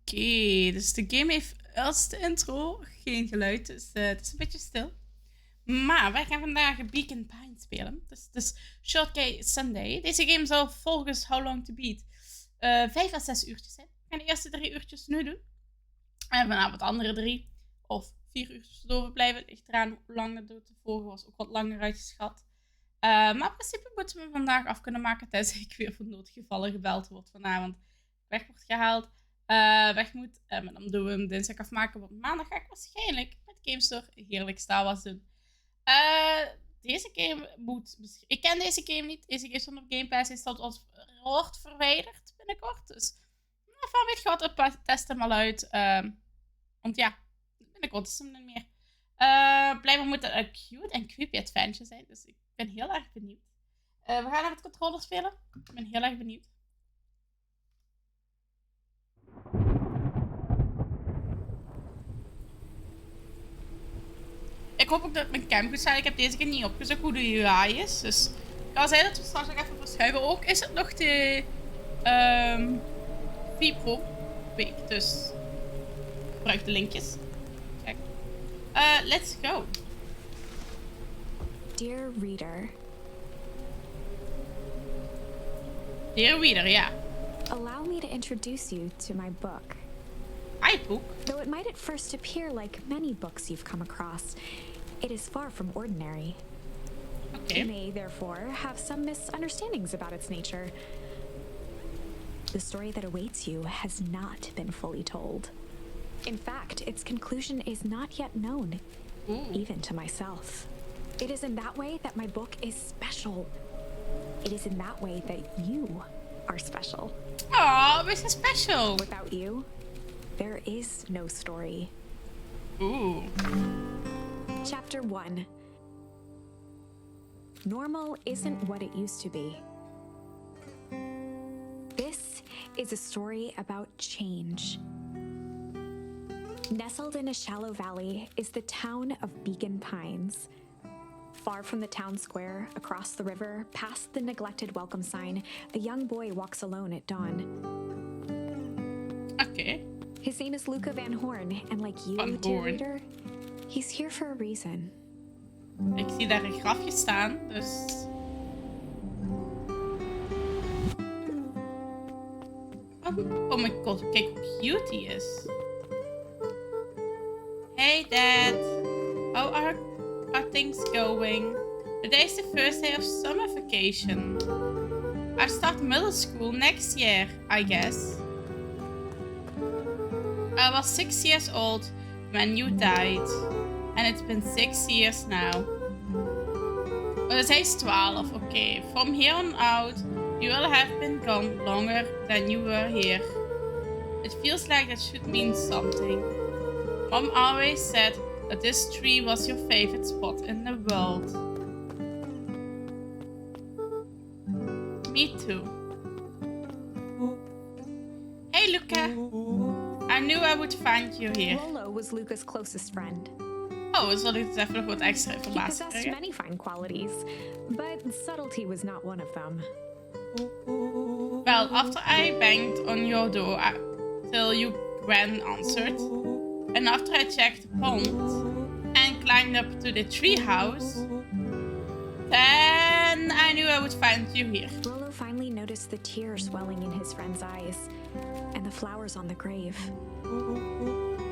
Oké, dus de game heeft als de intro geen geluid, dus het is een beetje stil. Maar wij gaan vandaag Beacon Pine spelen. Dus het is Short Sunday. Deze game zal volgens How Long to Beat 5 à 6 uurtjes zijn. Ik ga de eerste 3 uurtjes nu doen. En vanavond de andere 3 of 4 uurtjes erover blijven. Ligt eraan hoe lang het doet. De vorige was ook wat langer uitgeschat. Maar in principe moeten we vandaag af kunnen maken. Tenzij ik weer voor noodgevallen gebeld word vanavond. Weg wordt gehaald. Weg moet. Maar dan doen we hem dinsdag afmaken. Want maandag ga ik waarschijnlijk met GameStore heerlijk Star Wars doen. Deze game moet... Ik ken deze game niet. Deze game stond op Game Pass. Hij wordt verwijderd binnenkort. Dus van weet je wat, test hem al uit. Want ja, binnenkort is hem niet meer. Blijkbaar moet het een cute en creepy adventure zijn. Dus ik ben heel erg benieuwd. We gaan naar het controller spelen. Ik ben heel erg benieuwd. Ik hoop ook dat mijn cam goed staat. Ik heb deze keer niet opgezocht hoe de UI is. Dus ik kan zeggen dat we straks nog even verschuiven. Ook is het nog de Vipro week. Dus gebruik de linkjes. Check. Let's go. Dear reader. Dear reader, ja. Allow me to introduce you to my book. Hi, book. Though it might at first appear like many books you've come across, it is far from ordinary. Okay. You may, therefore, have some misunderstandings about its nature. The story that awaits you has not been fully told. In fact, its conclusion is not yet known, even to myself. It is in that way that my book is special. It is in that way that you are special. Oh, this is special. Without you, there is no story. Ooh. Chapter 1. Normal isn't what it used to be. This is a story about change. Nestled in a shallow valley is the town of Beacon Pines. Far from the town square, across the river, past the neglected welcome sign, a young boy walks alone at dawn. Okay. His name is Luca Van Horn, and like you, Van dear Horn. reader, he's here for a reason. Ik zie daar een grafje staan, dus... Oh my god, kijk hoe cute die is. Hey Dad, how are things going? Today's the first day of summer vacation. I start middle school next year, I guess. I was 6 years old when you died. And it's been 6 years now. Oh, dus hij is 12, oké. From here on out, you will have been gone longer than you were here. It feels like that should mean something. Mom always said that this tree was your favorite spot in the world. Me too. Hey Luca! I knew I would find you here. Rolo was Luca's closest friend. Oh, dus wil ik dus even nog wat extra He informatie possessed krijgen. many fine qualities, but subtlety was not one of them. Well, after I banged on your door till you ran answered, and after I checked the pond and climbed up to the treehouse, then I knew I would find you here. Rolo finally noticed the tears welling in his friend's eyes, and the flowers on the grave.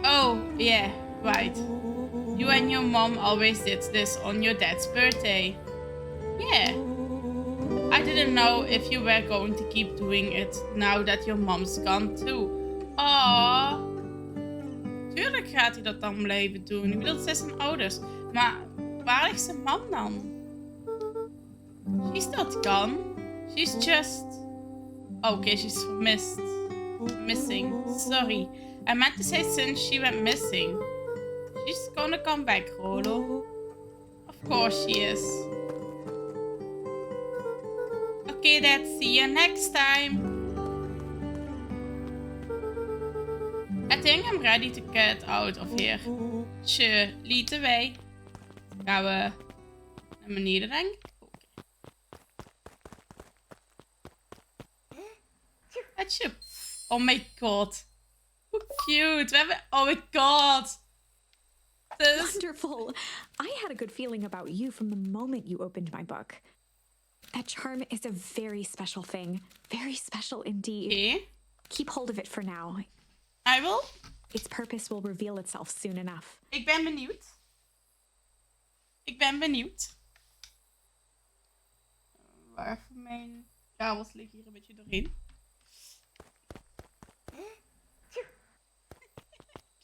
Oh, yeah, right. You and your mom always did this on your dad's birthday. Yeah. I didn't know if you were going to keep doing it now that your mom's gone too. Aww. Tuurlijk gaat hij dat dan blijven doen. Ik bedoel, het zijn zijn ouders. Maar waar ligt zijn mam dan? She's not gone. She's just... Okay, she's missing. Sorry. I meant to say since she went missing. She's gonna come back, Rolo. Of course she is. Okay, Dad, see you next time. I think I'm ready to get out of here. Tje, lead the way. Gaan we naar beneden, denk ik. Atje. Oh my god. Hoe cute. We hebben... Oh my god. This... Wonderful. I had a good feeling about you from the moment you opened my book. That charm is a very special thing. Very special indeed. Okay. Keep hold of it for now. I will. Its purpose will reveal itself soon enough. Ik ben benieuwd. Ik ben benieuwd. Waar van mijn kabels liggen hier een beetje doorheen.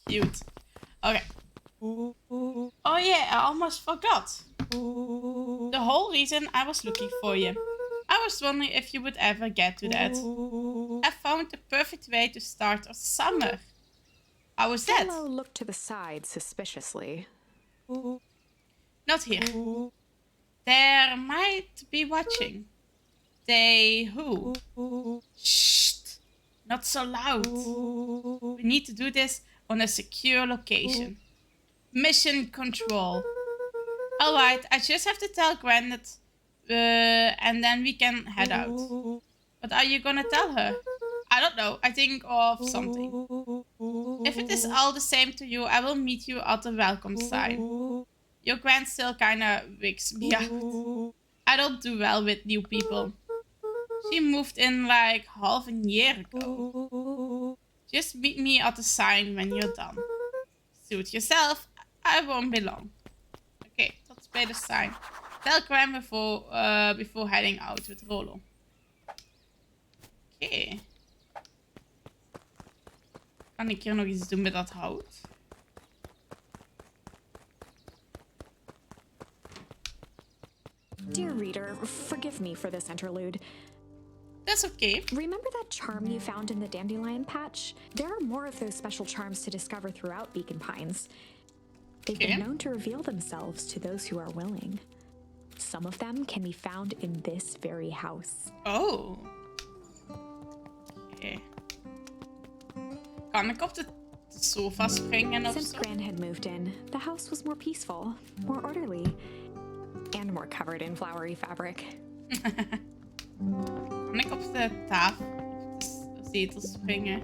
Cute. Okay. Oh yeah, I almost forgot. The whole reason I was looking for you. I was wondering if you would ever get to that. I found the perfect way to start our summer. How was that? Hello looked to the side suspiciously. Not here. There might be watching. They who? Shh! Not so loud. We need to do this on a secure location. Mission control. Alright, I just have to tell Gwen that, and then we can head out. What are you gonna tell her? I don't know, I think of something. If it is all the same to you, I will meet you at the welcome sign. Your Gwen still kinda wigs me out. I don't do well with new people. She moved in like half a year ago. Just meet me at the sign when you're done. Suit yourself, I won't be long. Okay, that's by the sign. Tell Gwen before heading out with Rolo. Oké. Kan ik hier nog iets doen met dat hout? Dear reader, forgive me for this interlude. That's okay. Remember that charm you found in the dandelion patch? There are more of those special charms to discover throughout Beacon Pines. They've been known to reveal themselves to those who are willing. Some of them can be found in this very house. Oh. Oké. Kan ik op de sofa springen of Since zo? Gran had moved in, the house was more peaceful, more orderly, and more covered in flowery fabric. Kan ik op de tafel, op de zetel springen?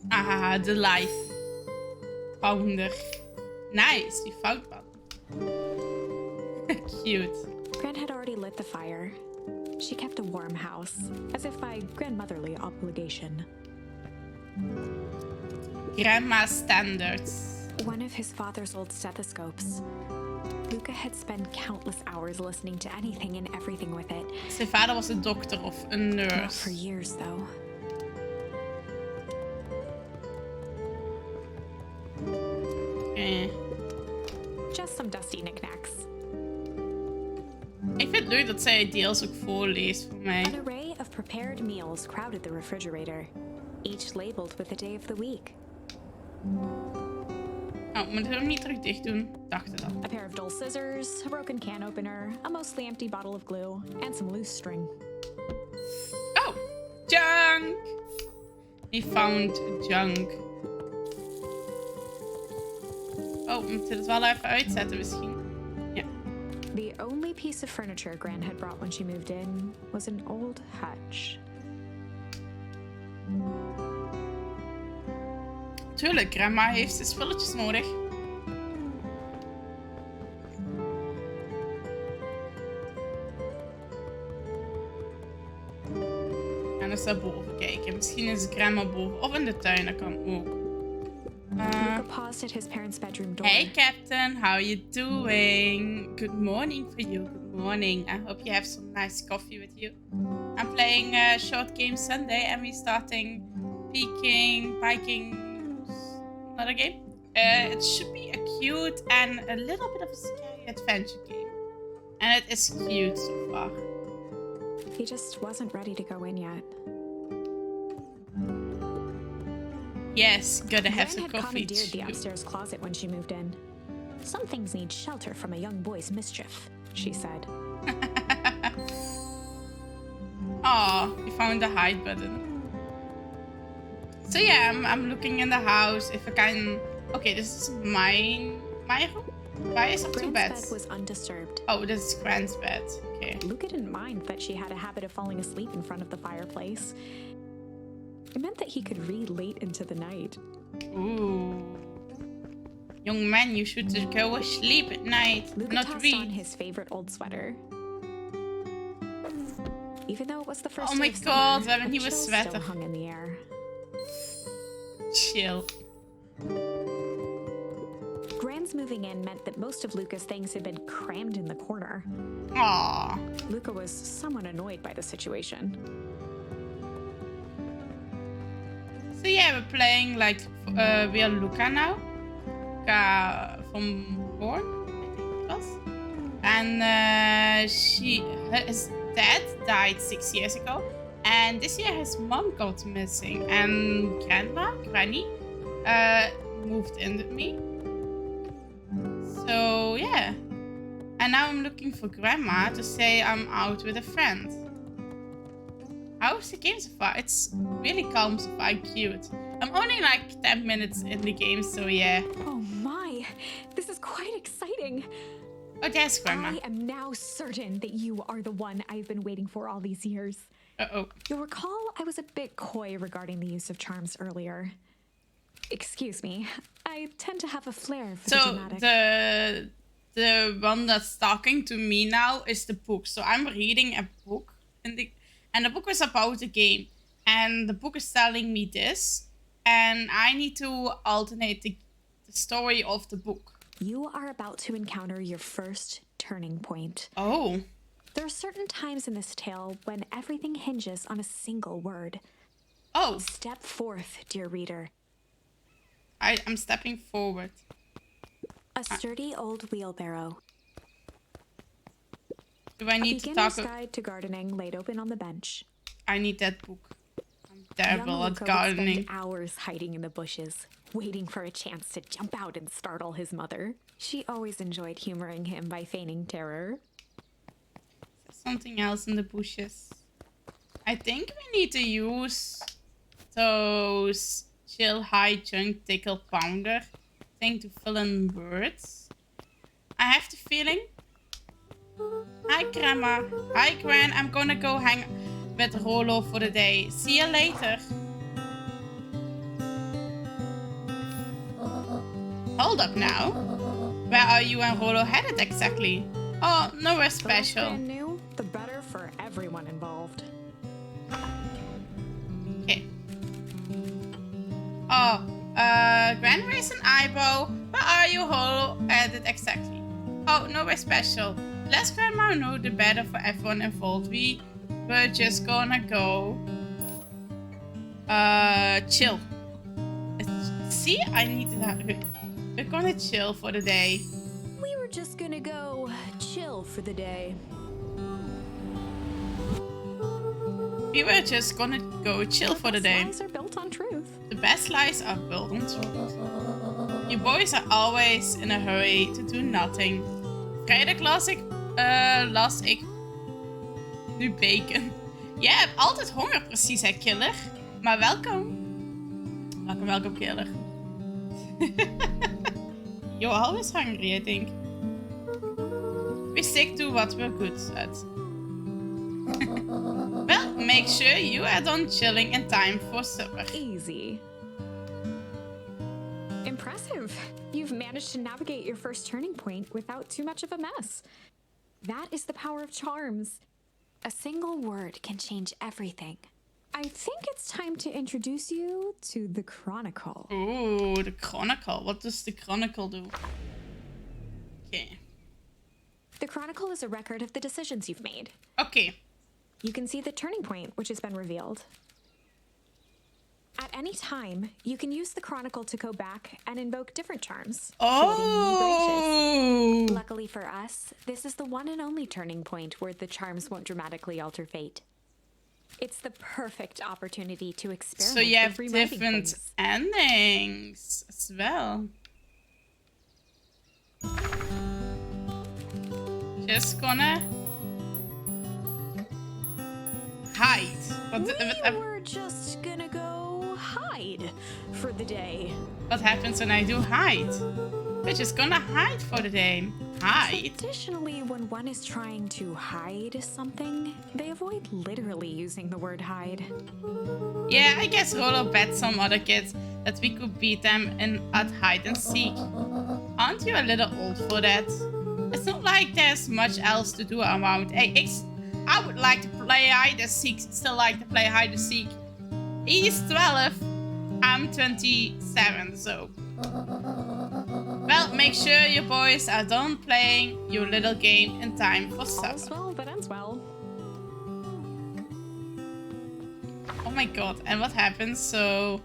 Ah, de life founder. Nice, die foutband. Cute. Gran had already lit the fire. She kept a warm house, as if by grandmotherly obligation. Grandma standards. One of his father's old stethoscopes. Luca had spent countless hours listening to anything and everything with it. Zijn vader was een dokter of een Not for nurse. years, though. Just some dusty knickknacks. Ik vind het leuk dat zij deels ook voorleest voor mij. An array of prepared meals crowded the refrigerator, each labeled with the day of the week. Oh, moeten we hem niet terug dicht doen? Dacht het al. A pair of dull scissors, a broken can opener, a mostly empty bottle of glue, and some loose string. Oh, junk! We found junk. Oh, we moeten het wel even uitzetten misschien. Ja. The only piece of furniture Gran had brought when she moved in was an old hutch. Tuurlijk, grandma heeft zijn spulletjes nodig. En eens naar boven kijken. Misschien is grandma boven of in de tuin, dat kan ook. Luca paused at his parents' bedroom door. Hey Captain, how are you doing? Good morning for you, good morning. I hope you have some nice coffee with you. I'm playing Short Game Sunday and we're starting Viking, another game. It should be a cute and a little bit of a scary adventure game. And it is cute so far. He just wasn't ready to go in yet. Yes, gotta have Gran some had coffee commandeered the too. upstairs closet when she moved in. Some things need shelter from a young boy's mischief, she said. Oh, we found the hide button. So yeah, I'm looking in the house if I can. Okay, this is my room. Why is there two Gran's beds? bed was undisturbed. Oh, this is Gran's bed. Okay. Luca didn't mind that she had a habit of falling asleep in front of the fireplace. It meant that he could read late into the night. Ooh. Young man, you should just go sleep at night, Luca not tossed read. on his favorite old sweater. Even though it was the first Oh my day of god, we summer, hebben een a nieuwe chill sweater. still hung in the air. Chill. Gran's moving in meant that most of Luca's things had been crammed in the corner. Aww. Luca was somewhat annoyed by the situation. So yeah, we're playing like we are Luca now. Luca from Born, I think it was. And his dad died 6 years ago. And this year his mom got missing. And Granny, moved in with me. So yeah. And now I'm looking for Grandma to say I'm out with a friend. How's the game so far? It's really calm, so far, cute. I'm only like 10 minutes in the game, so yeah. Oh my, this is quite exciting. Oh, there's Grandma. I am now certain that you are the one I've been waiting for all these years. Uh-oh. You'll recall I was a bit coy regarding the use of charms earlier. Excuse me, I tend to have a flair for the So dramatic. the one that's talking to me now is the book. So I'm reading a book, and the book was about the game. And the book is telling me this, and I need to alternate the story of the book. You are about to encounter your first turning point. Oh. There are certain times in this tale when everything hinges on a single word. Oh, Step forth, dear reader. I'm stepping forward. A sturdy old wheelbarrow. Do I A need to beginner's talk? guide to gardening laid open on the bench. I need that book. I'm terrible Young at Luca would gardening. spend hours hiding in the bushes, waiting for a chance to jump out and startle his mother. She always enjoyed humoring him by feigning terror. There's something else in the bushes. I think we need to use those chill high chunk tickle pounder thing to fill in words. I have the feeling. Hi Grandma. Hi Gran. I'm gonna go hang with Rolo for the day. See you later. Hold up now. Where are you and Rolo headed exactly? Oh, nowhere special. The less brand new, the better for everyone involved. Okay. Oh, Gran raised an eyebrow. Where are you, Rolo headed exactly? Oh, nowhere special. Less Grandma know, the better for everyone involved. We're just gonna go chill. See, I need to. We're gonna chill for the day. We were just gonna go chill for the day. We were just gonna go chill for the day. Lies are built on truth. The best lies are built on truth. You boys are always in a hurry to do nothing. Vrijdag las ik nu bacon. Jij hebt altijd honger, precies hè, killer. Maar welkom. Welkom, killer. You're always hungry, I think. We stick to what we're good at. Well, make sure you are done chilling in time for supper. Easy. Impressive. You've managed to navigate your first turning point without too much of a mess. That is the power of charms. A single word can change everything. I think it's time to introduce you to the Chronicle. Ooh, the Chronicle. What does the Chronicle do? Okay. The Chronicle is a record of the decisions you've made. Okay. You can see the turning point, which has been revealed. At any time, you can use the Chronicle to go back and invoke different charms. creating new branches. Oh! Luckily for us, this is the one and only turning point where the charms won't dramatically alter fate. It's the perfect opportunity to experiment So you have with rewriting different things. endings as well. Just gonna hide. We're just gonna go hide for the day. What happens when I do hide? We're just gonna hide for the day. Hide? Traditionally, when one is trying to hide something, they avoid literally using the word hide. Yeah, I guess Rollo bet some other kids that we could beat them at hide and seek. Aren't you a little old for that? It's not like there's much else to do around. Hey, I would like to play hide and seek, still like to play hide and seek. He's 12, I'm 27, so... Well, make sure you boys are done playing your little game in time for supper. All's well that ends well. Oh my god, and what happens? So...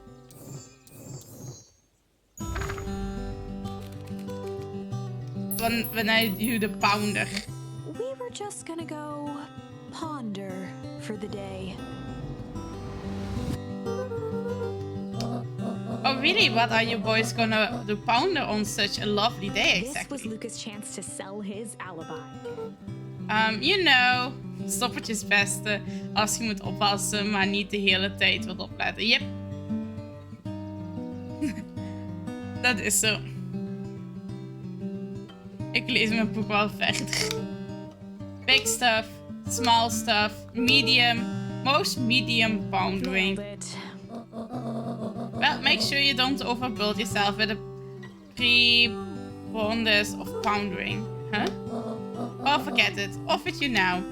When I do the pounder. We were just gonna go ponder for the day. Oh really? What are you boys gonna do pounder on such a lovely day This exactly? was Lucas' chance to sell his alibi. You know, stoppertjes vesten als je moet oppassen, maar niet de hele tijd wat opletten. Yep. Dat is zo. Ik lees mijn boek wel verder. Big stuff, small stuff, medium, most medium poundering. Nailed it. Well, make sure you don't overbuild yourself with a pre-bonus of poundering. Huh? Oh, forget it. Off with you now.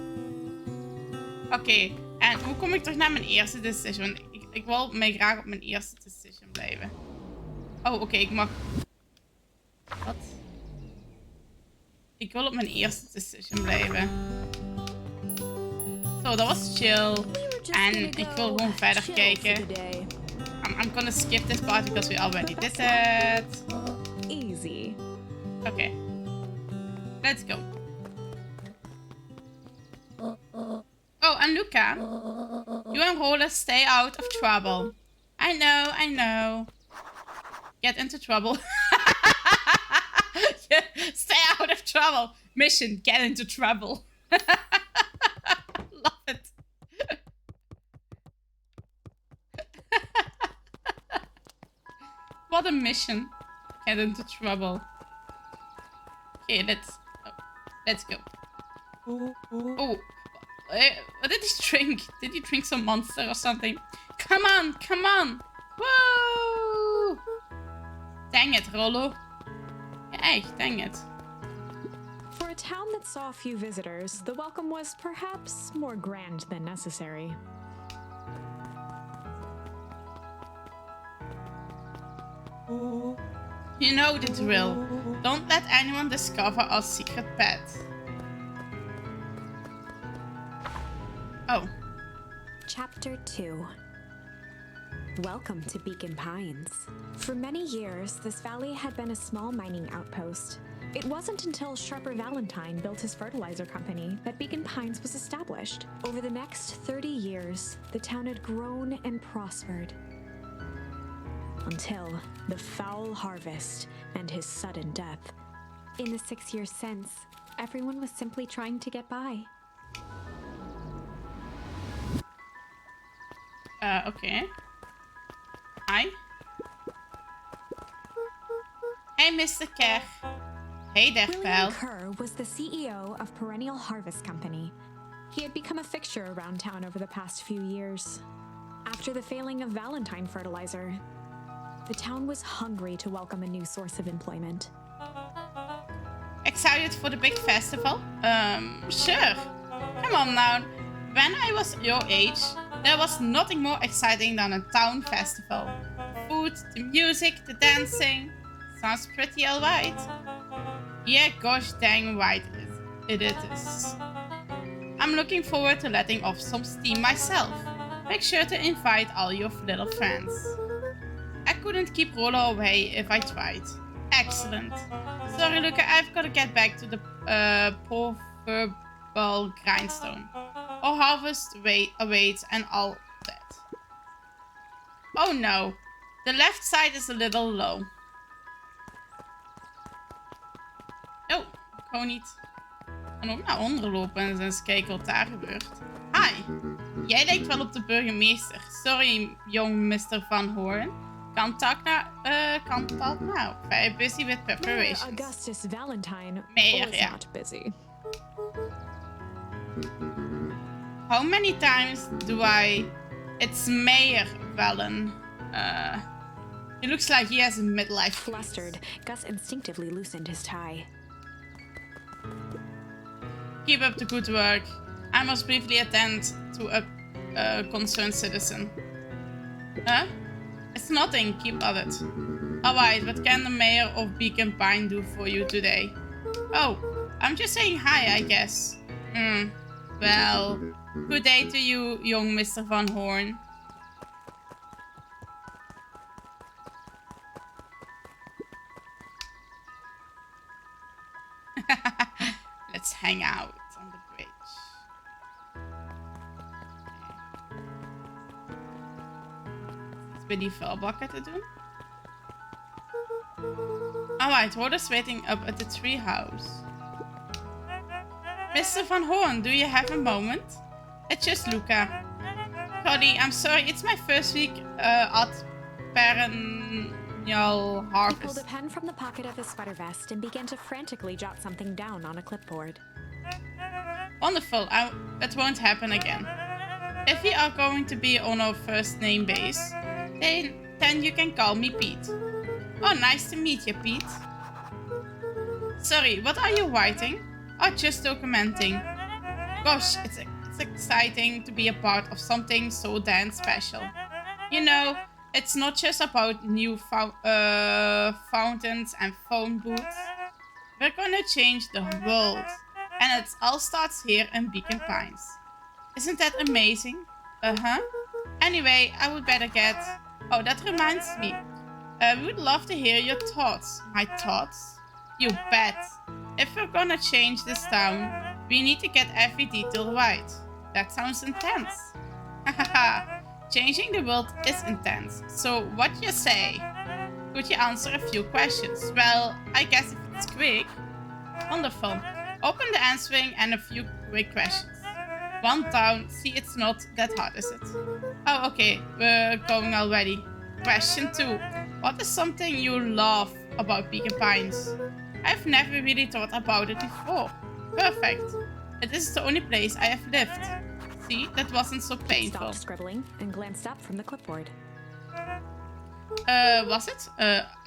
Oké, en hoe kom ik terug naar mijn eerste decision? Ik wil mij graag op mijn eerste decision blijven. Oh, oké, ik mag... Wat? Ik wil op mijn eerste decision blijven. Zo, dat was chill. En ik wil gewoon verder kijken. I'm gonna skip this part because we already did it. Easy. Okay. Let's go. Oh, and Luca. You and Roller stay out of trouble. I know. Get into trouble. Yeah, stay out of trouble. Mission, get into trouble. Love it. What a mission. Get into trouble. Okay, let's go. Oh, what did he drink? Did he drink some monster or something? Come on. Whoa! Dang it, Rollo. Ja, echt, dang it. For a town that saw a few visitors, the welcome was perhaps more grand than necessary. You know the drill. Don't let anyone discover our secret pet. Oh. Chapter 2. Welcome to Beacon Pines. For many years, this valley had been a small mining outpost. It wasn't until Sharper Valentine built his fertilizer company that Beacon Pines was established. Over the next 30 years, the town had grown and prospered. Until the foul harvest and his sudden death. In the 6 years since, everyone was simply trying to get by. Okay. Hi. Hey, Mr. Kerr. Hey there, William pal. Kerr was the CEO of Perennial Harvest Company. He had become a fixture around town over the past few years. After the failing of Valentine fertilizer, the town was hungry to welcome a new source of employment. Excited for the big festival? Sure. Come on now. When I was your age, there was nothing more exciting than a town festival. Food, the music, the dancing. Sounds pretty alright. Yeah, gosh dang right it is. I'm looking forward to letting off some steam myself. Make sure to invite all your little friends. I couldn't keep Rollo away if I tried. Excellent. Sorry, Luca, I've got to get back to the proverbial grindstone. Our harvest awaits and all that. Oh no, the left side is a little low. Oh, gewoon niet. En ook naar onderen lopen en eens kijken wat daar gebeurt. Hi, jij lijkt wel op de burgemeester. Sorry, young Mr. Van Hoorn. Can't talk now. can't talk now. Very busy with Mayor preparations. Augustus Valentine Mayor, was yeah. not busy. How many times do I... It's Mayor Valen. He looks like he has a midlife crisis. Flustered, Gus instinctively loosened his tie. Keep up the good work. I must briefly attend to a concerned citizen. Huh? It's nothing, keep at it. Alright, what can the mayor of Beacon Pine do for you today? Oh, I'm just saying hi, I guess. Well, good day to you, young Mr. Van Horn. Let's hang out on the bridge. Iets bij die vuilbakken te doen. Alright, Rhoda's waiting up at the treehouse. Mr. Van Horn, do you have a moment? It's just Luca. Cody, I'm sorry, it's my first week at Perennial He Harvest. pulled a pen from the pocket of his sweater vest and began to frantically jot something down on a clipboard. Wonderful, that won't happen again. If we are going to be on our first name base, then you can call me Pete. Oh, nice to meet you, Pete. Sorry, what are you writing? Oh, just documenting. Gosh, it's exciting to be a part of something so damn special. You know, it's not just about new fountains and phone booths. We're gonna change the world. And it all starts here in Beacon Pines. Isn't that amazing? Uh-huh. Anyway, I would better get... Oh, that reminds me. We would love to hear your thoughts. My thoughts? You bet. If we're gonna change this town, we need to get every detail right. That sounds intense. Hahaha. Changing the world is intense. So what you say? Could you answer a few questions? Well, I guess if it's quick. Wonderful. Open the answering and a few quick questions. One down. See, it's not that hard, is it? Oh, okay. We're going already. Question 2. What is something you love about Beacon Pines? I've never really thought about it before. Perfect. It is the only place I have lived. See, that wasn't so He painful. stopped scribbling and glanced up from the clipboard. Was it?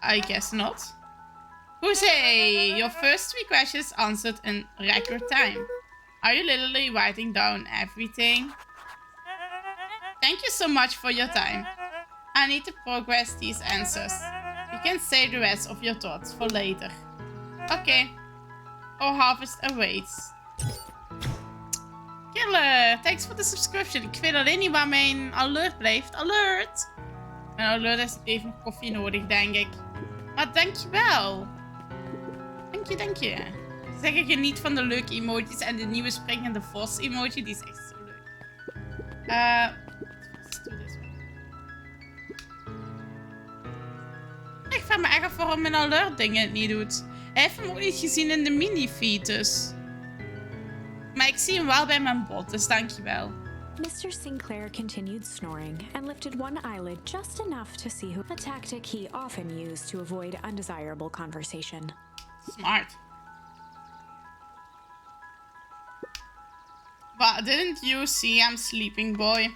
I guess not. Jose, your first 3 questions answered in record time. Are you literally writing down everything? Thank you so much for your time. I need to progress these answers. You can save the rest of your thoughts for later. Okay. Our harvest awaits. Killer, thanks for the subscription. Ik weet alleen niet waar mijn alert blijft. Alert! Mijn alert heeft even nog koffie nodig, denk ik. Maar dankjewel. Dank je. Zeg ik geniet van de leuke emojis en de nieuwe springende vos emoji. Die is echt zo leuk. Let's do this one. Ik vraag me echt af waarom mijn alert dingen het niet doet. Hij heeft hem ook niet gezien in de mini-feed dus. Maar ik zie hem wel bij mijn bot, dus dankjewel. Mr. Sinclair continued snoring and lifted one eyelid just enough to see who, a tactic he often used to avoid undesirable conversation. Smart. But didn't you see I'm sleeping, boy?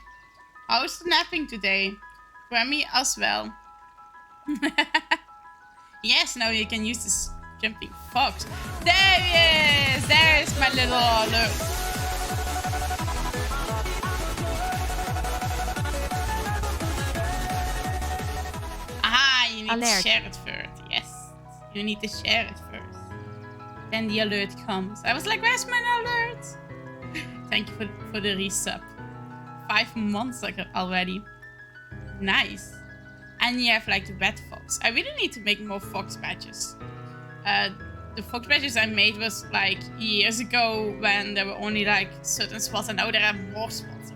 How's the napping today? Grammy as well. Yes, now you can use this jumping fox. There he is! There is my little alert. Aha, you need Alert. to share it first. Yes, you need to share it first. Then the alert comes. I was like, where's my alert? Thank you for the resub. 5 months already. Nice. And you have like the red fox. I really need to make more fox badges. The fox badges I made was like years ago when there were only like certain spots, and now there are more spots.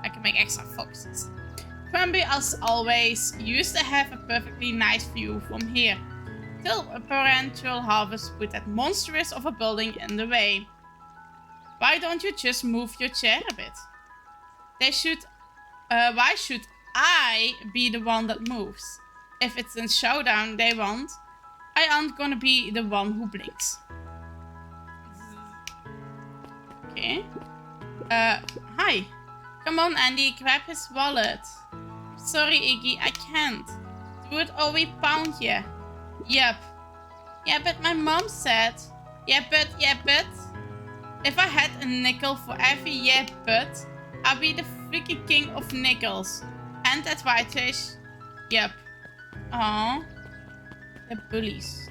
I can make extra foxes. Crumby, as always, used to have a perfectly nice view from here. Till a perennial harvest put that monstrous of a building in the way. Why don't you just move your chair a bit? Why should I be the one that moves? if it's a showdown they want, I aren't gonna be the one who blinks. Okay. Hi. Come on, Andy, grab his wallet. Sorry, Iggy, I can't. Do it or we pound you. Yep. Yeah, but my mom said. Yeah, but. If I had a nickel for every yeah, but, I'd be the freaking king of nickels. And that whitefish. Yep. Aww. The bullies.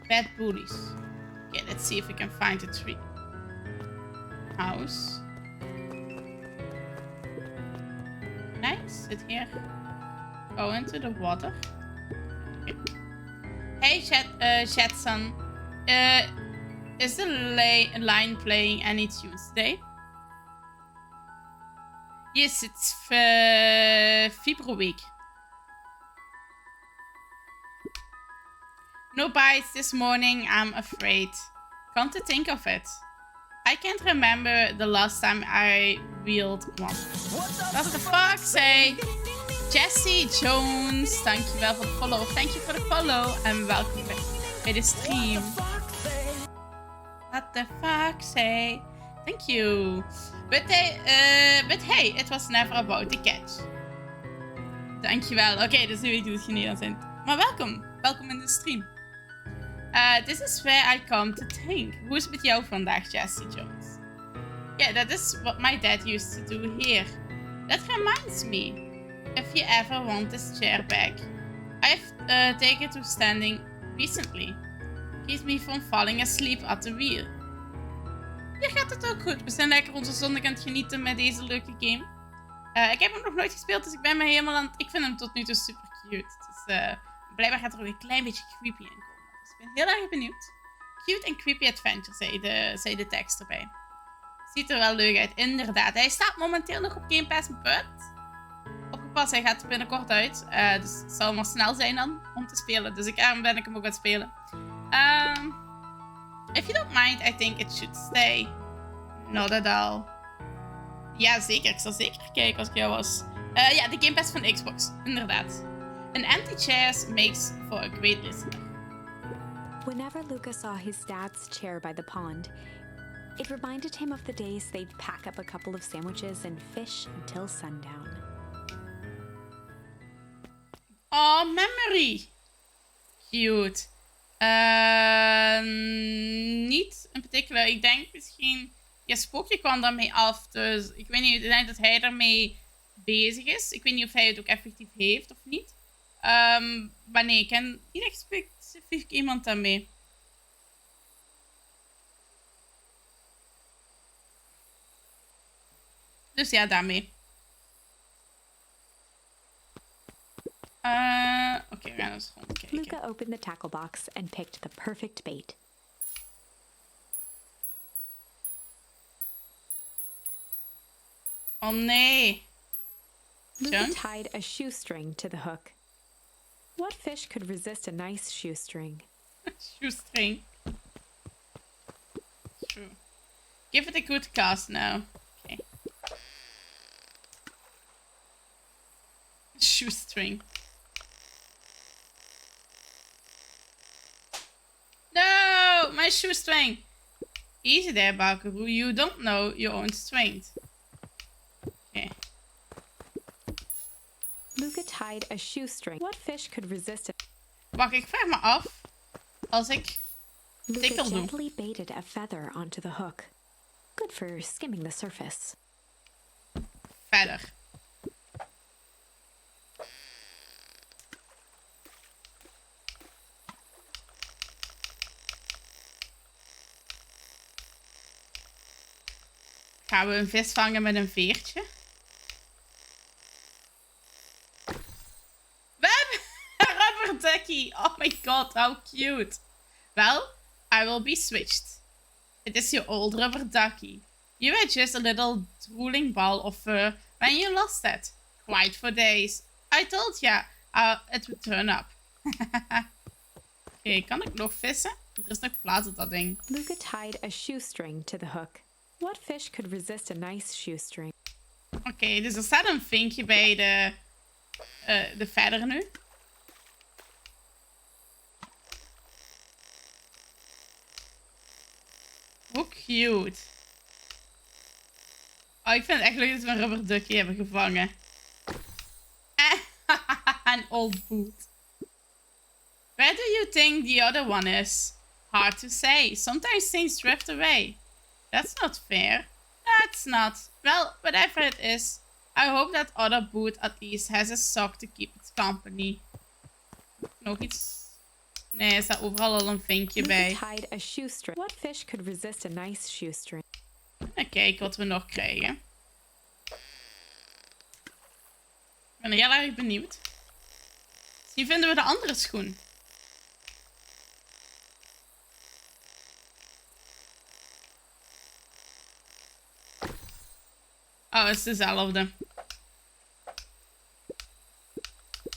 Bad bullies. Okay, let's see if we can find a tree. House. Nice. Sit here. Go into the water. Okay. Hey, Jetson. Is the line playing any tunes today? Yes, it's Fibro Week. No bites this morning, I'm afraid. Come to think of it, I can't remember the last time I wheeled one. What the fuck, say? Jesse Jones, dankjewel voor de follow. Thank you for the follow en welkom bij de stream. What the fuck, say? Thank you. But hey, it was never about the catch. Dankjewel. Oké, dus nu weet je hoe het Nederlands zijn. Maar welkom. Welkom in de stream. This is where I come to think. Hoe is het met jou vandaag, Jesse Jones? Yeah, that is what my dad used to do here. That reminds me. If you ever want this chair back. I've taken to standing recently. Keeps me from falling asleep at the wheel. Hier gaat het ook goed. We zijn lekker onze zondag aan het genieten met deze leuke game. Ik heb hem nog nooit gespeeld, dus ik ben me helemaal aan het... Ik vind hem tot nu toe super cute. Dus blijkbaar gaat er ook een klein beetje creepy in komen. Dus ik ben heel erg benieuwd. Cute en creepy adventure, zei de tekst erbij. Ziet er wel leuk uit, inderdaad. Hij staat momenteel nog op Game Pass, but... Opgepast, hij gaat er binnenkort uit. Dus het zal maar snel zijn dan om te spelen. Dus daarom ben ik hem ook aan het spelen. If you don't mind, I think it should stay. Not at all. Ja, zeker. Ik zal zeker kijken als ik jou was. Ja, de Game Pass van Xbox. Inderdaad. An empty chair makes for a great listener. Whenever Luca saw his dad's chair by the pond, it reminded him of the days they'd pack up a couple of sandwiches and fish until sundown. Oh, memory. Cute. Niet in particular. Ik denk misschien... Ja, Spookje kwam daarmee af. Dus ik weet niet. Ik denk dat hij daarmee bezig is. Ik weet niet of hij het ook effectief heeft of niet. Maar nee, ik ken niet echt specifiek iemand daarmee. Dus ja, daarmee. Oké, we gaan eens rondkijken. Luca opened the tackle box and picked the perfect bait. Oh nee. Luca tied a shoestring to the hook. What fish could resist a nice shoestring? Shoestring. True. Give it a good cast now. Okay. Shoestring. No! My shoestring! Easy there, Buckaroo. You don't know your own strength. Okay. Luca tied a shoestring. What fish could resist it? Wacht, ik vraag me af. Als ik Luca tikkel doe. gently baited a feather onto the hook. Good for skimming the surface. Verder. Gaan we een vis vangen met een veertje? We hebben een rubber ducky. Oh my god, how cute. Well, I will be switched. It is your old rubber ducky. You were just a little drooling ball of fur when you lost it. Quite for days. I told ya it would turn up. Oké, kan ik nog vissen? Er is nog plaats op dat ding. Luca tied a shoestring to the hook. What fish could resist a nice shoestring? Oké, dus er staat een vinkje bij de verder nu. Hoe cute. Oh, ik vind het echt leuk dat we een rubber ducky hebben gevangen. An old boot. Where do you think the other one is? Hard to say. Sometimes things drift away. That's not fair. That's not. Well, whatever it is, I hope that other boot at least has a sock to keep its company. Nog iets? Nee, er staat overal al een vinkje bij. Tied a shoestring. What fish could resist a nice shoestring? En kijken wat we nog krijgen. Ik ben heel erg benieuwd. Misschien vinden we de andere schoen. Oh, het is dezelfde.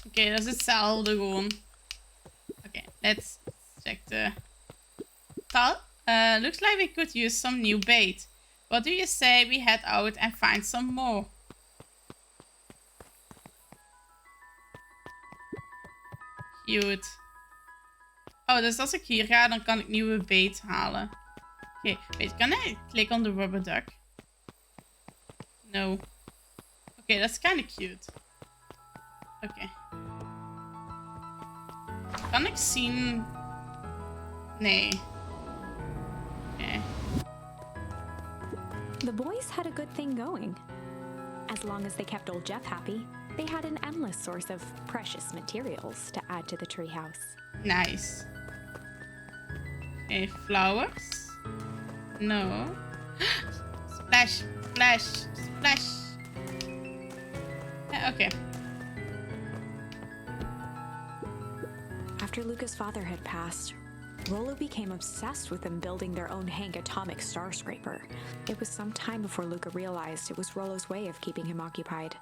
Oké, dat is hetzelfde gewoon. Oké, let's check the... Tal? Looks like we could use some new bait. What do you say we head out and find some more? Cute. Oh, dus als ik hier ga, dan kan ik nieuwe bait halen. Oké, wait, can I click on the rubber duck? No. Okay, that's kind of cute. Oké. Kan ik zien... Nee. Nee. The boys had a good thing going. As long as they kept old Jeff happy, they had an endless source of precious materials to add to the treehouse. Nice. Okay, flowers? No. Splash, splash, splash. Yeah, okay. After Luca's father had passed, Rollo became obsessed with them building their own Hank atomic star scraper. It was some time before Luca realized it was Rollo's way of keeping him occupied.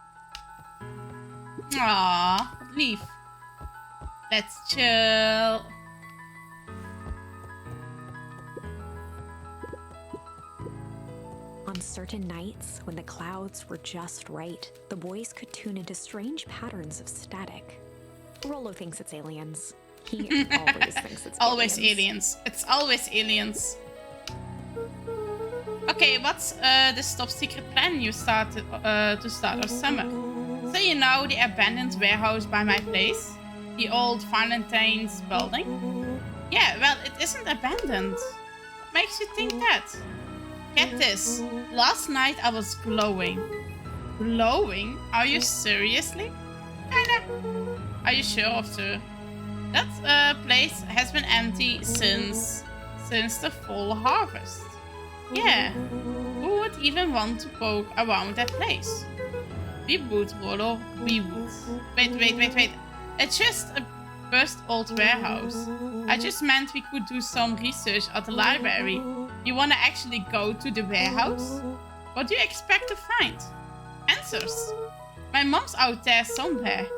Aww, lief. Let's chill. On certain nights, when the clouds were just right, the boys could tune into strange patterns of static. Rollo thinks it's aliens. He always thinks it's Always aliens. It's always aliens. Okay, what's this top secret plan you started to start our summer? So you know the abandoned warehouse by my place? The old Valentine's building? Yeah, well, it isn't abandoned. What makes you think that? Get this. Last night I was glowing. Glowing? Are you seriously? Kinda. Are you sure of sir? That place has been empty since the fall harvest. Yeah. Who would even want to poke around that place? We would, Rollo. We would. Wait. It's just a burst old warehouse. I just meant we could do some research at the library. You wanna actually go to the warehouse? What do you expect to find? Answers. My mom's out there somewhere.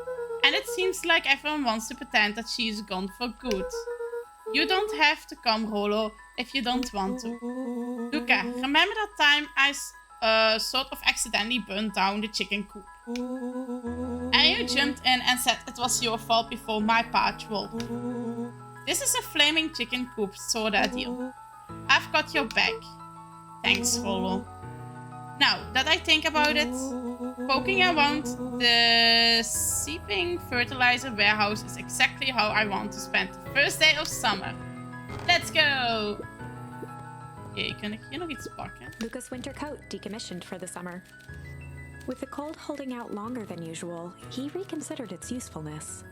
And it seems like everyone wants to pretend that she is gone for good. You don't have to come, Rollo, if you don't want to. Luca, remember that time I sort of accidentally burned down the chicken coop? And you jumped in and said it was your fault before my patch rolled. This is a flaming chicken coop sorta deal. I've got your back. Thanks, Rollo. Now that I think about it, poking around the seeping fertilizer warehouse is exactly how I want to spend the first day of summer. Let's go! Oké, kan ik hier nog iets pakken? Luca's winter coat decommissioned for the summer. With the cold holding out longer than usual, he reconsidered its usefulness.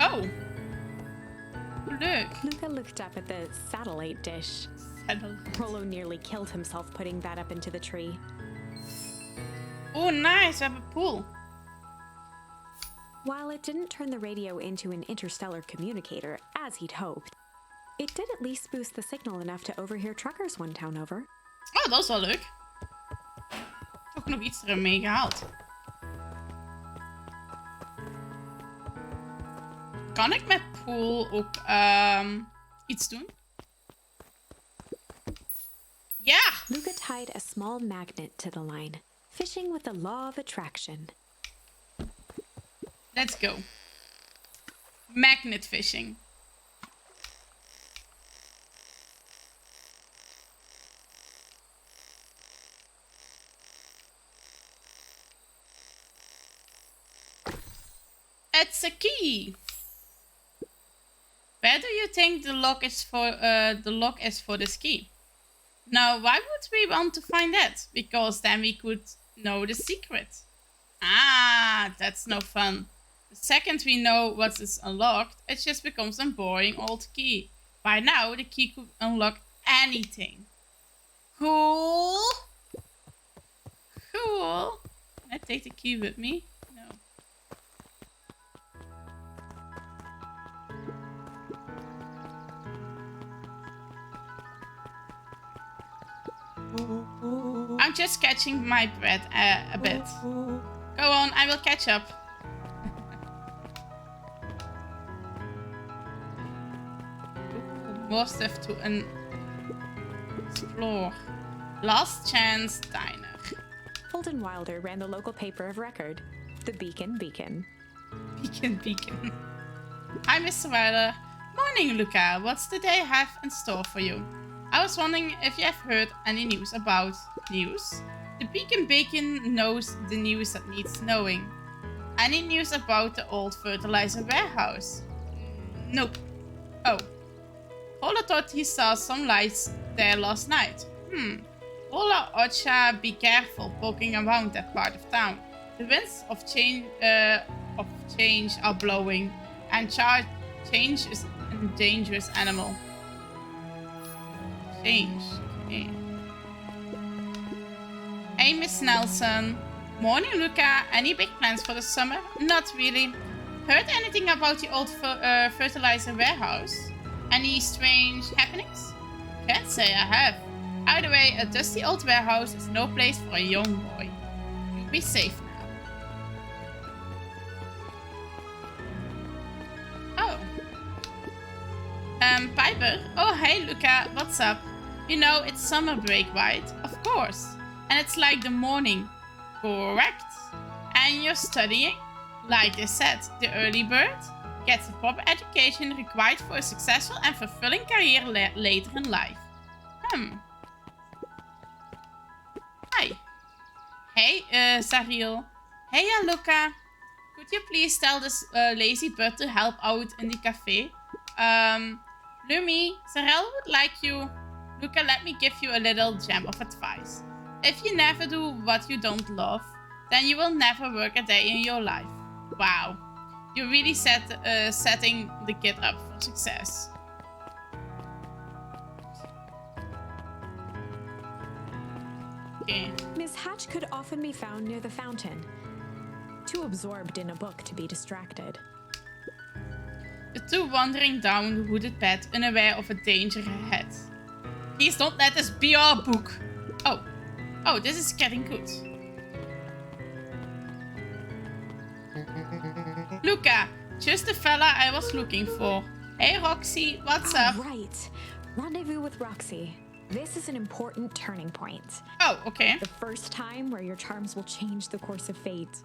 Oh! Leuk. Luca looked up at the satellite dish. Rollo nearly killed himself putting that up into the tree. Oh, nice. We hebben een pool. While it didn't turn the radio into an interstellar communicator, as he'd hoped, it did at least boost the signal enough to overhear truckers one town over. Oh, dat is wel leuk. Toch nog iets ermee gehaald. Kan ik met pool ook iets doen? Ja! Luca tied a small magnet to the line, fishing with the law of attraction. Let's go. Magnet fishing. It's a key. Where do you think the lock is for this key? Now, why would we want to find that? Because then we could know the secret. Ah, that's no fun. The second we know what is unlocked, it just becomes a boring old key. By now, the key could unlock anything. Cool. Cool. Can I take the key with me? No. I'm just catching my breath a bit. Go on, I will catch up. More stuff to explore. Last Chance Diner. Holden Wilder ran the local paper of record, the Beacon Beacon. Beacon. Hi, Mr. Wilder. Morning, Luca. What's the day have in store for you? I was wondering if you have heard any news about news. The Beacon knows the news that needs knowing. Any news about the old fertilizer warehouse? Nope. Oh. Ola thought he saw some lights there last night. Ola Ocha, be careful poking around that part of town. The winds of change are blowing, and change is a dangerous animal. Change. Okay. Hey, Miss Nelson. Morning, Luca. Any big plans for the summer? Not really. Heard anything about the old fertilizer warehouse? Any strange happenings? Can't say I have. Either way, a dusty old warehouse is no place for a young boy. You'll be safe now. Oh. Piper? Oh, hey, Luca. What's up? You know, it's summer break, right? Of course. And it's like the morning. Correct. And you're studying? Like I said, the early bird gets the proper education required for a successful and fulfilling career later in life. Hi. Hey, Zariel. Hey, Luca. Could you please tell this lazy bird to help out in the cafe? Lumi, Zarel would like you. Luca, let me give you a little gem of advice. If you never do what you don't love, then you will never work a day in your life. Wow. You're really setting the kid up for success. Okay. Miss Hatch could often be found near the fountain, too absorbed in a book to be distracted. The two wandering down the wooded path, unaware of a danger ahead. Please don't let this be our book. Oh, this is getting good. Luca, just the fella I was looking for. Hey, Roxy, what's up? Right. Rendezvous with Roxy. This is an important turning point. Oh, okay. The first time where your charms will change the course of fate.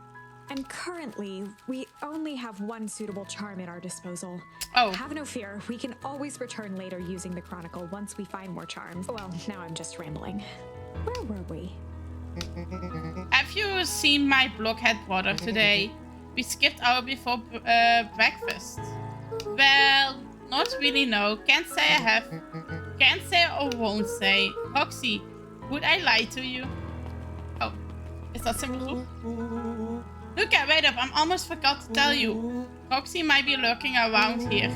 And currently, we only have one suitable charm at our disposal. Oh. Have no fear, we can always return later using the Chronicle once we find more charms. Well, now I'm just rambling. Where were we? Have you seen my blockhead brother today? We skipped out before breakfast. Well, not really, no. Can't say I have. Can't say or won't say. Roxy, would I lie to you? Oh, is that simple? Luca, wait up, I almost forgot to tell you. Roxy might be lurking around here.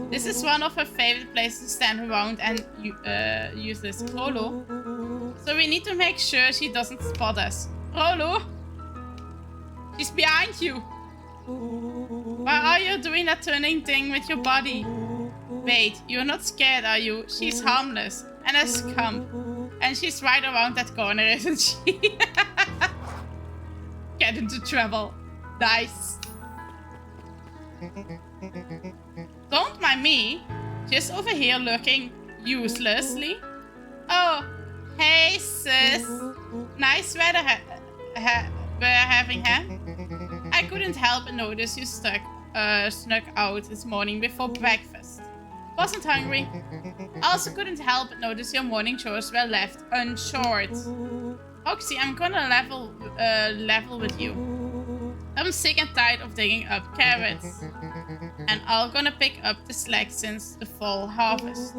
This is one of her favorite places to stand around and use this. Rolo. So we need to make sure she doesn't spot us. Rolo! She's behind you! Why are you doing that turning thing with your body? Wait, you're not scared, are you? She's harmless. And a scum. And she's right around that corner, isn't she? Get into trouble. Nice. Don't mind me. Just over here lurking uselessly. Oh, hey sis. Nice weather we're having, huh? I couldn't help but notice you snuck out this morning before breakfast. Wasn't hungry. I also couldn't help but notice your morning chores were left unshort. Roxy, I'm gonna level with you. I'm sick and tired of digging up carrots. And I'm gonna pick up the slack since the fall harvest.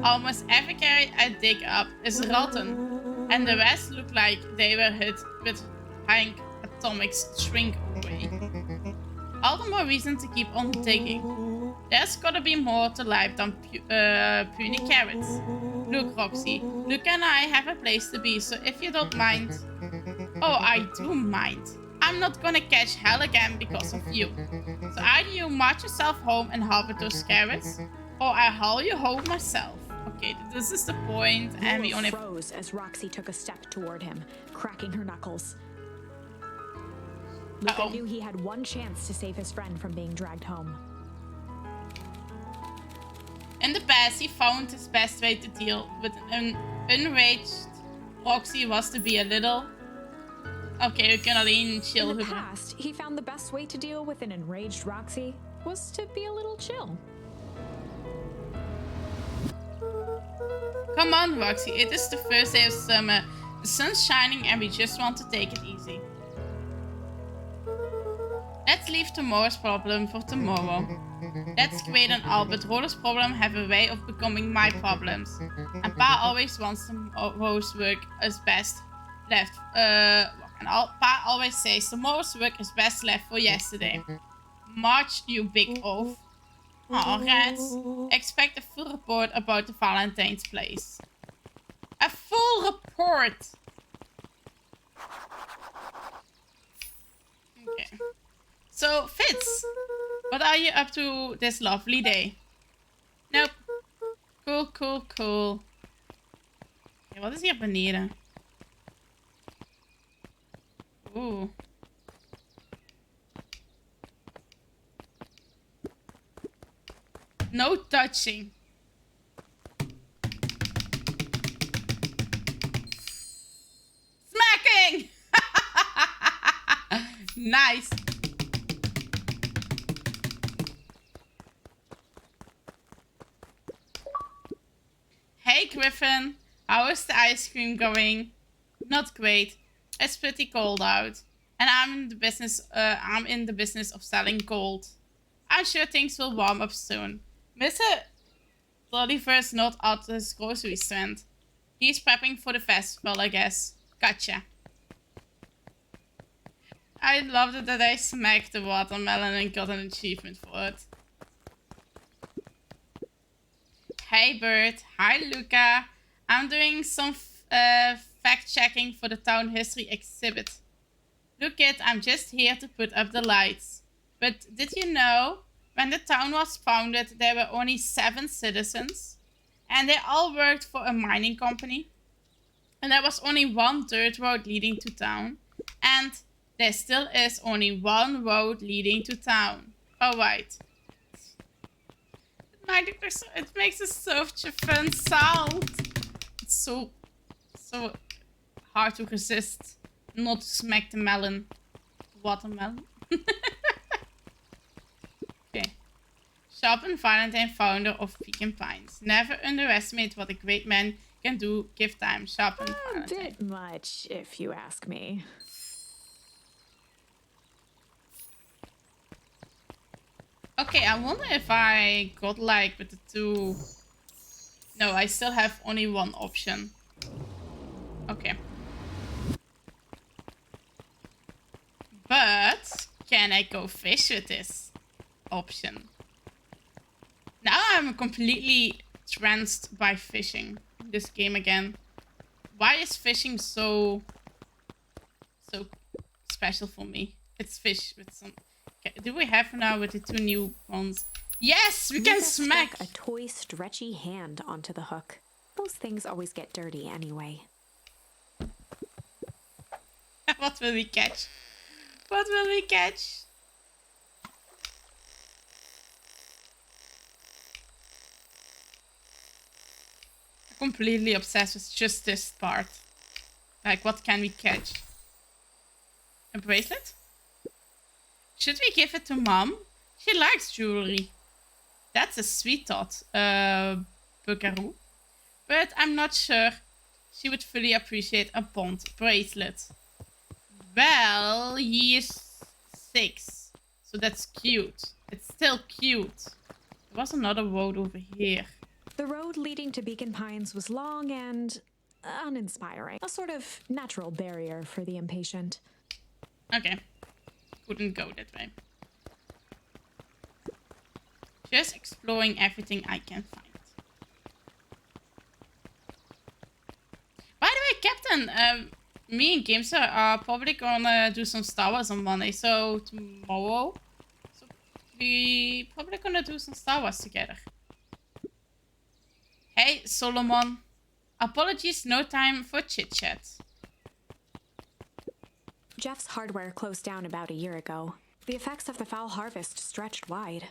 Almost every carrot I dig up is rotten. And the rest look like they were hit with Hank Atomic's shrink away. All the more reason to keep on digging. There's gotta be more to life than puny carrots. Look, Roxy, Luca and I have a place to be, so if you don't mind... Oh, I do mind. I'm not gonna catch hell again because of you. So either you march yourself home and harvest those carrots, or I haul you home myself. Okay, this is the point, and we only... froze as Roxy took a step toward him, cracking her knuckles. Luca knew he had one chance to save his friend from being dragged home. In the past, he found his best way to deal with an enraged Roxy was to be a little... Okay, we can alleen chill. In the past, he found the best way to deal with an enraged Roxy was to be a little chill. Come on, Roxy, it is the first day of summer. The sun's shining and we just want to take it easy. Let's leave tomorrow's problem for tomorrow. That's great and all, but Roller's problems have a way of becoming my problems. And Pa always wants tomorrow's work is best left. Pa always says tomorrow's work is best left for yesterday. March, you big oaf. Oh, rats. Expect a full report about the Valentine's place. A full report! Okay. So, Fitz, what are you up to this lovely day? Nope. Cool, cool, cool. Okay, wat is hier beneden? Oeh. No touching. Smacking! Nice. Hey Griffin, how is the ice cream going? Not great. It's pretty cold out, and I'm in the business of selling gold. I'm sure things will warm up soon. Mr. Oliver's not at his grocery stand. He's prepping for the festival, I guess. Gotcha. I loved it that I smacked the watermelon and got an achievement for it. Hey Bert, hi Luca. I'm doing some fact-checking for the town history exhibit. Look it, I'm just here to put up the lights. But did you know, when the town was founded, there were only 7 citizens? And they all worked for a mining company. And there was only one dirt road leading to town. And there still is only one road leading to town. Alright. It makes such a fun sound. It's so hard to resist not to smack the melon. Watermelon. Okay. Sharp and Valentine, founder of Pecan Pines. Never underestimate what a great man can do. Give time. Sharp and Valentine. A bit much, if you ask me. Okay, I wonder if I got like with the 2... No, I still have only one option. Okay. But can I go fish with this option? Now I'm completely tranced by fishing this game again. Why is fishing so special for me? It's fish with some... Do we have now with the 2 new ones? Yes, we can smack a toy stretchy hand onto the hook. Those things always get dirty anyway. What will we catch? What will we catch? I'm completely obsessed with just this part. Like, what can we catch? A bracelet? Should we give it to Mom? She likes jewelry. That's a sweet thought, Buckaroo. But I'm not sure she would fully appreciate a Bond bracelet. Well, he is 6. So that's cute. It's still cute. There was another road over here. The road leading to Beacon Pines was long and uninspiring. A sort of natural barrier for the impatient. Okay. Couldn't go that way. Just exploring everything I can find. By the way, Captain, me and Gamester are probably gonna do some Star Wars on Monday, so tomorrow. So we probably gonna do some Star Wars together. Hey, Solomon. Apologies, no time for chit-chat. Jeff's hardware closed down about a year ago. The effects of the foul harvest stretched wide.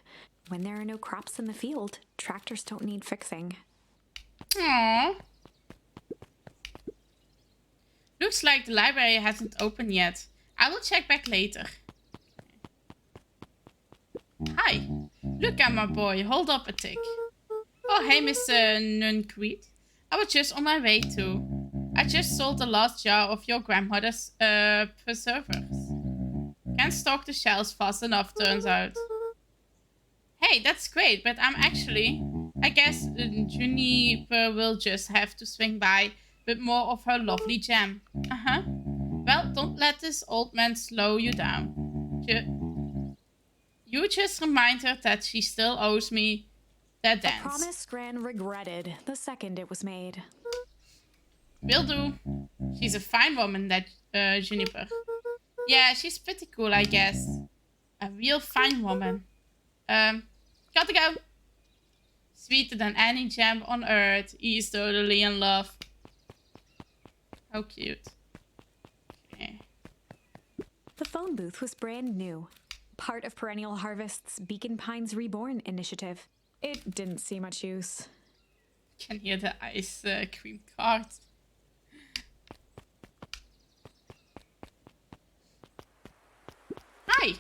When there are no crops in the field, tractors don't need fixing. Aww. Looks like the library hasn't opened yet. I will check back later. Hi. Look at my boy. Hold up a tick. Oh, hey, Mr. Nunquit. I was just on my way too. I just sold the last jar of your grandmother's preservers. Can't stock the shelves fast enough, turns out. Hey, that's great, but I guess Juniper will just have to swing by with more of her lovely jam. Uh-huh. Well, don't let this old man slow you down. You just remind her that she still owes me that dance. A promise Gran regretted the second it was made. Will do. She's a fine woman, that Juniper. Yeah, she's pretty cool, I guess. A real fine woman. Gotta go. Sweeter than any jam on earth. He's totally in love. How cute. Okay. The phone booth was brand new. Part of Perennial Harvest's Beacon Pines Reborn initiative. It didn't see much use. Can hear the ice cream cart. Hi.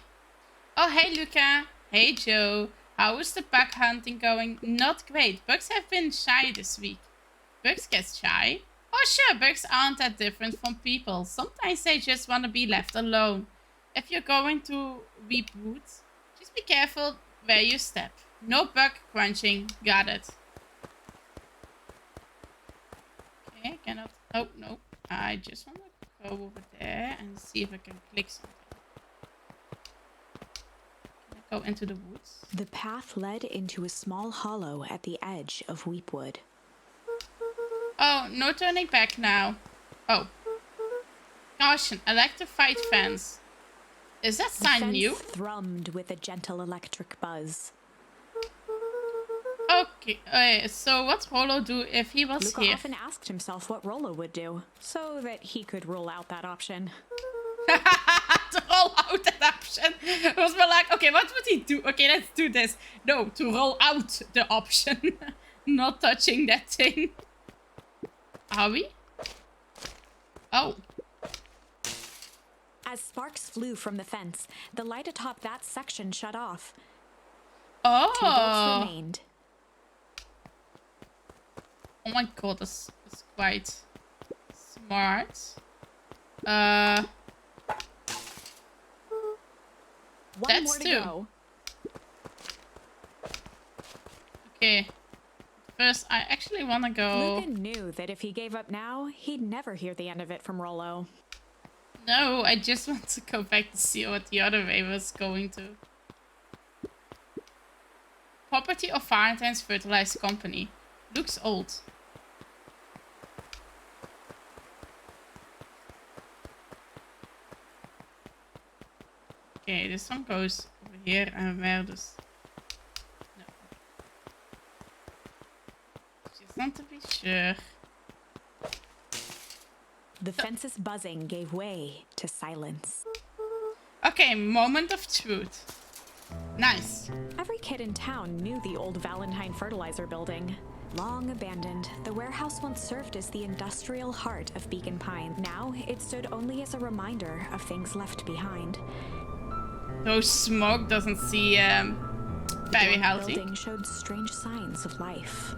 Oh, hey, Luca. Hey, Joe. How is the bug hunting going? Not great. Bugs have been shy this week. Bugs get shy? Oh, sure. Bugs aren't that different from people. Sometimes they just want to be left alone. If you're going to reboot, just be careful where you step. No bug crunching. Got it. Okay, I cannot. Oh, no. I just want to go over there and see if I can click something. Go into the woods. The path led into a small hollow at the edge of Weepwood. Oh, no turning back now. Oh. Caution, electrified fence. Is that sign new? The fence thrummed with a gentle electric buzz. Okay, so what's Rollo do if he was Luca here? often asked himself what Rollo would do, so that he could rule out that option. To roll out that option. It was more like, okay, what would he do? Okay, let's do this. No, to roll out the option. Not touching that thing. Are we? Oh. As sparks flew from the fence, the light atop that section shut off. Oh. 2 bolts remained. Oh my god, that's quite smart. One That's more to 2. go. Okay. First, I actually want to go... Luca knew that if he gave up now, he'd never hear the end of it from Rollo. No, I just want to go back to see what the other way was going to. Property of Valentine's Fertilizer Company. Looks old. Okay, this one goes over here and where does... No. Just want to be sure. The fence's buzzing gave way to silence. Okay, moment of truth. Nice. Every kid in town knew the old Valentine Fertilizer building. Long abandoned, the warehouse once served as the industrial heart of Beacon Pine. Now, it stood only as a reminder of things left behind. Though smoke doesn't seem very healthy. The building showed strange signs of life.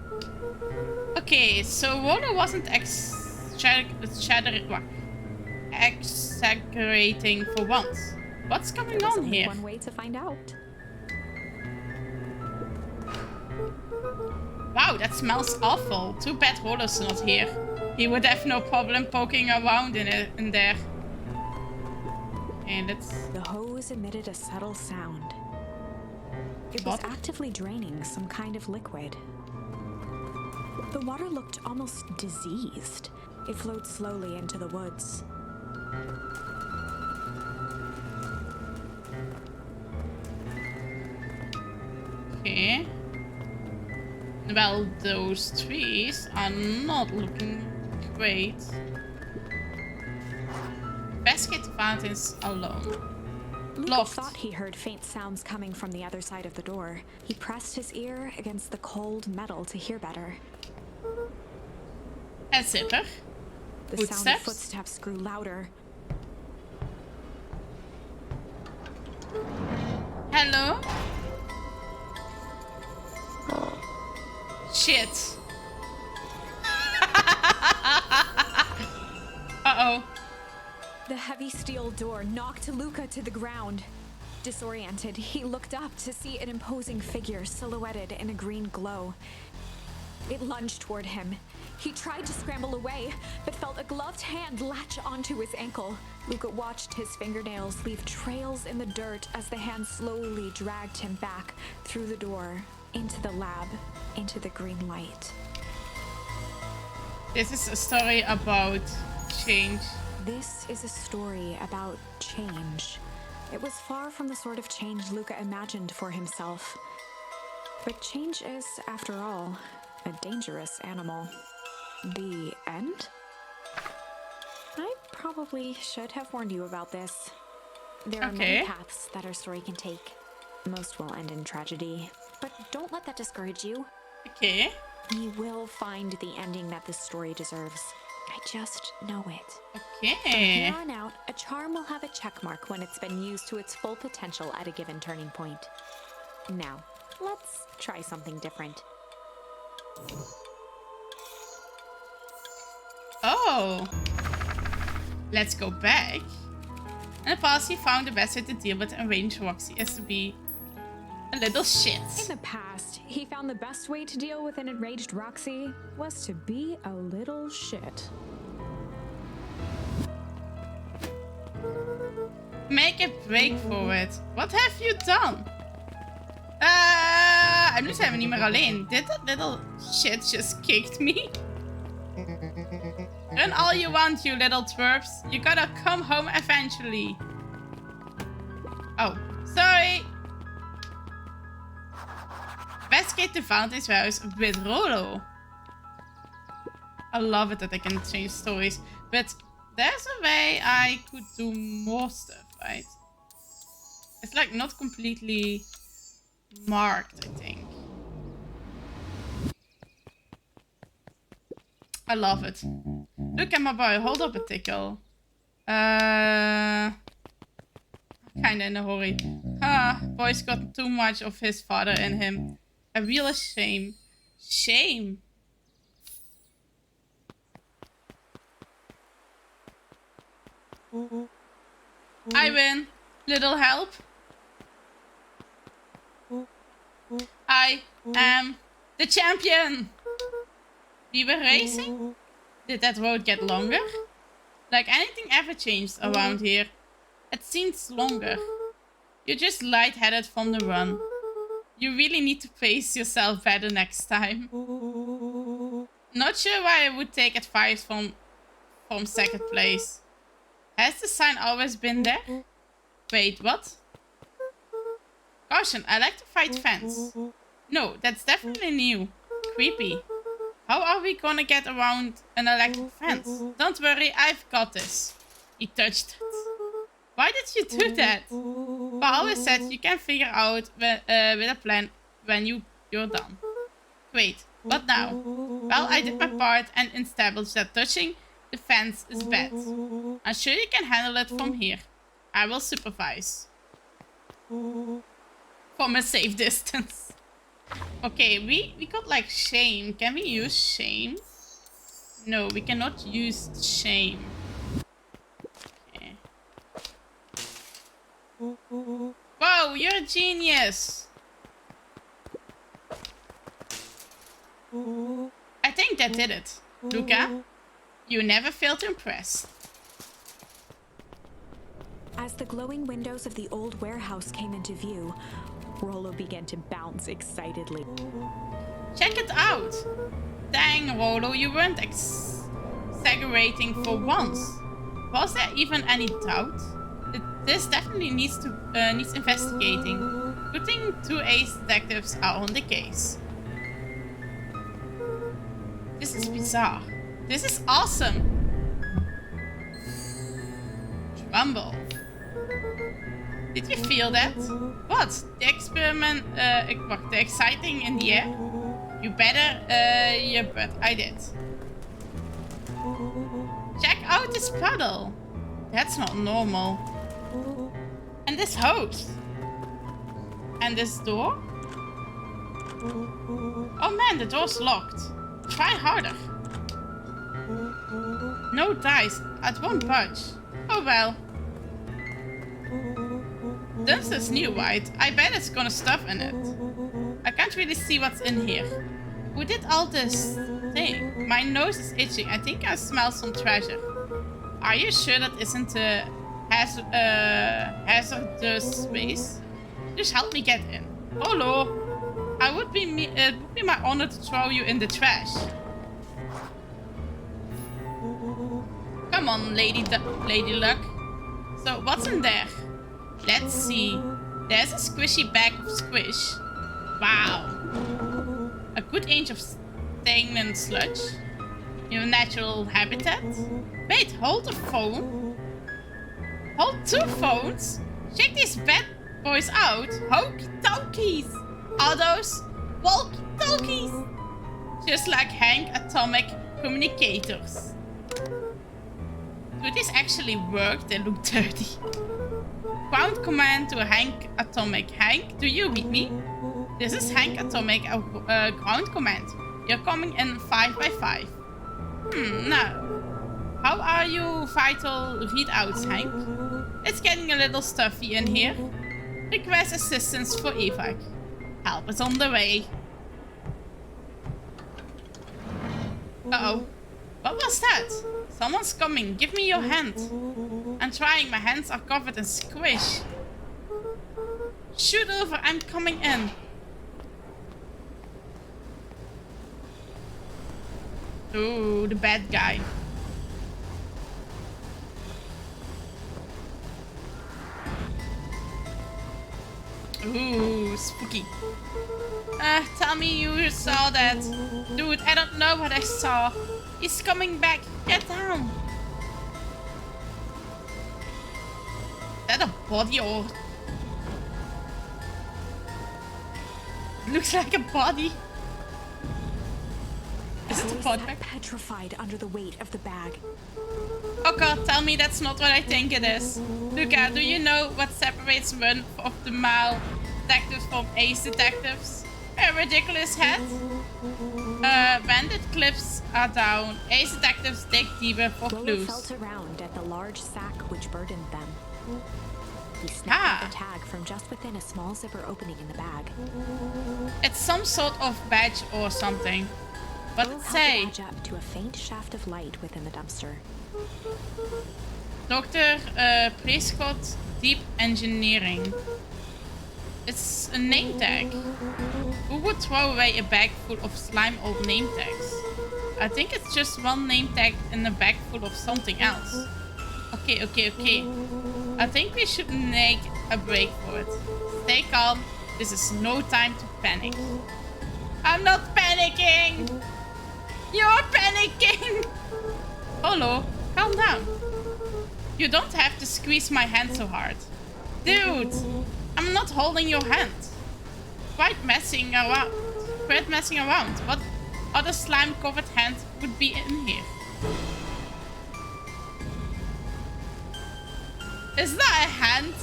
Okay, so Rollo wasn't exaggerating for once. What's going There was on only here? one way to find out. Wow, that smells awful. Too bad Rollo's not here. He would have no problem poking around in there. And let's... The hose emitted a subtle sound. It was What? actively draining some kind of liquid. The water looked almost diseased. It flowed slowly into the woods. Okay. Well, those trees are not looking great. Basket fountains alone. Luca Locked. thought he heard faint sounds coming from the other side of the door. He pressed his ear against the cold metal to hear better. A zipper. The sound of Footsteps? footsteps grew louder. Hello? Shit. Uh-oh. The heavy steel door knocked Luca to the ground. Disoriented, he looked up to see an imposing figure silhouetted in a green glow. It lunged toward him. He tried to scramble away, but felt a gloved hand latch onto his ankle. Luca watched his fingernails leave trails in the dirt as the hand slowly dragged him back through the door, into the lab, into the green light. This is a story about change. This is a story about change. It was far from the sort of change Luca imagined for himself. But change is, after all, a dangerous animal. The end? I probably should have warned you about this. There are Okay. many paths that our story can take. Most will end in tragedy. But don't let that discourage you. Okay. We will find the ending that this story deserves. I just know it. From Okay. here on out, a charm will have a check mark when it's been used to its full potential at a given turning point. Now, let's try something different. Oh. Let's go back. In the past, he found the best way to deal with enraged Roxy is to be a little shit. In the past, he found the best way to deal with an enraged Roxy was to be a little shit. Make a break for it. What have you done? En nu zijn we niet meer alleen. That little shit just kicked me. Run all you want, you little twerps. You gotta come home eventually. Oh, sorry. Investigate the fountain's warehouse with Rollo. I love it that I can change stories, but there's a way I could do more stuff, right? It's like not completely marked, I think. I love it. Look at my boy, hold up a tickle. Kinda in a hurry. Boy's got too much of his father in him. A real shame. Shame. I win. Little help. I am the champion. We were racing? Did that road get longer? Like anything ever changed around here? It seems longer. You're just lightheaded from the run. You really need to pace yourself better next time. Not sure why I would take advice from second place. Has the sign always been there? Wait, what? Caution, I like to fight fence. No, that's definitely new. Creepy. How are we gonna get around an electric fence? Don't worry, I've got this. He touched it. Why did you do that? But I always said you can figure out with a plan when you're done. Great, what now? Well, I did my part and established that touching the fence is bad. I'm sure you can handle it from here. I will supervise. From a safe distance. Okay, we got like shame. Can we use shame? No, we cannot use shame. Okay. you're a genius. I think that did it. Luca, you never fail to impress. As the glowing windows of the old warehouse came into view, Rollo began to bounce excitedly. Check it out. Dang, Rollo, you weren't exaggerating for once. Was there even any doubt? This definitely needs investigating. Good thing 2 ace detectives are on the case. This is bizarre. This is awesome. Rumble. Did you feel that? What? The experiment, the exciting in the air? You better, yeah, but I did. Check out this puddle. That's not normal. And this hose. And this door? Oh man, the door's locked. Try harder. No dice. It won't budge. Oh well. Dumpster's new, right? I bet it's gonna stuff in it. I can't really see what's in here. Who did all this thing? My nose is itching. I think I smell some treasure. Are you sure that isn't a hazardous space? Just help me get in. Hello. It would be my honor to throw you in the trash. Come on, Lady Luck. So what's in there? Let's see. There's a squishy bag of squish. Wow. A good inch of stagnant sludge. Your natural habitat. Wait, hold the phone. Hold 2 phones. Check these bad boys out. Walkie-talkies. Are those walkie-talkies? Just like Hank Atomic Communicators. Do these actually work? They look dirty. Ground command to Hank Atomic. Hank, do you read me? This is Hank Atomic ground command. You're coming in 5 by 5. Now. How are you vital readouts, Hank? It's getting a little stuffy in here. Request assistance for evac. Help is on the way. Uh-oh. What was that? Someone's coming. Give me your hand. I'm trying. My hands are covered in squish. Shoot over. I'm coming in. Ooh, the bad guy. Ooh, spooky. Tell me you saw that. Dude, I don't know what I saw. He's coming back. Get down. Is that a body or... Looks like a body. Is it a body bag? Petrified under the weight of the bag. Oh god, tell me that's not what I think it is. Luca, do you know what separates one of the male detectives from ace detectives? A ridiculous hat? Bandit clips are down. Ace detectives dig deeper for clues. Felt around at the large sack which burdened them. He snapped the tag from just within a small zipper opening in the bag. It's some sort of badge or something. What did it say? Badge up to a faint shaft of light within the dumpster. Dr. Prescott Deep Engineering. It's a name tag. Who would throw away a bag full of slime old name tags? I think it's just one name tag in a bag full of something else. Okay. I think we should make a break for it. Stay calm. This is no time to panic. I'm not panicking! You're panicking! Hello, calm down. You don't have to squeeze my hand so hard. Dude, I'm not holding your hand. Quit messing around. What other slime-covered hand would be in here? Is that a hand?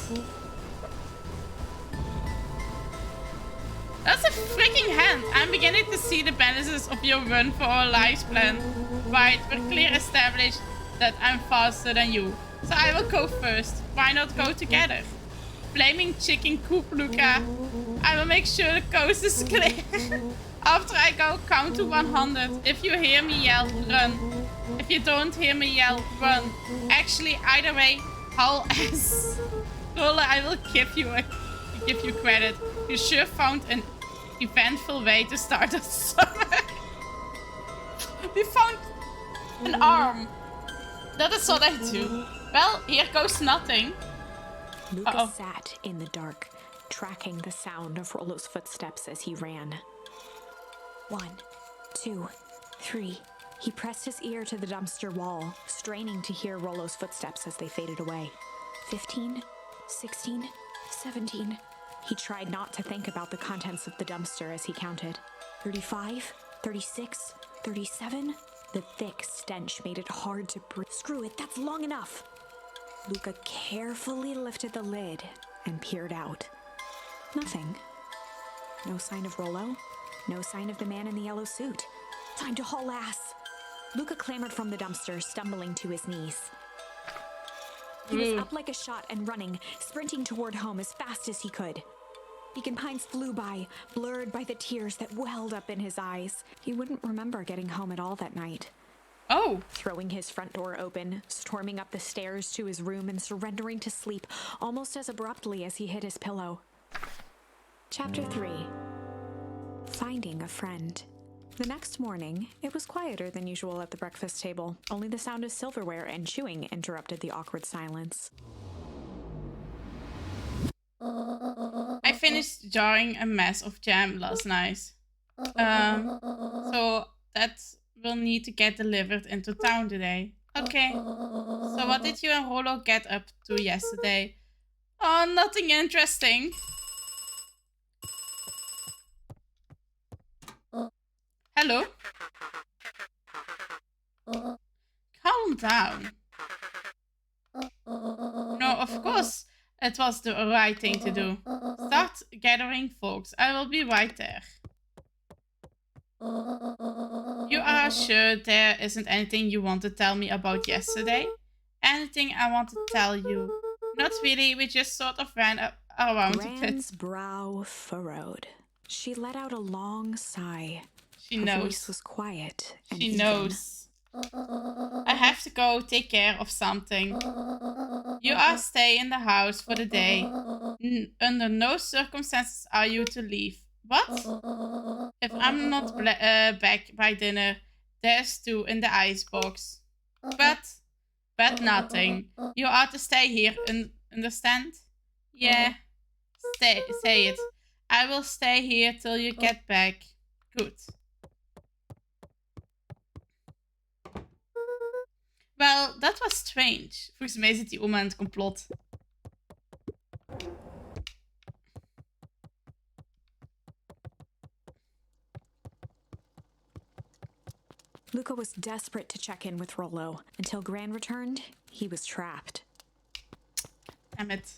That's a freaking hand. I'm beginning to see the benefits of your run for our lives plan. Right, we're clearly established that I'm faster than you. So I will go first. Why not go together? flaming chicken coop, Luca. I will make sure the coast is clear. After I go, count to 100. If you hear me yell, run. If you don't hear me yell, run. Actually, either way, haul ass. Roller, I will give you credit. You sure found an eventful way to start the summer. We found an arm. That is what I do. Well, here goes nothing. Luca sat in the dark, tracking the sound of Rollo's footsteps as he ran. 1, 2, 3. He pressed his ear to the dumpster wall, straining to hear Rollo's footsteps as they faded away. 15, 16, 17. He tried not to think about the contents of the dumpster as he counted. 35, 36, 37. The thick stench made it hard to breathe. Screw it, that's long enough. Luca carefully lifted the lid and peered out. Nothing. No sign of Rollo. No sign of the man in the yellow suit. Time to haul ass. Luca clambered from the dumpster, stumbling to his knees. He was up like a shot and running, sprinting toward home as fast as he could. Beacon Pines flew by, blurred by the tears that welled up in his eyes. He wouldn't remember getting home at all that night. Oh. Throwing his front door open, storming up the stairs to his room and surrendering to sleep almost as abruptly as he hit his pillow. Chapter 3. Finding a Friend. The next morning, it was quieter than usual at the breakfast table. Only the sound of silverware and chewing interrupted the awkward silence. I finished jarring a mess of jam last night. So that will need to get delivered into town today. Okay. So what did you and Rollo get up to yesterday? Oh, nothing interesting. Hello? Calm down. No, of course it was the right thing to do. Start gathering folks. I will be right there. You are sure there isn't anything you want to tell me about yesterday? Anything I want to tell you? Not really, we just sort of ran around a bit. Rand's brow furrowed. She let out a long sigh. She Her knows. voice was quiet and She even. knows. I have to go take care of something. You are stay in the house for the day. Under no circumstances are you to leave. What? If I'm not back by dinner, there's stew in the icebox. But nothing. You are to stay here, understand? Yeah. Say it. I will stay here till you get back. Good. Wel, dat was strange. Volgens mij zit die oma in het complot. Luca was desperate to check in with Rollo. Until Gran returned, he was trapped. Damn it.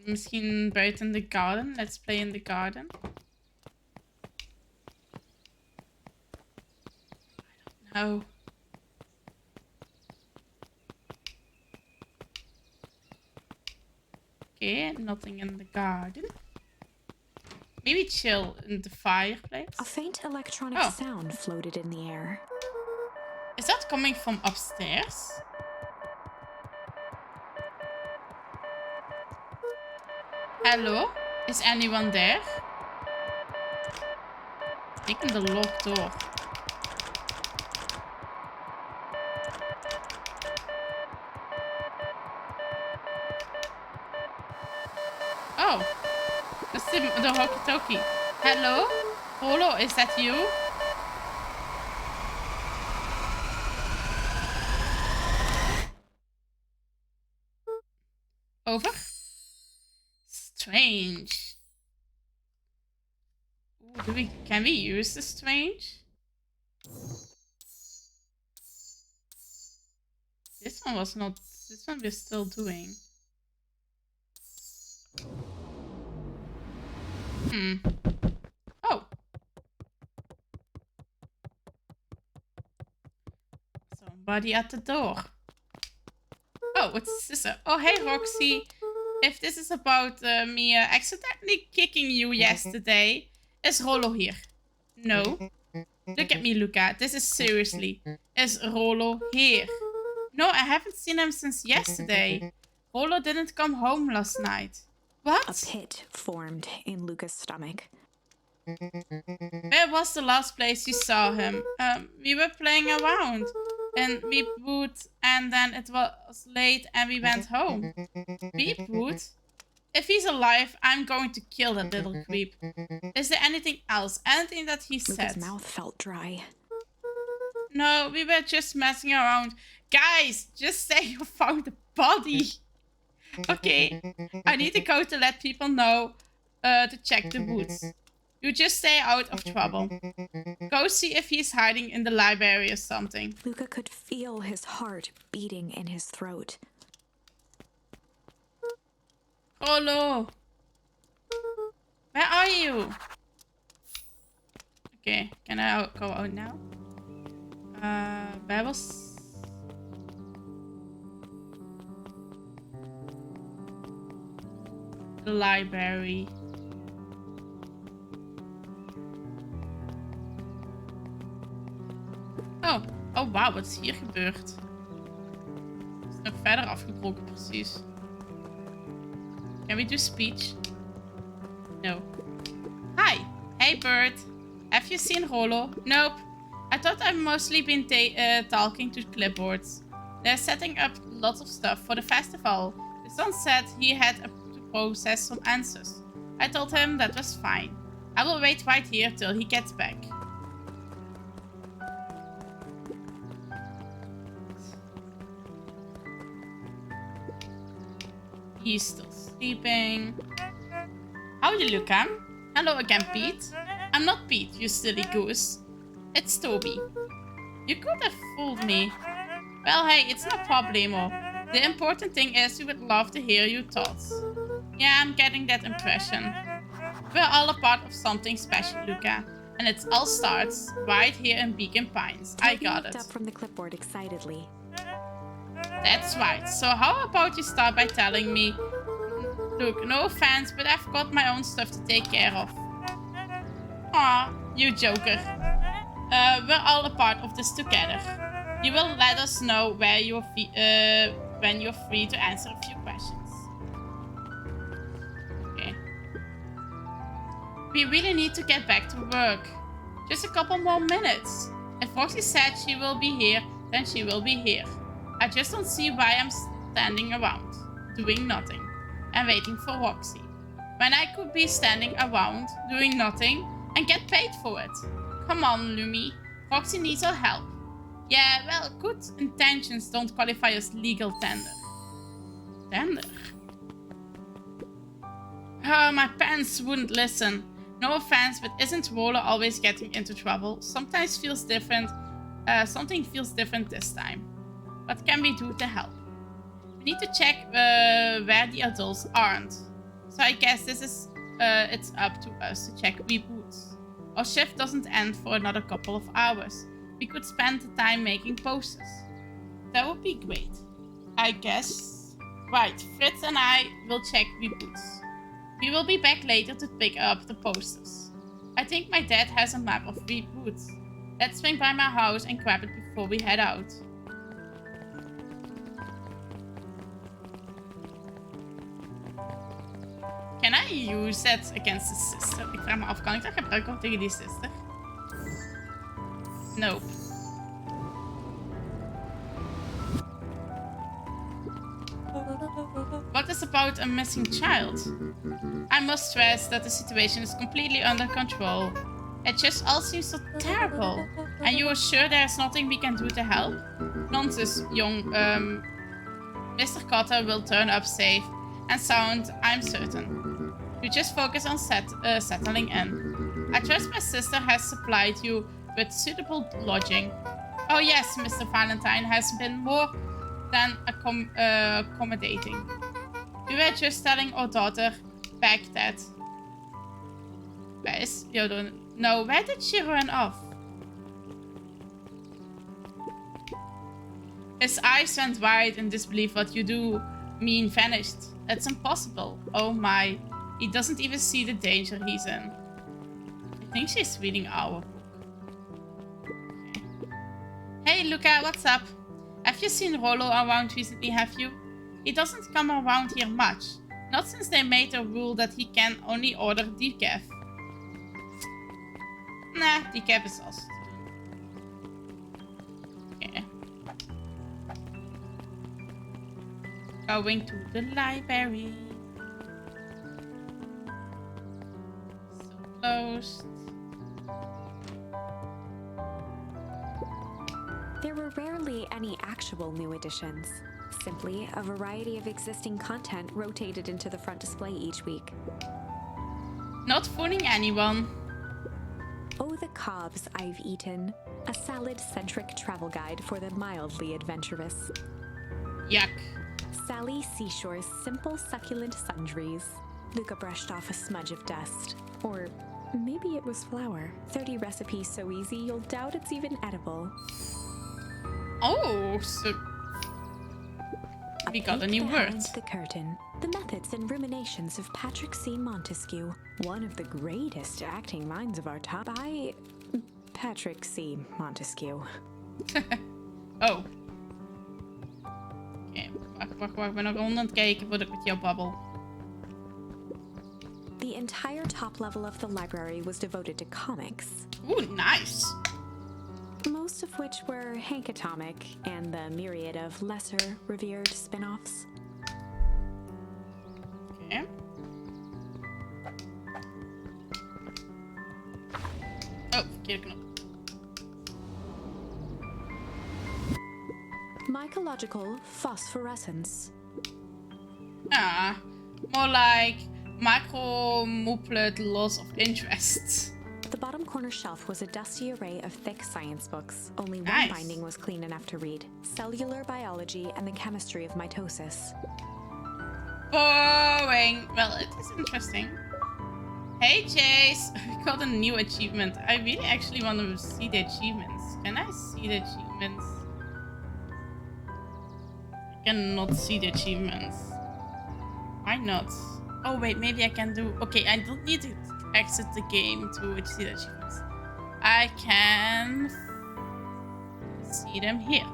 Misschien buiten de garden. Let's play in the garden. I don't know. Okay, nothing in the garden. Maybe chill in the fireplace. A faint electronic sound floated in the air. Is that coming from upstairs? Hello? Is anyone there? Taking the locked door. Oh, that's the walkie-talkie. Hello? Rollo, is that you? Over? Strange. Ooh, can we use the strange? This one was not. This one we're still doing. Oh. Somebody at the door. Oh, it's Sister. Oh, hey, Roxy. if this is about me accidentally kicking you yesterday, is Rollo here? No. Look at me, Luca. This is seriously. Is Rollo here? No, I haven't seen him since yesterday. Rollo didn't come home last night. What? A pit formed in Luca's stomach. Where was the last place you saw him? We were playing around. And Beepwood, and then it was late and we went home. Beepwood? If he's alive, I'm going to kill that little creep. Is there anything else? Anything that he said? Luca's mouth felt dry. No, we were just messing around. Guys, just say you found the body. Okay, I need to go to let people know to check the woods. You just stay out of trouble. Go see if he's hiding in the library or something. Luca could feel his heart beating in his throat. Rollo! Where are you? Okay, can I go out now? Where was... the library. Oh wauw, wat is hier gebeurd? Het is nog verder afgebroken, precies. Can we do speech? No. Hi. Hey, Bird. Have you seen Rollo? Nope. I thought I've mostly been talking to clipboards. They're setting up lots of stuff for the festival. The son said he had to process some answers. I told him that was fine. I will wait right here till he gets back. He's still sleeping. Howdy, Luca. Hello again, Pete. I'm not Pete, you silly goose. It's Toby. You could have fooled me. Well, hey, it's no problemo. The important thing is we would love to hear your thoughts. Yeah, I'm getting that impression. We're all a part of something special, Luca. And it all starts right here in Beacon Pines. I got it. Looked up from the clipboard excitedly. That's right. So how about you start by telling me... Look, no offense, but I've got my own stuff to take care of. Aw, you joker. We're all a part of this together. You will let us know where you're when you're free to answer a few questions. Okay. We really need to get back to work. Just a couple more minutes. If Roxy said she will be here, then she will be here. I just don't see why I'm standing around, doing nothing, and waiting for Roxy. When I could be standing around, doing nothing, and get paid for it. Come on, Lumi. Roxy needs our help. Yeah, well, good intentions don't qualify as legal tender. Tender? My pants wouldn't listen. No offense, but isn't Rollo always getting into trouble? Sometimes feels different. Something feels different this time. What can we do to help? We need to check where the adults aren't. So I guess this is it's up to us to check reboots. Our shift doesn't end for another couple of hours. We could spend the time making posters. That would be great. I guess. Right, Fritz and I will check reboots. We will be back later to pick up the posters. I think my dad has a map of reboots. Let's swing by my house and grab it before we head out. Can I use that against the sister? Ik vraag me af, kan ik dat gebruiken tegen die sister? Nope. What is about a missing child? I must stress that the situation is completely under control. It just all seems so terrible. And you are sure there's nothing we can do to help? Nonsense, young. Mr. Cotter will turn up safe and sound, I'm certain. You just focus on settling in. I trust my sister has supplied you with suitable lodging. Oh yes, Mr. Valentine has been more than accommodating. We were just telling our daughter back that... Where is Theodore? No, where did she run off? His eyes went wide in disbelief. What you do mean vanished. It's impossible. Oh my. He doesn't even see the danger he's in. I think she's reading our book. Okay. Hey, Luca, what's up? Have you seen Rollo around recently, have you? He doesn't come around here much. Not since they made a rule that he can only order decaf. Nah, decaf is also okay. Going to the library. So closed. There were rarely any actual new additions. Simply a variety of existing content rotated into the front display each week. Not fooling anyone. Oh, the cobs I've eaten. A salad-centric travel guide for the mildly adventurous. Yuck. Sally Seashore's simple succulent sundries. Luca brushed off a smudge of dust. Or maybe it was flour. 30 recipes so easy you'll doubt it's even edible. Oh, so we got a new word. Behind the curtain, the methods and ruminations of Patrick C. Montesquieu, one of the greatest acting minds of our time, by Patrick C. Montesquieu. Oh. Oké, wacht. Ik ben nog rond aan het kijken voordat ik met jou babbel. The entire top level of the library was devoted to comics. Ooh, nice. Most of which were Hank Atomic and the myriad of lesser revered spin-offs. Okay. Oh, verkeerde knop. Mycological phosphorescence. Ah, more like macro-mooplet loss of interest. The bottom corner shelf was a dusty array of thick science books. Only one Nice. binding was clean enough to read. Cellular biology and the chemistry of mitosis. Boring. Well, it is interesting. Hey, Chase. We got a new achievement. I really actually want to see the achievements. Can I see the achievements? I cannot see the achievements. Why not? Oh, wait. Maybe I can do... Okay, I don't need to exit the game to see the achievements. I can see them here.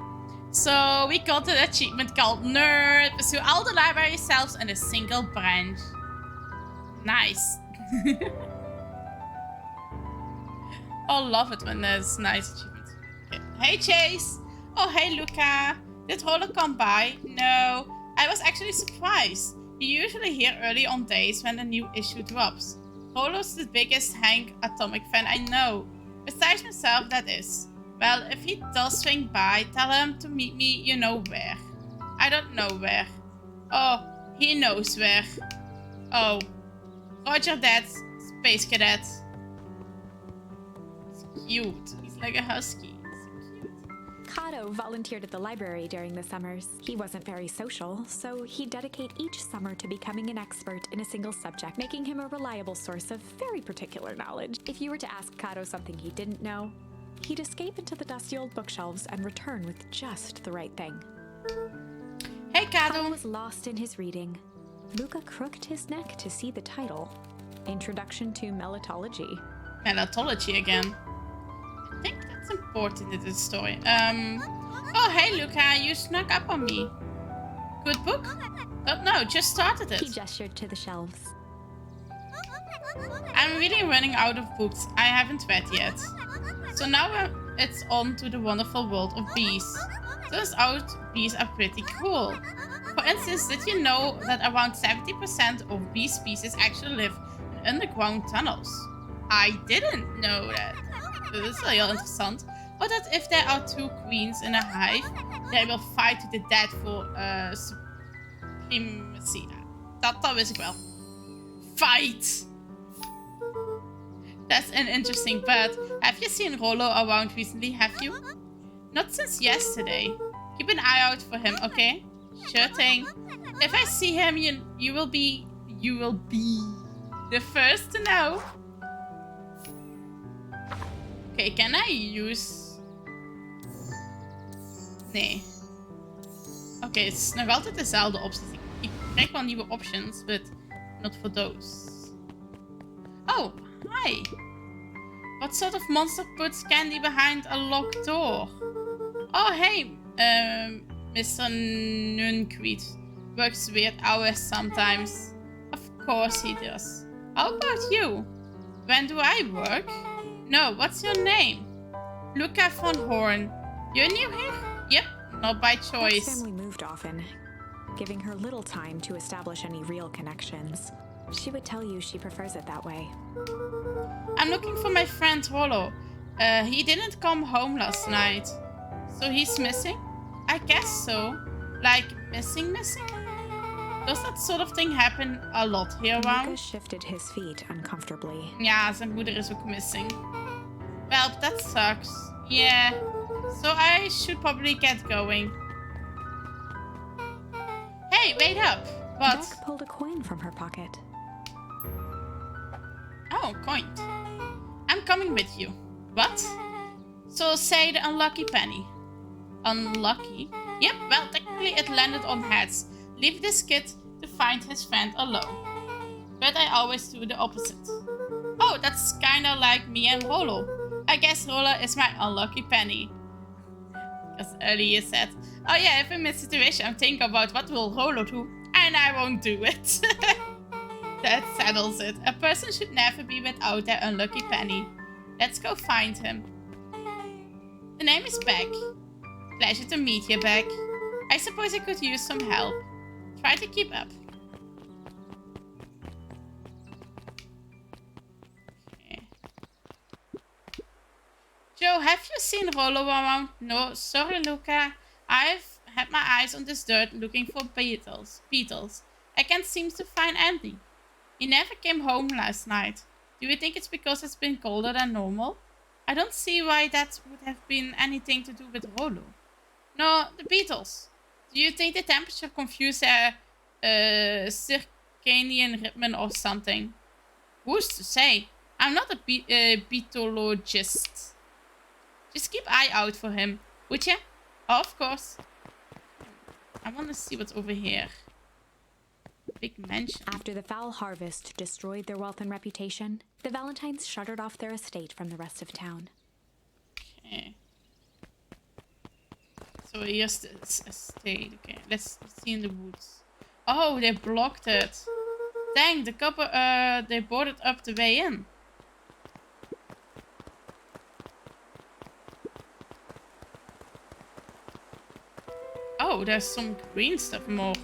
So we got an achievement called Nerd. Pursue all the library shelves in a single branch. Nice. I love it when there's nice achievements. Okay. Hey Chase. Oh hey Luca. Did Rollo come by? No. I was actually surprised. You're usually here early on days when a new issue drops. Rollo's the biggest Hank Atomic fan I know. Besides myself, that is. Well, if he does swing by, tell him to meet me you know where. I don't know where. Oh, he knows where. Oh. Roger that, Space Cadet. He's cute. He's like a husky. Kato volunteered at the library during the summers. He wasn't very social, so he'd dedicate each summer to becoming an expert in a single subject, making him a reliable source of very particular knowledge. If you were to ask Kato something he didn't know, he'd escape into the dusty old bookshelves and return with just the right thing. Hey, Kato Kato. was lost in his reading. Luca crooked his neck to see the title. Introduction to Melitology. Melitology again. I think that's important in this story. Oh, hey, Luca, you snuck up on me. Good book? Oh, no, just started it. He gestured to the shelves. I'm really running out of books I haven't read yet. So now it's on to the wonderful world of bees. Turns out bees are pretty cool. For instance, did you know that around 70% of bee species actually live in underground tunnels? I didn't know that. This is heel interessant. Or that if there are two queens in a hive, they will fight to the death for supremacy. Dat wist ik wel. Fight! That's an interesting bird. Have you seen Rollo around recently, have you? Not since yesterday. Keep an eye out for him, okay? Sure thing. If I see him, you will be the first to know. Okay, can I use... Nee. Oké, het is nog altijd dezelfde optie. Ik krijg wel nieuwe options, but not for those. Oh, hi. What sort of monster puts candy behind a locked door? Oh, hey, Mr. Nuncreed. Works weird hours sometimes. Of course he does. How about you? When do I work? No, what's your name? Luca von Horn. You're new here? Yep, not by Beck's choice. family moved often, giving her little time to establish any real connections. She would tell you she prefers it that way. I'm looking for my friend Rollo. He didn't come home last night. So he's missing? I guess so. Like, missing? Does that sort of thing happen a lot here around? Lucas shifted his feet uncomfortably. Ja, zijn moeder is ook missing. Well, that sucks. Yeah. So I should probably get going. Hey, wait up. What? Beck pulled a coin from her pocket. Oh, coin. I'm coming with you. What? So say the unlucky penny. Unlucky? Yep, well, technically it landed on heads. Leave this kid to find his friend alone. But I always do the opposite. Oh, that's kinda like me and Rollo. I guess Rollo is my unlucky penny. Because earlier you said, oh yeah, if I'm in a situation, I'm thinking about what will Rollo do, and I won't do it. That settles it. A person should never be without their unlucky penny. Let's go find him. The name is Beck. Pleasure to meet you, Beck. I suppose I could use some help. Try to keep up. Okay. Joe, have you seen Rollo around? No, sorry, Luca. I've had my eyes on this dirt looking for beetles. I can't seem to find Andy. He never came home last night. Do you think it's because it's been colder than normal? I don't see why that would have been anything to do with Rollo. No, the beetles. Do you think the temperature confused their circadian rhythm or something? Who's to say? I'm not a beetologist. Just keep eye out for him, would you? Oh, of course. I want to see what's over here. Big mansion. After the foul harvest destroyed their wealth and reputation, the Valentines shuttered off their estate from the rest of town. Okay. So here's the estate. Okay, let's see in the woods. Oh, they blocked it. Dang, the couple, they boarded up the way in. Oh, there's some green stuff more.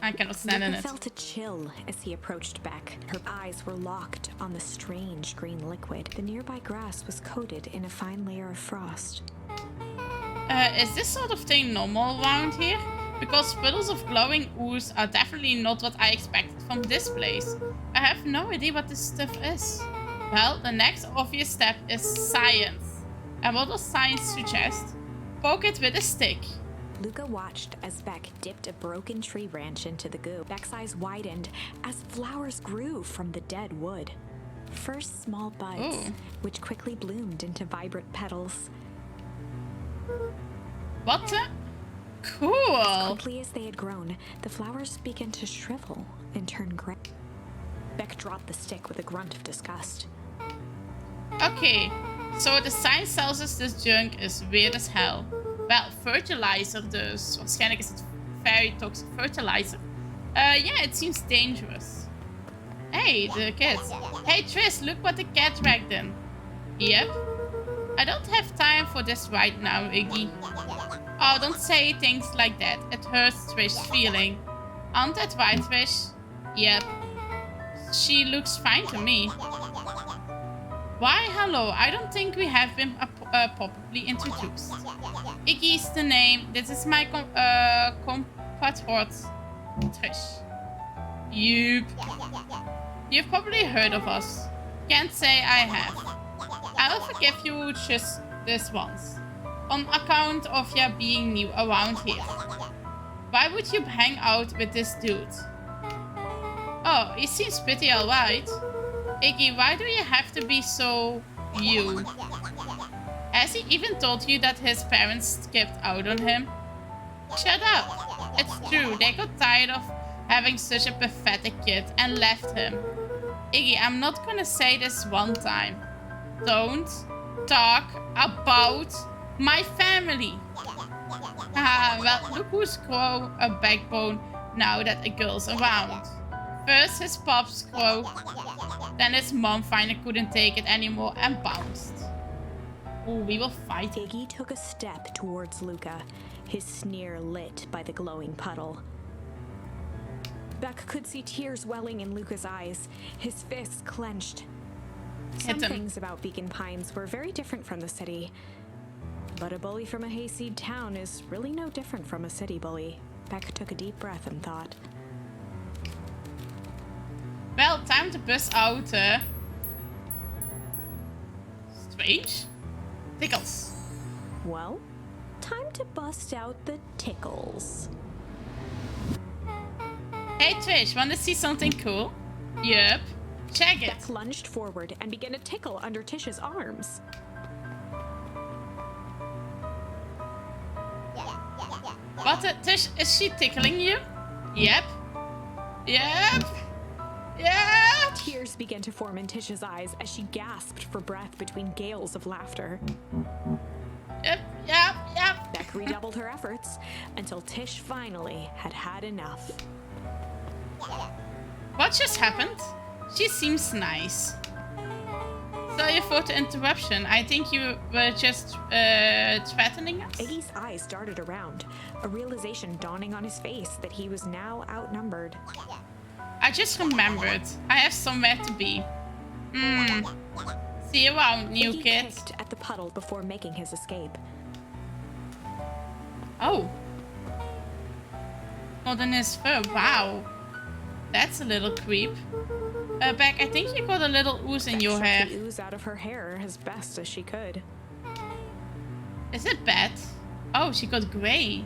I cannot stand in Luca it. felt a chill as he approached Beck. Her eyes were locked on the strange green liquid. The nearby grass was coated in a fine layer of frost. Is this sort of thing normal around here? Because puddles of glowing ooze are definitely not what I expected from this place. I have no idea what this stuff is. Well, the next obvious step is science. And what does science suggest? Poke it with a stick. Luca watched as Beck dipped a broken tree branch into the goo. Beck's eyes widened as flowers grew from the dead wood. First small buds, Ooh. which quickly bloomed into vibrant petals. What the? Cool. Quickly as they had grown, the flowers began to shrivel and turn gray. Beck dropped the stick with a grunt of disgust. Okay, so the science tells us this junk is weird as hell. Well, fertilizer dus. Waarschijnlijk is het very toxic fertilizer. Yeah, it seems dangerous. Hey, the kids. Hey, Tris, look what the cat dragged in. Yep. I don't have time for this right now, Iggy. Oh, don't say things like that. It hurts Trish's feeling. Aren't that right, Trish? Yep. She looks fine to me. Why, hello. I don't think we have been properly introduced. Iggy's the name. This is my compatriot, Trish. Yup. You've probably heard of us. Can't say I have. I will forgive you just this once. On account of your being new around here. Why would you hang out with this dude? Oh, he seems pretty alright. Iggy, why do you have to be so you? Has he even told you that his parents skipped out on him? Shut up. It's true, they got tired of having such a pathetic kid and left him. Iggy, I'm not gonna say this one time. Don't talk about my family. Well, look who's grow a backbone now that a girl's around. First his pops grow, then his mom finally couldn't take it anymore and bounced. Oh, we will fight. Iggy took a step towards Luca, his sneer lit by the glowing puddle. Beck could see tears welling in Luca's eyes, his fists clenched. Some things about Beacon Pines were very different from the city. But a bully from a hayseed town is really no different from a city bully. Beck took a deep breath and thought. Well, time to bust out strange tickles. Well, time to bust out the tickles. Hey Trish, wanna see something cool? Yup. Check it. Beck lunged forward and began to tickle under Tish's arms. What? Tish, is she tickling you? Yep. Yep. Yep. Tears began to form in Tish's eyes as she gasped for breath between gales of laughter. Yep. Yep. Yep. Beck redoubled her efforts until Tish finally had had enough. What just happened? She seems nice. Sorry for the interruption. I think you were just threatening us. Iggy's eyes darted around, a realization dawning on his face that he was now outnumbered. I just remembered. I have somewhere to be. See you around, new Iggy kid. kicked at the puddle before making his escape. Oh. Not in his fur. Wow. That's a little creep. Beck, I think you got a little ooze in your hair. She ooze out of her hair as best as she could. Is it bad? Oh, she got gray.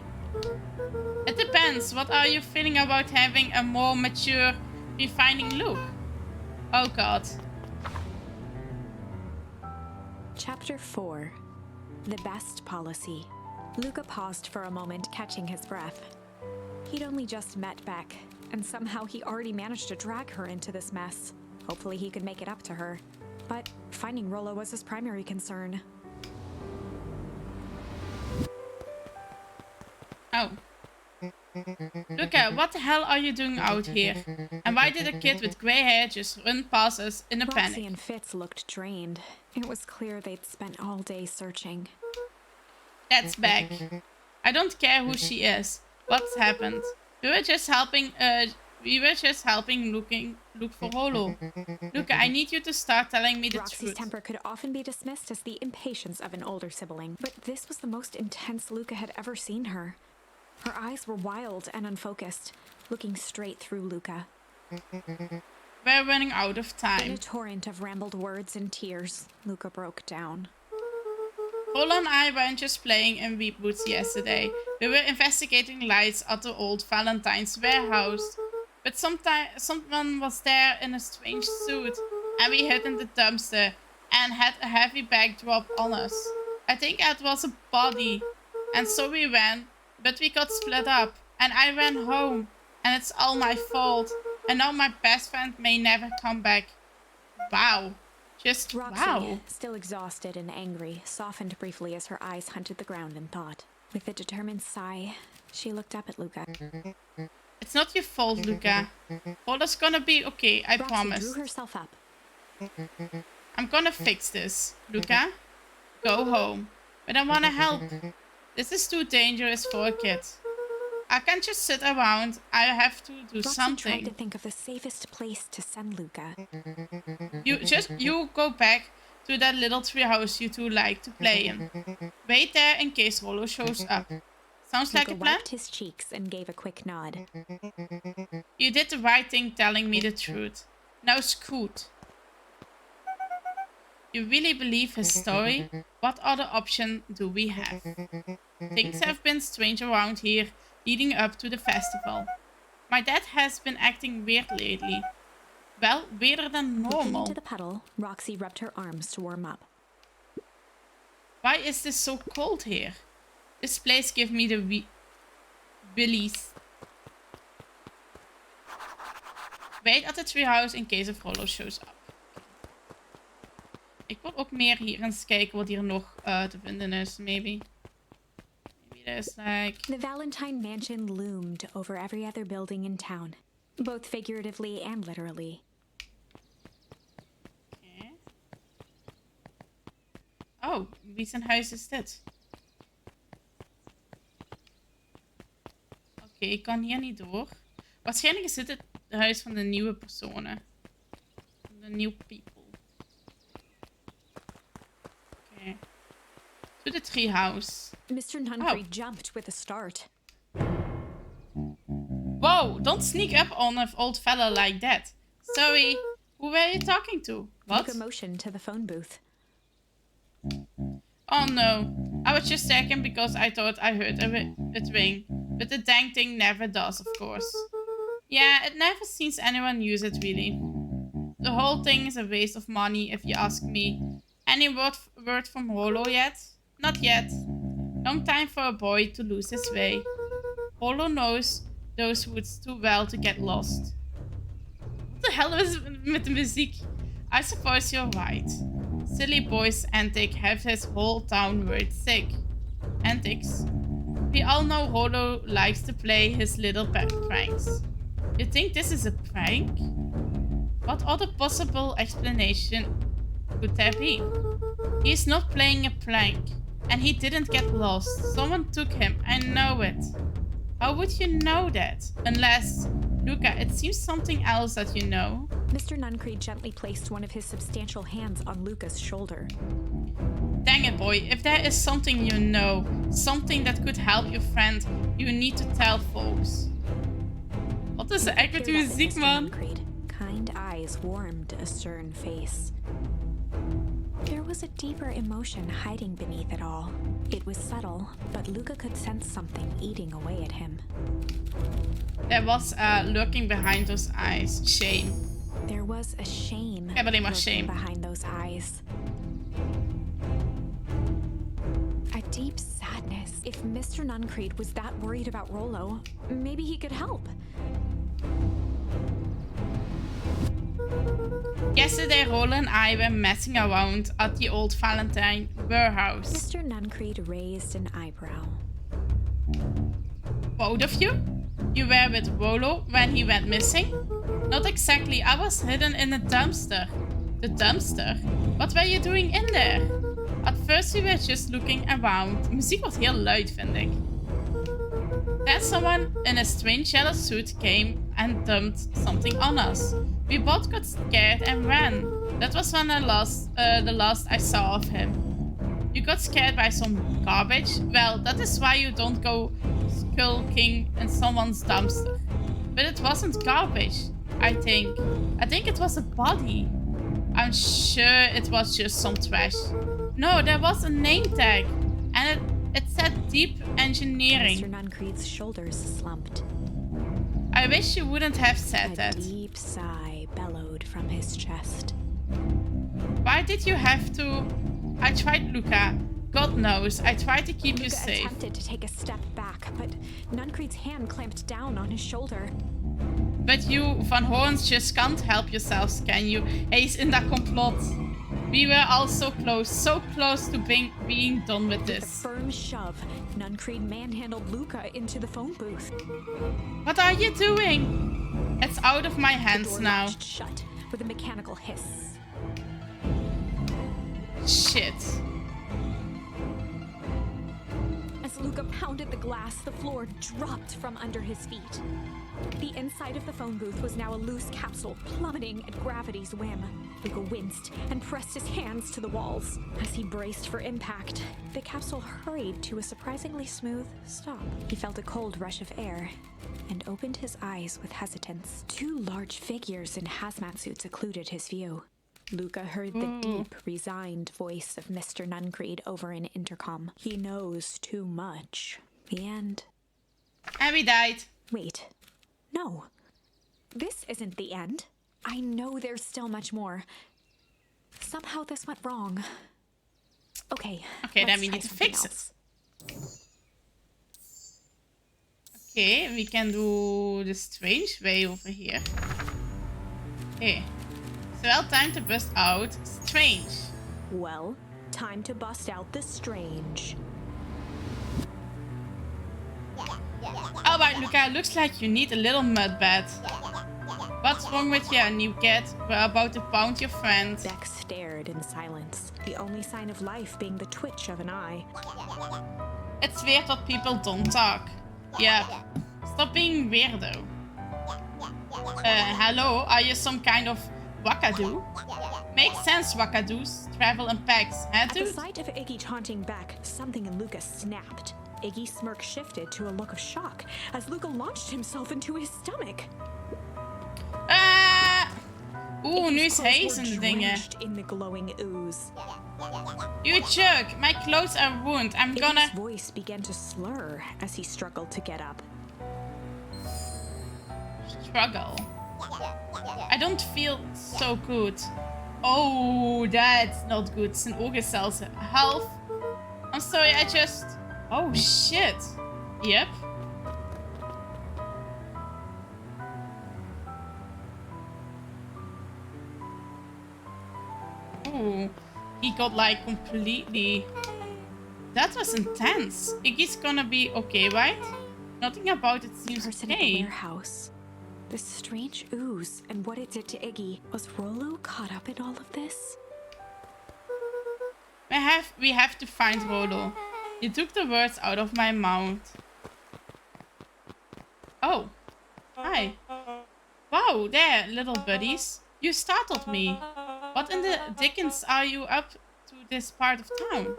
It depends. What are you feeling about having a more mature, refining look? Oh god. Chapter 4. The Best Policy. Luca paused for a moment, catching his breath. He'd only just met Beck, and somehow he already managed to drag her into this mess. Hopefully he could make it up to her. But finding Rollo was his primary concern. Oh. Luca, what the hell are you doing out here? And why did a kid with grey hair just run past us in a Roxy panic? and Fitz looked drained. It was clear they'd spent all day searching. That's Beck. I don't care who she is. What's happened? We were just helping look for Rollo. Luca, I need you to start telling me the Roxy's truth. temper could often be dismissed as the impatience of an older sibling, but this was the most intense Luca had ever seen her. Her eyes were wild and unfocused, looking straight through Luca. We're running out of In a time. torrent of rambled words and tears, Luca broke down. Rollo and I weren't just playing in Weep Woods yesterday. We were investigating lights at the old Valentine's warehouse. But someone was there in a strange suit, and we hid in the dumpster and had a heavy bag drop on us. I think it was a body, and so we ran, but we got split up, and I ran home, and it's all my fault, and now my best friend may never come back. Wow. Just Roxy, wow. still exhausted and angry, softened briefly as her eyes hunted the ground in thought. With a determined sigh, she looked up at Luca. It's not your fault, Luca. Rollo's gonna be okay, I Roxy promise. drew herself up. I'm gonna fix this, Luca. Go home. But I wanna help. This is too dangerous for a kid. I can't just sit around. I have to do Roxy tried to something. think of the safest place to send Luca. You go back to that little treehouse you two like to play in. Wait there in case Rollo shows up. Sounds like Luca a plan? wiped his cheeks and gave a quick nod. You did the right thing telling me the truth. Now scoot. You really believe his story? What other option do we have? Things have been strange around here leading up to the festival. My dad has been acting weird lately. Well, weirder than Looking normal. into the puddle, Roxy rubbed her arms to warm up. Why is this so cold here? This place gives me the willies. Wait at the treehouse in case of Rollo shows up. Ik wil ook meer hier eens kijken wat hier nog te vinden is, maybe. Maybe there's like... The Valentine Mansion loomed over every other building in town, both figuratively and literally. Okay. Oh, wie zijn huis is dit? Oké, ik kan hier niet door. Waarschijnlijk is dit het huis van de nieuwe personen. De new people. Oké. To the treehouse. Mr. Nuncree jumped with a start. Whoa, don't sneak up on an old fella like that. Sorry, who were you talking to? What? Luca motioned to the phone booth. Oh no, I was just checking because I thought I heard it ring. But the dang thing never does, of course. Yeah, it never sees anyone use it really. The whole thing is a waste of money if you ask me. Any word from Rollo yet? Not yet. Long time for a boy to lose his way. Rollo knows those woods too well to get lost. What the hell is met de muziek? I suppose you're right. Silly boy's antic have his whole town worried sick. Antics. We all know Rollo likes to play his little pranks. You think this is a prank? What other possible explanation could there be? He's not playing a prank, and he didn't get lost. Someone took him, I know it. How would you know that? Unless, Luca, it seems something else that you know. Mr. Nuncree gently placed one of his substantial hands on Luca's shoulder. Dang it, boy. If there is something you know, something that could help your friend, you need to tell folks. Wat is er echt met die muziek, man? Kind eyes warmed a stern face. There was a deeper emotion hiding beneath it all. It was subtle, but Luca could sense something eating away at him. There was lurking behind those eyes. Shame. There was a shame shame behind those eyes. A deep sadness. If Mr. Nuncree was that worried about Rollo, maybe he could help. Yesterday, Rollo and I were messing around at the old Valentine warehouse. Mr. Nuncree raised an eyebrow. Both of you? You were with Rollo when he went missing? Not exactly, I was hidden in a dumpster. The dumpster? What were you doing in there? At first we were just looking around. De muziek wordt heel luid, vind ik. Then someone in a strange yellow suit came and dumped something on us. We both got scared and ran. That was when the last I saw of him. You got scared by some garbage? Well, that is why you don't go skulking in someone's dumpster. But it wasn't garbage, I think. I think it was a body. I'm sure it was just some trash. No, there was a name tag. And it said Deep Engineering. Mr. Nuncree's shoulders slumped. I wish you wouldn't have said that. A deep sigh bellowed from his chest. Why did you have to? I tried, Luca. God knows, I tried to keep you safe. Luca attempted to take a step back, but Nuncree's hand clamped down on his shoulder. But you Van Horns just can't help yourselves, can you? He's in that complot. We were all so close to being done with this. With a firm shove, Nuncree manhandled Luca into the phone booth. What are you doing? It's out of my hands the door now. latched shut with a mechanical hiss. Shit. As Luca pounded the glass, the floor dropped from under his feet. The inside of the phone booth was now a loose capsule plummeting at gravity's whim. Luca winced and pressed his hands to the walls. As he braced for impact, the capsule hurried to a surprisingly smooth stop. He felt a cold rush of air and opened his eyes with hesitance. Two large figures in hazmat suits occluded his view. Luca heard the deep, resigned voice of Mr. Nuncree over an intercom. He knows too much. The end. And we died. Wait. No. This isn't the end. I know there's still much more. Somehow this went wrong. Okay, then we need to fix it. Okay, we can do the strange way over here. Okay. So well, time to bust out Strange. Well, time to bust out the strange. Alright, Luca, looks like you need a little mud bath. What's wrong with you, new kid? We're about to pound your friend. Beck stared in silence, the only sign of life being the twitch of an eye. It's weird that people don't talk. Yeah. Stop being weirdo. Hello, are you some kind of wackadoo? Makes sense, wackadoos travel in packs, huh, At the dude? sight of Iggy taunting Beck, something in Luca snapped. Iggy's smirk shifted to a look of shock as Luca launched himself into his stomach. Oeh, nu is Iggy's hij clothes were zijn dingen. drenched in the glowing ooze. You jerk, my clothes are ruined. I'm gonna... Iggy's voice began to slur as he struggled to get up. struggle. I don't feel so good. Oh, that's not good. Zijn ogen zelfs half. I'm sorry, I just... Oh, shit. Yep. Ooh, he got like completely... That was intense. Iggy's gonna be okay, right? Nothing about it seems Person at the okay. warehouse. This strange ooze and what it did to Iggy. Was Rollo caught up in all of this? We have to find Rollo. You took the words out of my mouth. Oh. Hi. Wow, there, little buddies. You startled me. What in the dickens are you up to this part of town?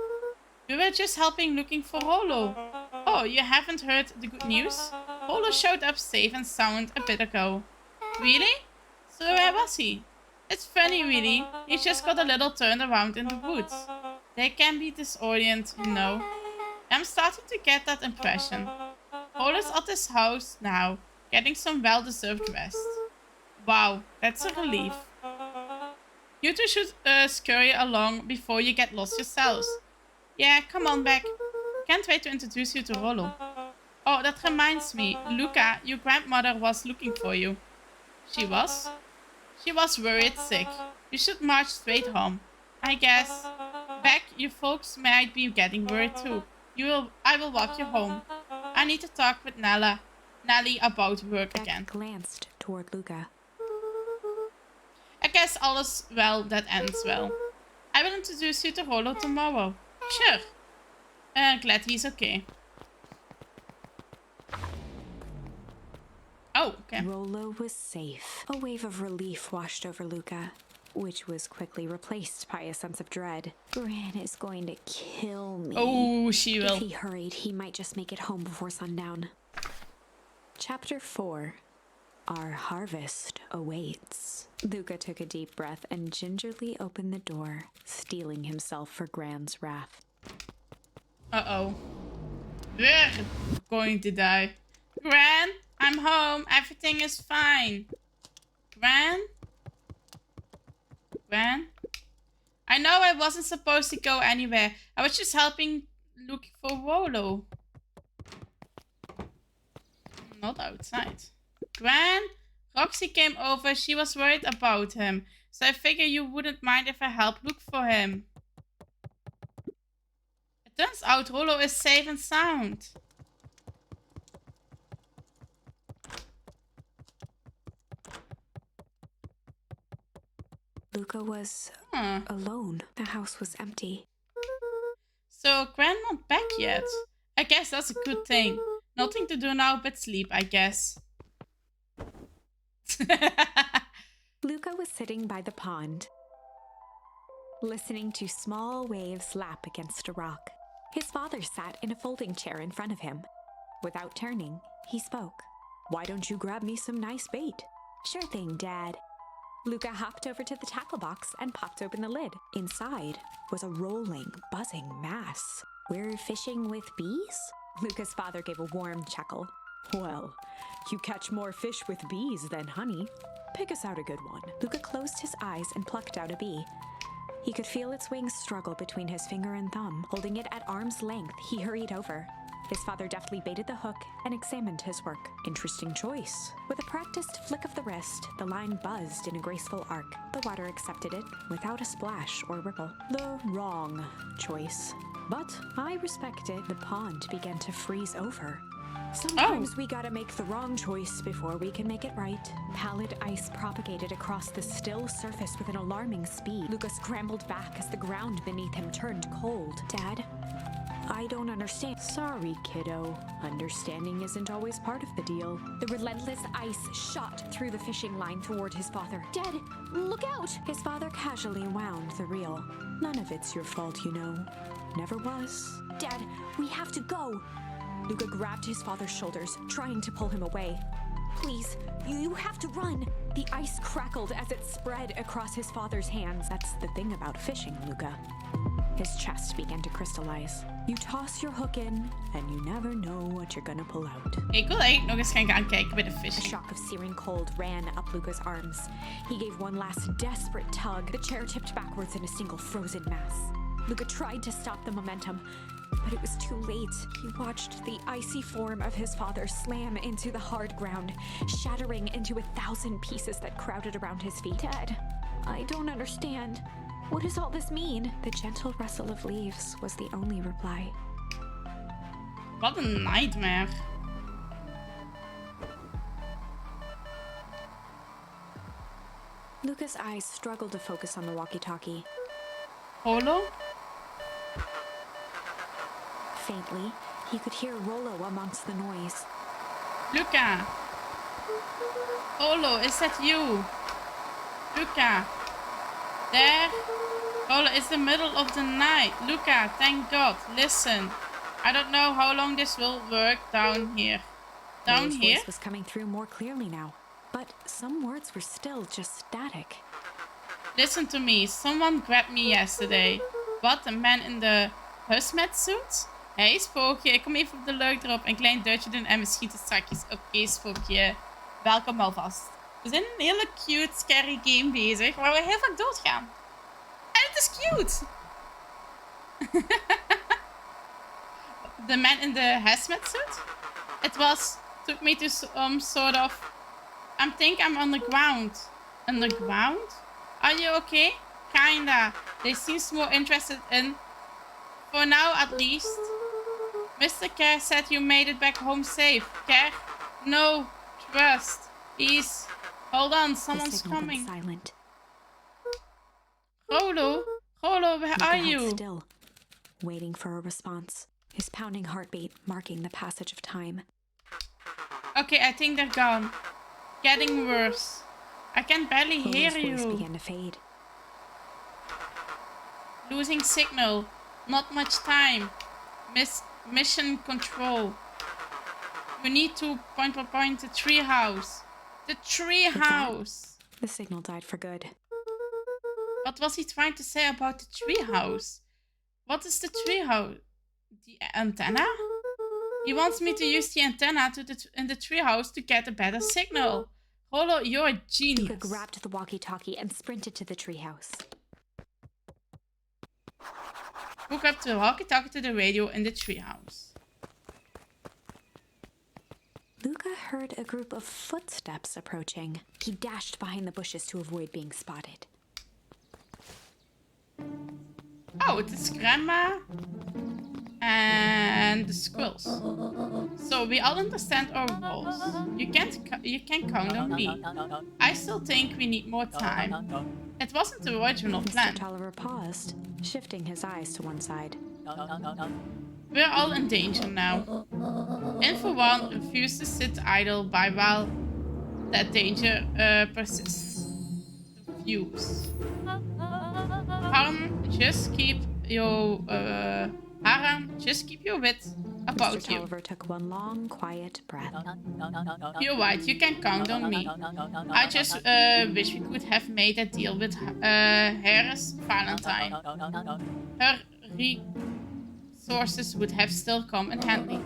We were just helping looking for Rollo. Oh, you haven't heard the good news? Rollo showed up safe and sound a bit ago. Really? So where was he? It's funny, really. He just got a little turned around in the woods. They can be disoriented, you know. I'm starting to get that impression. Rollo's at his house now, getting some well-deserved rest. Wow, that's a relief. You two should scurry along before you get lost yourselves. Yeah, come on back. Can't wait to introduce you to Rollo. Oh, that reminds me. Luca, your grandmother was looking for you. She was? She was worried sick. You should march straight home. I guess. Beck, you folks might be getting worried too. I will walk you home. I need to talk with Nelly about work Beck again. glanced toward Luca. I guess all is well that ends well. I will introduce you to Rollo tomorrow. Sure. Glad he's okay. Oh, okay. Rollo was safe. A wave of relief washed over Luca, which was quickly replaced by a sense of dread. Gran is going to kill me. Oh, she will. If he hurried, he might just make it home before sundown. Chapter 4. Our harvest awaits. Luca took a deep breath and gingerly opened the door, steeling himself for Gran's wrath. Uh-oh. We're going to die. Gran, I'm home. Everything is fine. Gran? Gran? I know I wasn't supposed to go anywhere. I was just helping look for Rollo. Not outside. Gran? Roxy came over. She was worried about him. So I figure you wouldn't mind if I help look for him. It turns out Rollo is safe and sound. Luca was alone. The house was empty. So Gran not back yet. I guess that's a good thing. Nothing to do now but sleep, I guess. Luca was sitting by the pond, listening to small waves lap against a rock. His father sat in a folding chair in front of him. Without turning, he spoke. "Why don't you grab me some nice bait?" "Sure thing, Dad." Luca hopped over to the tackle box and popped open the lid. Inside was a rolling, buzzing mass. "We're fishing with bees?" Luca's father gave a warm chuckle. "Well, you catch more fish with bees than honey. Pick us out a good one." Luca closed his eyes and plucked out a bee. He could feel its wings struggle between his finger and thumb. Holding it at arm's length, he hurried over. His father deftly baited the hook and examined his work. Interesting choice. With a practiced flick of the wrist, the line buzzed in a graceful arc. The water accepted it without a splash or ripple. The wrong choice. But I respect it. The pond began to freeze over. Sometimes we gotta make the wrong choice before we can make it right. Pallid ice propagated across the still surface with an alarming speed. Luca scrambled back as the ground beneath him turned cold. Dad, I don't understand. Sorry, kiddo. Understanding isn't always part of the deal. The relentless ice shot through the fishing line toward his father. Dad, look out! His father casually wound the reel. None of it's your fault, you know. Never was. Dad, we have to go. Luca grabbed his father's shoulders, trying to pull him away. Please, you have to run. The ice crackled as it spread across his father's hands. That's the thing about fishing, Luca. His chest began to crystallize. You toss your hook in, and you never know what you're gonna pull out. Ik wil eigenlijk nog eens gaan kijken bij de A fishing. shock of searing cold ran up Luca's arms. He gave one last desperate tug. The chair tipped backwards in a single frozen mass. Luca tried to stop the momentum, but it was too late. He watched the icy form of his father slam into the hard ground, shattering into 1,000 pieces that crowded around his feet. Dad, I don't understand. What does all this mean? The gentle rustle of leaves was the only reply. Wat een nightmare. Luca's eyes struggled to focus on the walkie-talkie. Holo? Faintly, he could hear Rollo amongst the noise. Luca. Holo, is that you? Luca. There? Holo, it's the middle of the night. Luca, thank God. Listen. I don't know how long this will work down here. Down Rollo's here? voice was coming through more clearly now, but some words were still just static. Listen to me. Someone grabbed me yesterday. What? The man in the hazmat suit? Hey, Spookje. Ik kom even op de leuk erop. Een klein duitje doen en we schieten strakjes. Oké, Spookje. Welkom alvast. We zijn een hele cute, scary game bezig. Waar we heel vaak doodgaan. En het is cute. The man in the hazmat suit? It took me to some sort of... I think I'm underground. Underground? Are you okay? Kinda. They seem more interested in... For now, at least. Mr. Kerr said you made it back home safe. Kerr? No. Trust. He's... Hold on, someone's coming. Silent. Rolo? Rolo, where Luca are held you? still, waiting for a response. His pounding heartbeat marking the passage of time. Okay, I think they're gone. Getting worse. I can barely hear Rolo's voice you. began to fade. Losing signal. Not much time. Mission control. We need to point the treehouse. The treehouse. The signal died for good. What was he trying to say about the treehouse? What is the treehouse? The antenna? He wants me to use the antenna in the treehouse to get a better signal. Rolo, you're a genius. Luca grabbed the walkie-talkie and sprinted to the treehouse. Hook up the walkie-talkie to the radio in the treehouse. Luca heard a group of footsteps approaching. He dashed behind the bushes to avoid being spotted. Oh, it is Grandma and the squirrels. So we all understand our roles. You can count on me. I still think we need more time. It wasn't the original plan. Mr. Tolliver paused, shifting his eyes to one side. We're all in danger now. And for one, refuse to sit idle by while that danger persists. Refuse. Haran, just keep your wit about Mr. you. Tolliver took one long, quiet breath. You're right, you can count on me. I just wish we could have made a deal with Harris Valentine. Her resources would have still come in handy.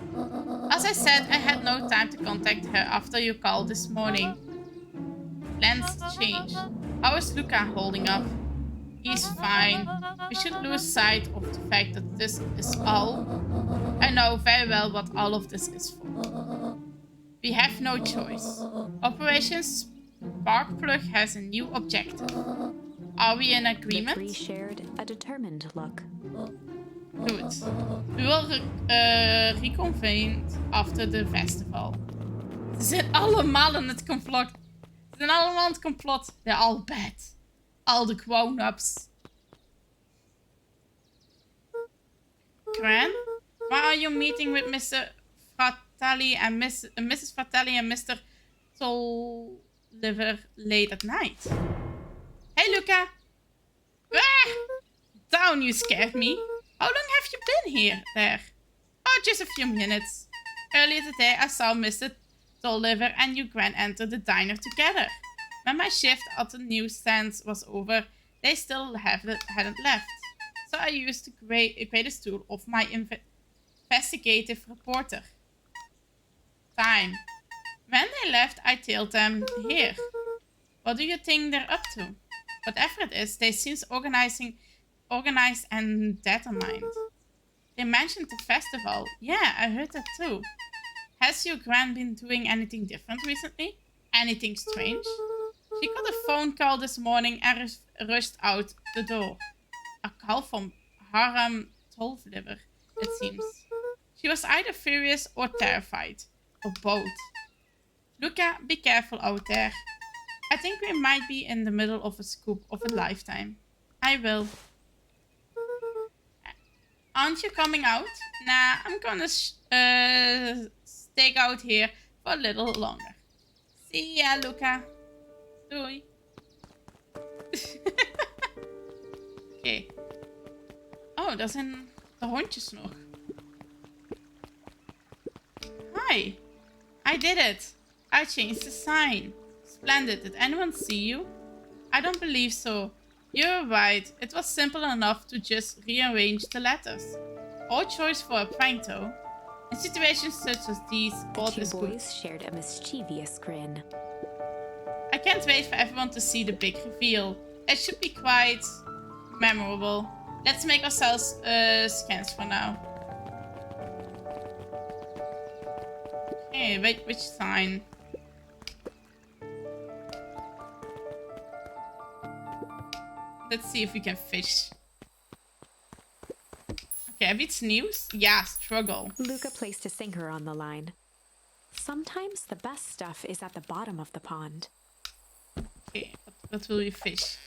As I said, I had no time to contact her after you called this morning. Plans changed. How is Luca holding up? He's fine. We should lose sight of the fact that this is all I know very well what all of this is for. We have no choice. Operation Sparkplug has a new objective. Are we in The agreement? three shared a determined look. Good. We will reconvene after the festival. Ze zijn allemaal in het complot. Ze zijn allemaal in het complot. They're all bad. All the grown-ups. Gran, why are you meeting with Mr. Fratelli and Mrs. Fratelli and Mr. Tolliver late at night? Hey, Luca. Ah! Down, you scared me. How long have you been here? There. Oh, just a few minutes. Earlier today, I saw Mr. Tolliver and you Gran enter the diner together. When my shift at the newsstand was over, they still hadn't left. So I used the greatest tool of my investigative reporter. Time. When they left, I tailed them here. What do you think they're up to? Whatever it is, they seem organized and determined. They mentioned the festival. Yeah, I heard that too. Has your Gran been doing anything different recently? Anything strange? She got a phone call this morning and rushed out the door. A call from Harem Tolliver, it seems. She was either furious or terrified, or both. Luca, be careful out there. I think we might be in the middle of a scoop of a lifetime. I will. Aren't you coming out? Nah, I'm gonna stake out here for a little longer. See ya, Luca. Doei. Oké. Oh, daar zijn de hondjes nog. Hi. I did it. I changed the sign. Splendid. Did anyone see you? I don't believe so. You're right. It was simple enough to just rearrange the letters. Odd choice for a prank, though. In situations such as these, both The is two good. boys shared a mischievous grin. I can't wait for everyone to see the big reveal. It should be quite memorable. Let's make ourselves scans for now. Okay, wait, which sign? Let's see if we can fish. Okay, heb je iets nieuws? Ja, struggle. Luca placed a sinker on the line. Sometimes the best stuff is at the bottom of the pond. Okay, wat wil je fish?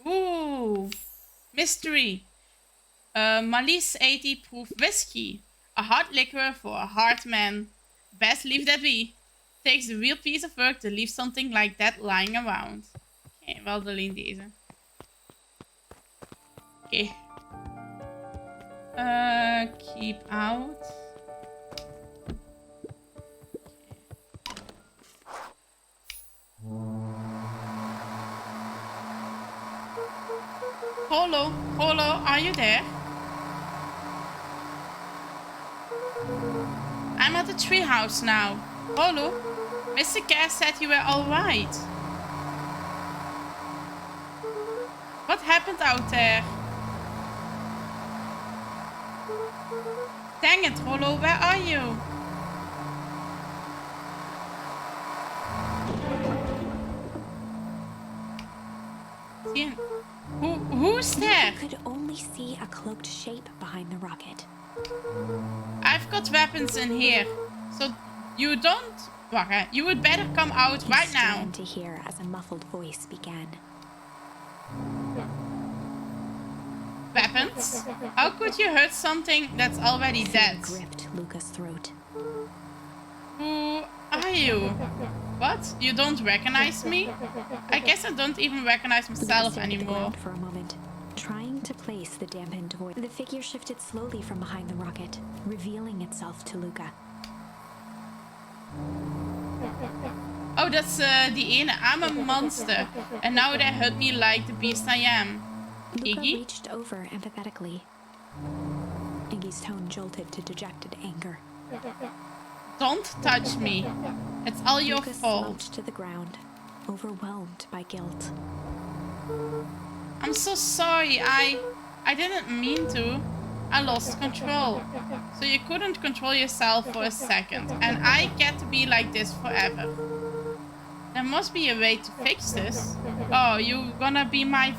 Ooh, mystery. Malice 80 proof whiskey. A hard liquor for a hard man. Best leave that be. Takes a real piece of work to leave something like that lying around. Oké, wel alleen deze. Oké. Keep out. Holo, are you there? I'm at the treehouse now. Holo, Mr. Cass said you were alright. What happened out there? Dang it, Holo, where are you? Who's there? You could only see a cloaked shape behind the rocket. I've got weapons in here, so you don't... Wacht, you would better come out right now. Strained to hear as a muffled voice began. Weapons? How could you hurt something that's already dead? Gripped Luca's throat. Who are you? What? You don't recognize me? I guess I don't even recognize myself Luca stared anymore. around for a moment, trying to place the dampened voice. The figure shifted slowly from behind the rocket, revealing itself to Luca. Oh, that's the ene. I'm a monster. And now they hurt me like the beast I am. Luca Iggy? reached over empathetically. Iggy's tone jolted to dejected anger. Don't touch me. It's all your Luca fault. slumped to the ground, overwhelmed by guilt. I'm so sorry. I didn't mean to. I lost control. So you couldn't control yourself for a second. And I get to be like this forever. There must be a way to fix this. Oh, you gonna be my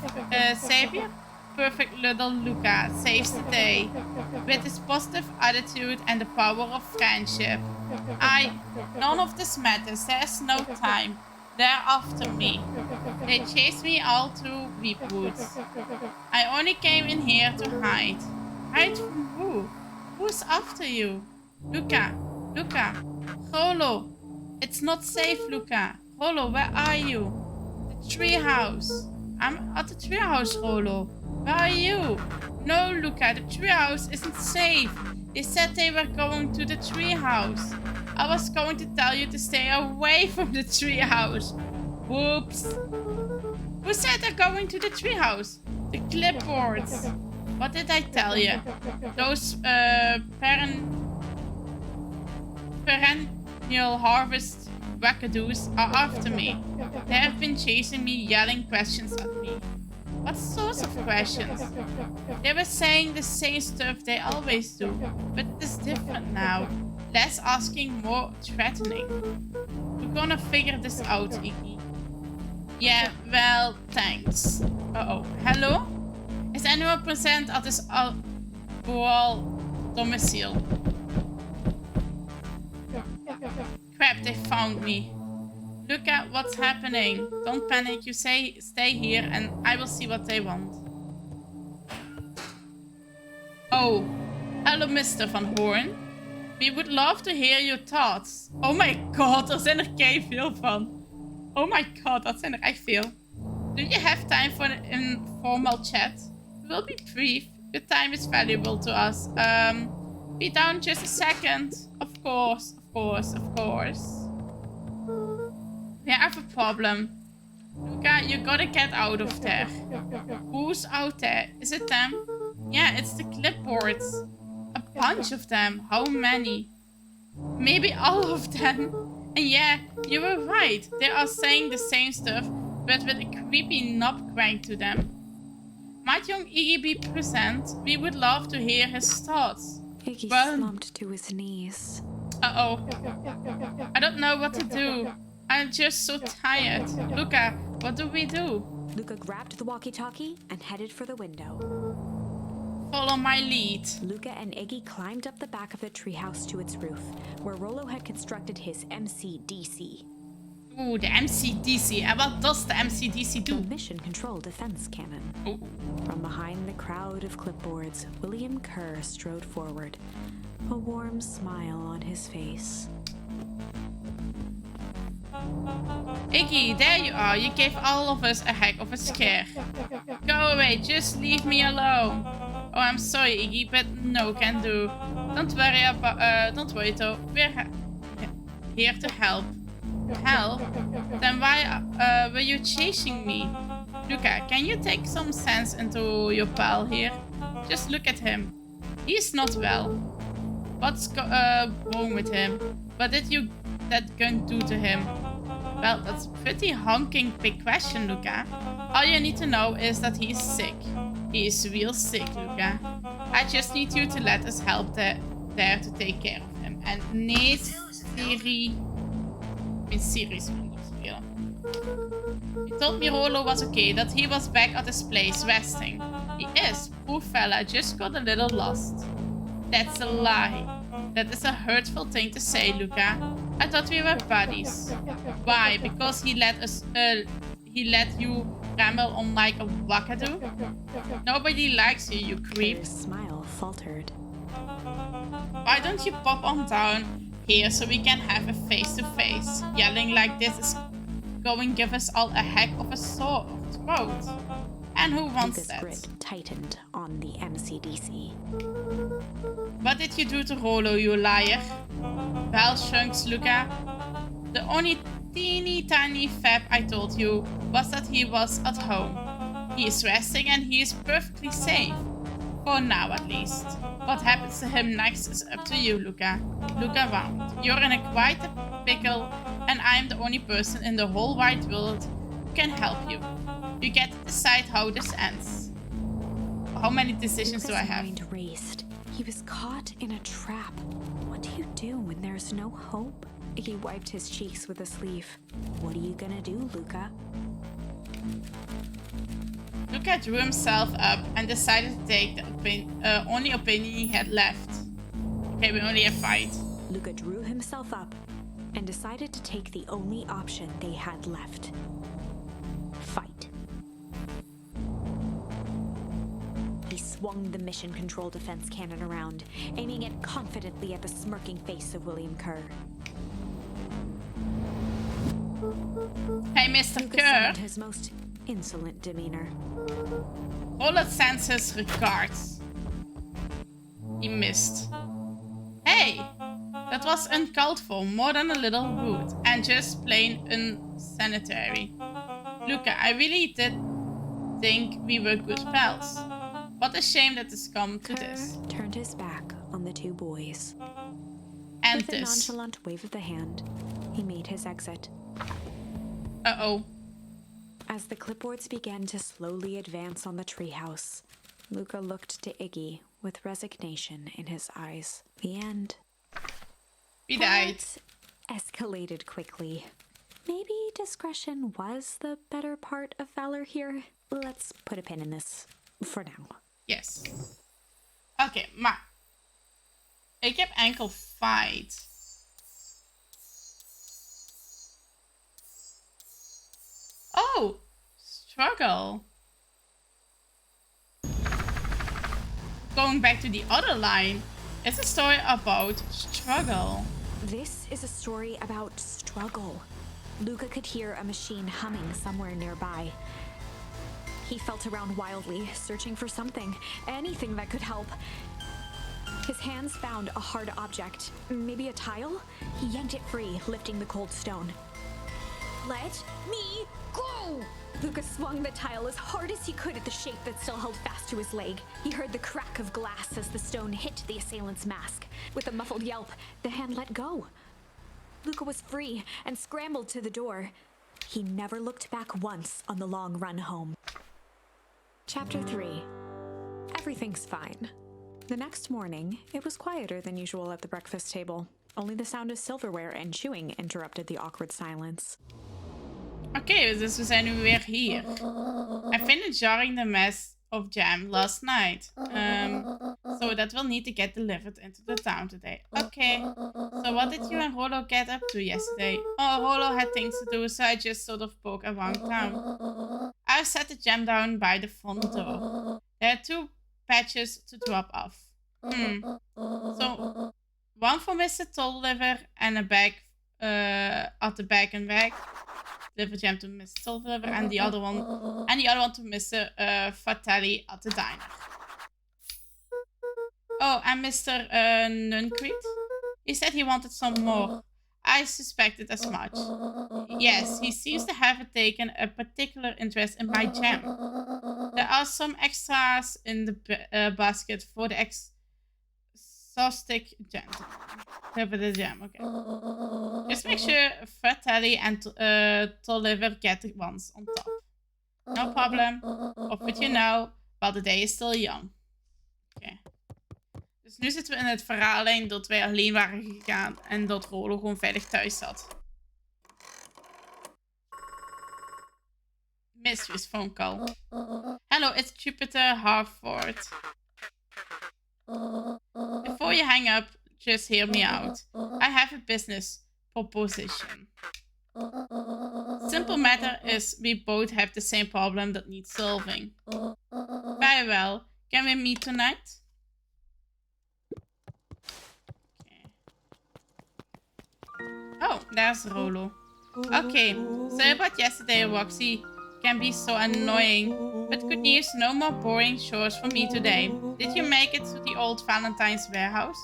savior? Perfect little Luca saves the day. With his positive attitude and the power of friendship. None of this matters. There's no time. They're after me. They chased me all through Weepwoods. I only came in here to hide. Hide from who? Who's after you? Luca. Luca. Rolo. It's not safe, Luca. Rolo, where are you? The treehouse. I'm at the treehouse, Rolo. Where are you? No, Luca, the treehouse isn't safe. They said they were going to the treehouse. I was going to tell you to stay away from the treehouse. Whoops. Who said they're going to the treehouse? The clipboards. What did I tell you? Those perennial harvest wackadoos are after me. They have been chasing me, yelling questions at me. What sorts of questions? They were saying the same stuff they always do, but it's different now. Less asking, more threatening. We're gonna figure this out, Iggy. Yeah, well, thanks. Uh-oh. Hello? Is anyone present at this wall domicile? Crap, they found me. Look at what's happening. Don't panic, you stay here and I will see what they want. Oh, hello Mr. Van Hoorn. We would love to hear your thoughts. Oh my god, er zijn er veel van. Oh my god, dat zijn er echt veel. Do you have time for an informal chat? It will be brief. Your time is valuable to us. Be down just a second. Of course. We have a problem. Luca, you gotta get out of there. Who's out there? Is it them? Yeah, it's the clipboards. A bunch of them. How many? Maybe all of them. And yeah, you were right. They are saying the same stuff, but with a creepy knob crank to them. Might young Iggy be present? We would love to hear his thoughts. Iggy slumped to his knees. Uh-oh. I don't know what to do. I'm just so tired. Luca, what do we do? Luca grabbed the walkie-talkie and headed for the window. Follow my lead. Luca and Iggy climbed up the back of the treehouse to its roof, where Rolo had constructed his MCDC. Ooh, the MCDC. And what does the MCDC do? The Mission Control Defense Cannon. Ooh. From behind the crowd of clipboards, William Kerr strode forward, a warm smile on his face. Iggy, there you are. You gave all of us a heck of a scare. Go away, just leave me alone. Oh, I'm sorry, Iggy, but no can do. Don't worry though. We're here to help. Help? Then why were you chasing me? Luca, can you take some sense into your pal here? Just look at him. He's not well. What's wrong with him? What did that gun do to him? Well, that's a pretty honking big question, Luca. All you need to know is that he's sick. He is real sick, Luca. I just need you to let us help there to take care of him. And nee, Siri. Ik ben Siri's vriend spelen. He told me Rolo was okay, that he was back at his place, resting. He is. Poor fella, just got a little lost. That's a lie. That is a hurtful thing to say, Luca. I thought we were buddies. Why? Because he let you ramble on like a wackadoo? Nobody likes you, you creep. His smile faltered. Why don't you pop on down here so we can have a face-to-face? Yelling like this is going to give us all a heck of a sore throat. And who wants Luca's that? grip tightened on the MCDC. What did you do to Rolo, you liar? Well, Chunks, Luca, the only teeny tiny fab I told you was that he was at home. He is resting and he is perfectly safe. For now, at least. What happens to him next is up to you, Luca. Look around. You're in quite a pickle, and I'm the only person in the whole wide world who can help you. You get to decide how this ends. How many decisions do I have? Luca's mind raced. He was caught in a trap. What do you do when there's no hope? He wiped his cheeks with a sleeve. What are you gonna do, Luca? Luca drew himself up and decided to take the only opinion he had left. Okay, we only have fight. Luca drew himself up and decided to take the only option they had left. Fight. He swung the mission control defense cannon around, aiming it confidently at the smirking face of William Kerr. Hey, Mr. Luca Kerr. summoned his most insolent demeanor. Rollo sends his regards. He missed. Hey! That was uncalled for, more than a little rude, and just plain unsanitary. Luca, I really did think we were good pals. What a shame that it's come to this. Kerr turned his back on the two boys. And With a this. nonchalant wave of the hand, he made his exit. Uh-oh. As the clipboards began to slowly advance on the treehouse, Luca looked to Iggy with resignation in his eyes. The end. We died. But escalated quickly. Maybe discretion was the better part of valor here. Let's put a pin in this for now. Yes. Oké, maar ik heb enkel fight. Oh, struggle. Going back to the other line, it's a story about struggle. This is a story about struggle. Luca could hear a machine humming somewhere nearby. He felt around wildly, searching for something, anything that could help. His hands found a hard object, maybe a tile. He yanked it free, lifting the cold stone. Let me go! Luca swung the tile as hard as he could at the shape that still held fast to his leg. He heard the crack of glass as the stone hit the assailant's mask. With a muffled yelp, the hand let go. Luca was free and scrambled to the door. He never looked back once on the long run home. Chapter 3. Everything's fine. The next morning, it was quieter than usual at the breakfast table. Only the sound of silverware and chewing interrupted the awkward silence. Oké, dus we zijn nu weer hier. I finished jarring the mess of jam last night. So that will need to get delivered into the town today. Okay. So what did you and Rollo get up to yesterday? Oh, Rollo had things to do, so I just sort of poke around town. I set the jam down by the front door. There are 2 patches to drop off. So, one for Mr. Tolliver and a bag at the bag and bag. Deliver jam to Mr. Tolliver and the other one to Mr. Fratelli at the diner. Oh, and Mr. Nuncreed? He said he wanted some more. I suspected as much. Yes, he seems to have taken a particular interest in my jam. There are some extras in the basket for the exhaustic gentleman. For the jam, okay. Just make sure Fratelli and Tolliver get the ones on top. No problem. Off with you now, while the day is still young. Oké. Dus nu zitten we in het verhaallijn dat wij alleen waren gegaan en dat Rollo gewoon veilig thuis zat. Mysterious phone call. Hello, it's Jupiter Harford. Before you hang up, just hear me out. I have a business proposition. Simple matter is we both have the same problem that needs solving. Very well. Can we meet tonight? Oh, there's Rollo. Okay, sorry about yesterday, Roxy. Can be so annoying. But good news, no more boring chores for me today. Did you make it to the old Valentine's warehouse?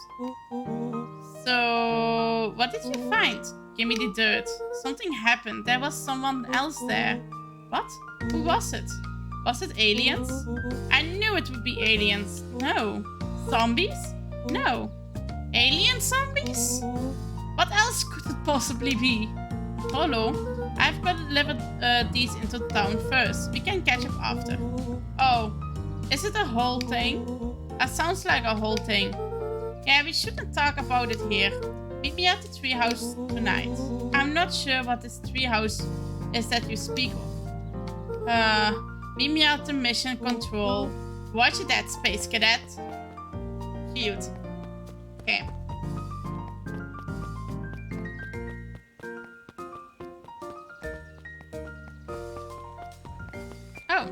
So, what did you find? Give me the dirt. Something happened. There was someone else there. What? Who was it? Was it aliens? I knew knew it would be aliens. No. Zombies? No. Alien zombies? What else could it possibly be? Holo, I've got to deliver these into town first. We can catch up after. Oh, is it a whole thing? That sounds like a whole thing. Yeah, we shouldn't talk about it here. Meet me at the treehouse tonight. I'm not sure what this treehouse is that you speak of. Meet me at the mission control. Watch that, Space Cadet. Cute. Okay. Oh.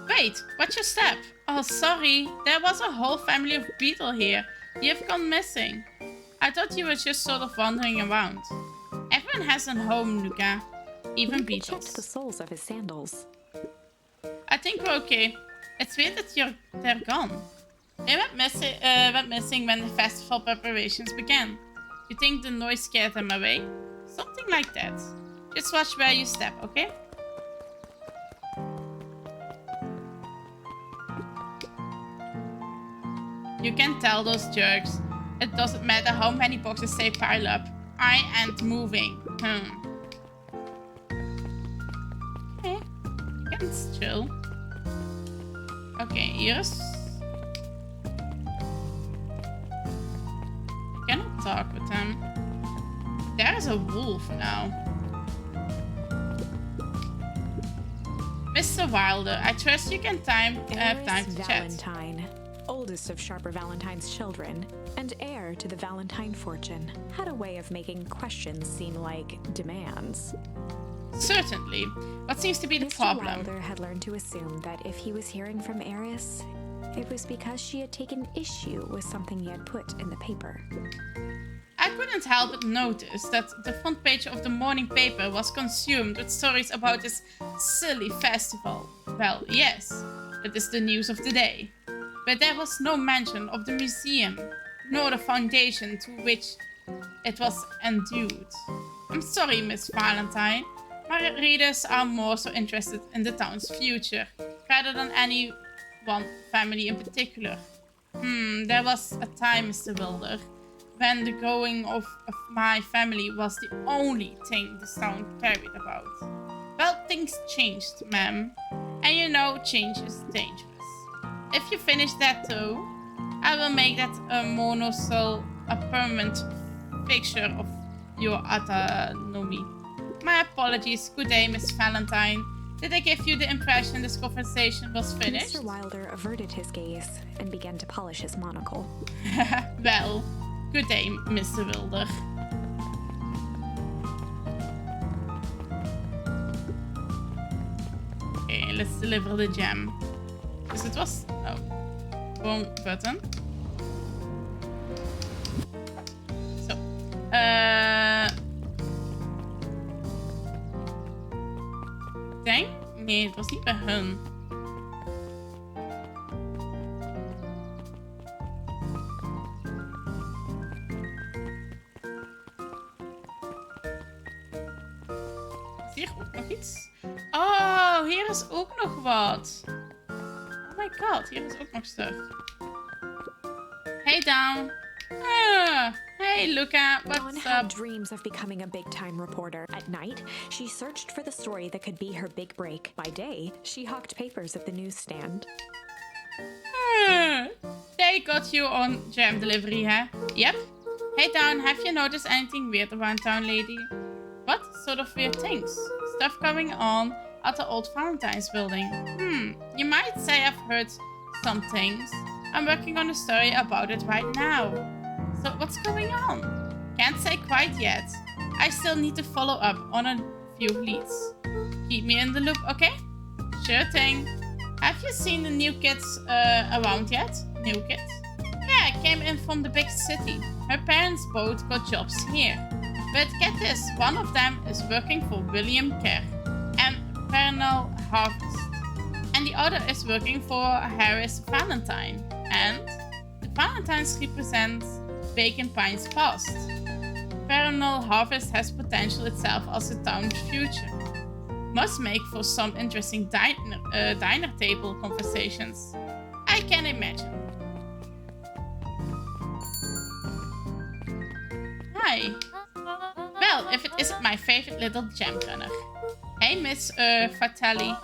Wait, what's your step? Oh, sorry. There was a whole family of beetle here. You've gone missing. I thought you were just sort of wandering around. Everyone has a home, Luca. Even beetles. Checked the soles of his sandals. I think we're okay. It's weird that they're gone. They went missing when the festival preparations began. You think the noise scared them away? Something like that. Just watch where you step, okay? You can tell those jerks. It doesn't matter how many boxes they pile up. I ain't moving. Okay. You can chill. Okay, here's... I cannot talk with him. There is a wolf now. Mr. Wilder, I trust you can have time to chat. Valentine, oldest of Sharper Valentine's children, and heir to the Valentine fortune, had a way of making questions seem like demands. Certainly. What seems to be the Mr. problem? Wilder had learned to assume that if he was hearing from Eris, it was because she had taken issue with something he had put in the paper. I couldn't help but notice that the front page of the morning paper was consumed with stories about this silly festival. Well, yes, it is the news of the day. But there was no mention of the museum, nor the foundation to which it was endued. I'm sorry, Miss Valentine. My readers are more so interested in the town's future, rather than any one family in particular. There was a time, Mr. Wilder, when the growing of my family was the only thing this town cared about. Well, things changed, ma'am. And you know, change is dangerous. If you finish that though, I will make that a monocle a permanent fixture of your autonomy. My apologies. Good day, Miss Valentine. Did I give you the impression this conversation was finished? Mr. Wilder averted his gaze and began to polish his monocle. Well, good day, Mr. Wilder. Okay, let's deliver the gem. Dus it was... Oh. Wrong button. So. Denk? Nee, het was niet bij hun. Is hier ook nog iets? Oh, hier is ook nog wat. Oh my god, hier is ook nog stuff. Hey, Dawn. Hey, Luca, Dawn what's had up? dreams of becoming a big-time reporter. At night, she searched for the story that could be her big break. By day, she hawked papers at the newsstand. They got you on gem delivery, huh? Yep. Hey, Dawn, have you noticed anything weird around town lately? What sort of weird things? Stuff going on at the old Valentine's building. You might say I've heard some things. I'm working on a story about it right now. So what's going on? Can't say quite yet. I still need to follow up on a few leads. Keep me in the loop, okay? Sure thing. Have you seen the new kids around yet? New kids? Yeah, I came in from the big city. Her parents both got jobs here. But get this, one of them is working for William Kerr and Pernell Harvest. And the other is working for Harris Valentine. And the Valentines represent Bacon Pine's past. Pernell Harvest has potential itself as the town's future. Must make for some interesting diner table conversations. I can imagine. Hi. Well, if it isn't my favorite little gem runner. Hey, Miss Fatali.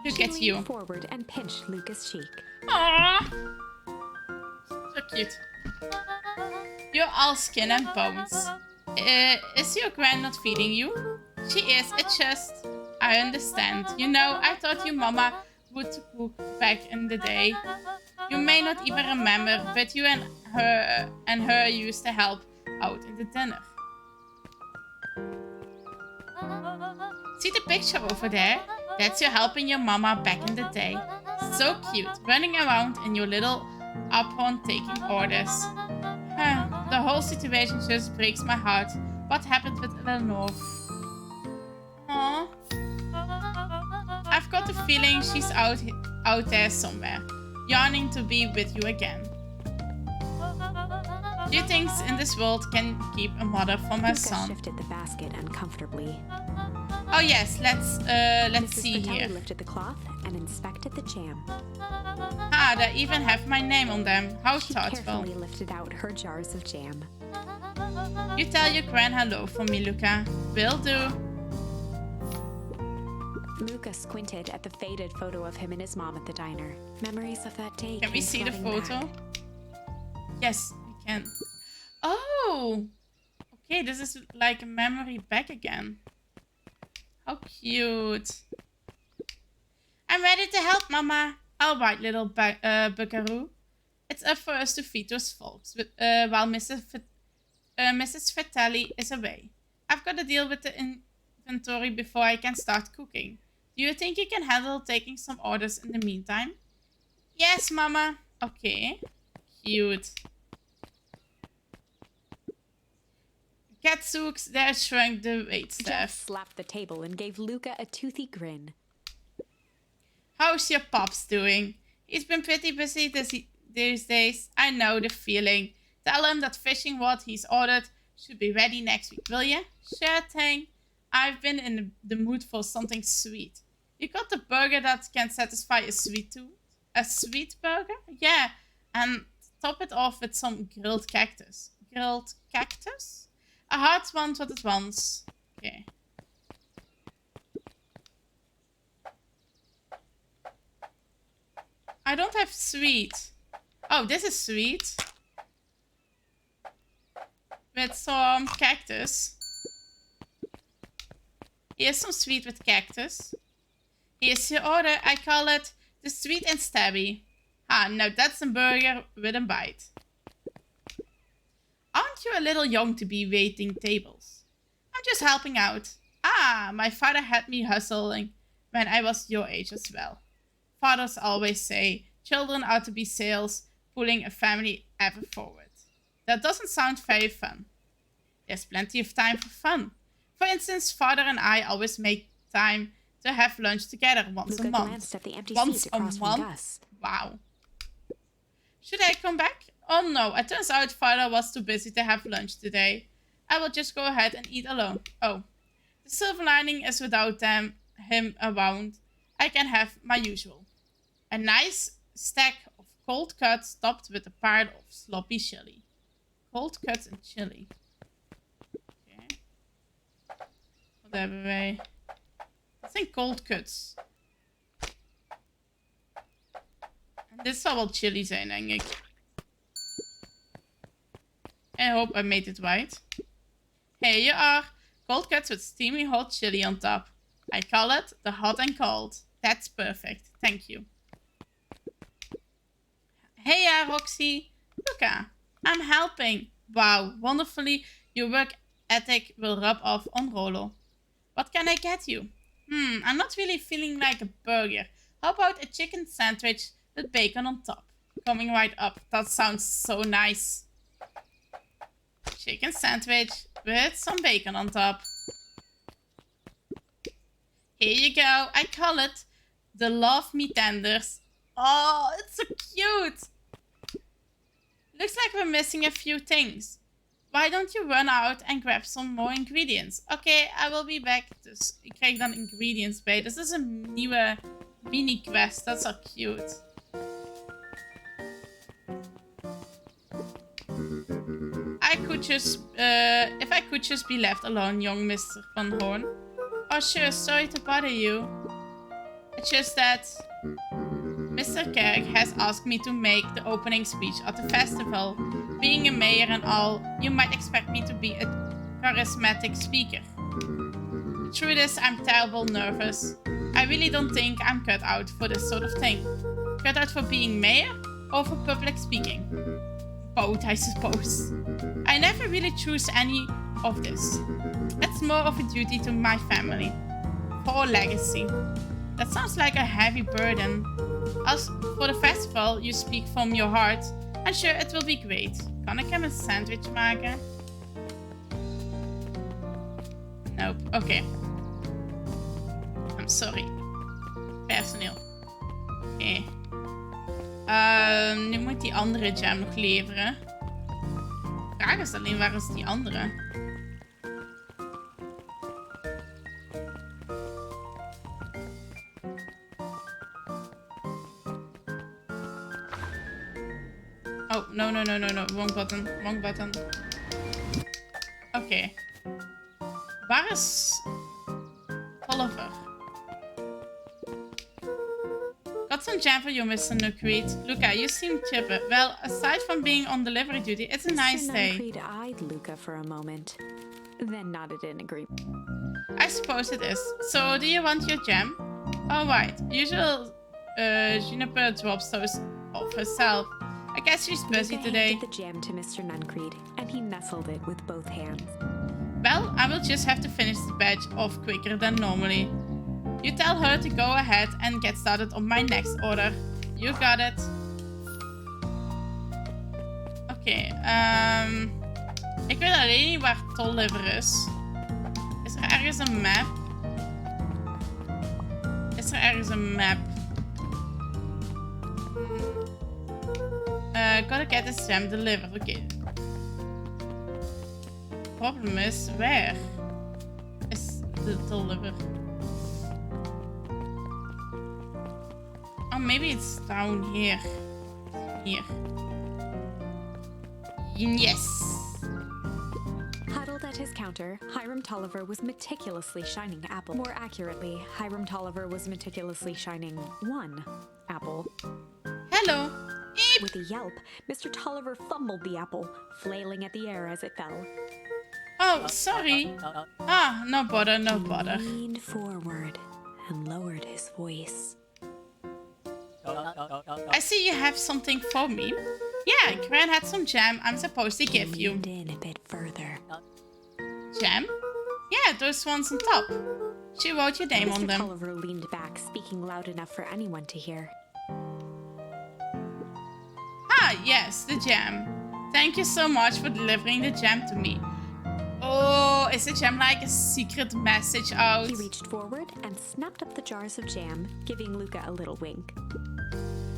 Look She at leaned you. forward and pinched Luca's cheek. Aww. So cute. You're all skin and bones. Is your grand not feeding you? She is. It's just... I understand. You know, I thought your mama would cook back in the day. You may not even remember, but you and her used to help out in the dinner. See the picture over there? That's you helping your mama back in the day. So cute, running around in your little apron taking orders. The whole situation just breaks my heart. What happened with Eleanor? Aww. I've got the feeling she's out there somewhere, yearning to be with you again. Few things in this world can keep a mother from her Luca son. shifted the basket uncomfortably. Oh yes, let's Mrs. see Fratelli here. lifted the cloth and inspected the jam. Ah, they even have my name on them. How She thoughtful. carefully lifted out her jars of jam. You tell your gran hello for me, Luca. Will do. Luca squinted at the faded photo of him and his mom at the diner. Memories of that day Can we came see the flooding photo? back. Yes, we can. Oh! Okay, this is like a memory back again. How cute. I'm ready to help, Mama. All right, little buckaroo. It's up for us to feed those folks while Mrs. Fratelli is away. I've got to deal with the inventory before I can start cooking. Do you think you can handle taking some orders in the meantime? Yes, Mama. Okay. Cute. Gadzooks, there shrunk the Jeff waitstaff. slapped the table and gave Luca a toothy grin. How's your pops doing? He's been pretty busy these days. I know the feeling. Tell him that fishing rod he's ordered should be ready next week, will ya? Sure thing. I've been in the mood for something sweet. You got the burger that can satisfy a sweet tooth? A sweet burger? Yeah, and top it off with some grilled cactus. Grilled cactus? A heart wants what it wants. Okay. I don't have sweet. Oh, this is sweet. With some cactus. Here's some sweet with cactus. Here's your order. I call it the sweet and stabby. Ah, no, that's a burger with a bite. Aren't you a little young to be waiting tables? I'm just helping out. Ah, my father had me hustling when I was your age as well. Fathers always say children are to be sails pulling a family ever forward. That doesn't sound very fun. There's plenty of time for fun. For instance, father and I always make time to have lunch together once Luca a month. glanced at the empty Once seat a across from month? Gus. Wow. Should I come back? Oh no, it turns out father was too busy to have lunch today. I will just go ahead and eat alone. Oh, the silver lining is without him around, I can have my usual. A nice stack of cold cuts topped with a pile of sloppy chili. Cold cuts and chili. Okay. Wat hebben wij? Dat zijn cold cuts. En dit zal wel chili zijn, denk ik. I hope I made it right. Here you are. Cold cuts with steamy hot chili on top. I call it the hot and cold. That's perfect. Thank you. Hey, Roxy. Luca, I'm helping. Wow, wonderfully. Your work ethic will rub off on Rolo. What can I get you? I'm not really feeling like a burger. How about a chicken sandwich with bacon on top? Coming right up. That sounds so nice. Chicken sandwich with some bacon on top. Here you go. I call it the Love Me Tenders. Oh, it's so cute. Looks like we're missing a few things. Why don't you run out and grab some more ingredients? Oké, I will be back. Dus ik krijg dan ingredients bij. Dus dat is een nieuwe mini-quest. Dat is al cute. If I could just be left alone, young Mr. Van Horn. Oh sure, sorry to bother you. It's just that Mr. Kerk has asked me to make the opening speech at the festival. Being a mayor and all, you might expect me to be a charismatic speaker. The truth is, I'm terrible nervous. I really don't think I'm cut out for this sort of thing. Cut out for being mayor or for public speaking? Both, I suppose. I never really choose any of this. It's more of a duty to my family. For legacy. That sounds like a heavy burden. As for the festival, you speak from your heart. And sure, it will be great. Kan ik hem een sandwich maken? Nope. Oké. I'm sorry. Personeel. Oké. Nu moet die andere jam nog leveren. De vraag is alleen, waar is die andere? Oh, no. Wrong button. Wrong button. Oké. Waar is Oliver? Got some jam for you, Mr. Nucreed. Luca, you seem chipper. Well, aside from being on delivery duty, it's a nice day. Mr. Nucreed eyed Luca for a moment, then nodded in agreement. I suppose it is. So, do you want your jam? Alright. Usual Juniper drops those off herself. I guess she's busy Luca today. handed the jam to Mr. Nuncreed, and he nestled it with both hands. Well, I will just have to finish the badge off quicker than normally. You tell her to go ahead and get started on my next order. You got it. Oké, ik weet alleen niet waar Tolliver is. Is er ergens een map? Is er ergens een map? Gotta get this jam delivered. Oké. Problem is, where is the deliver? Oh, maybe it's down here. Here. Yes. Huddled at his counter, Hiram Tolliver was meticulously shining apple. More accurately, Hiram Tolliver was meticulously shining one apple. Hello. Eep. With a yelp, Mr. Tolliver fumbled the apple, flailing at the air as it fell. Oh, sorry. Ah, no bother, no bother. He leaned forward and lowered his voice. I see you have something for me. Yeah, Gran had some jam I'm supposed to give He you. leaned in a bit further. Jam? Yeah, those ones on top. She wrote your name on Mr. them. Tolliver leaned back, speaking loud enough for anyone to hear. Ah, yes, the jam. Thank you so much for delivering the jam to me. Oh, is the jam like a secret message out? He reached forward and snapped up the jars of jam, giving Luca a little wink.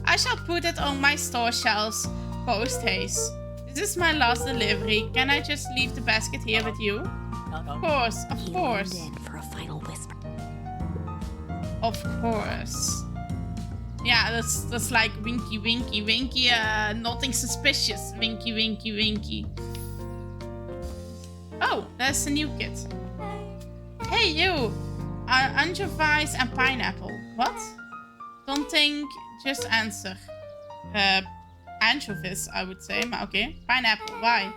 I shall put it on my store shelves post haste. This is my last delivery. Can I just leave the basket here with you? Of course, of He course. leaned in for a final whisper. Of course. Yeah, that's like winky, winky, winky. Nothing suspicious. Winky, winky, winky. Oh, there's a new kid. Hey, you! Anchovies and pineapple. What? Don't think, just answer. Anchovies, I would say. Maar okay. Pineapple, why?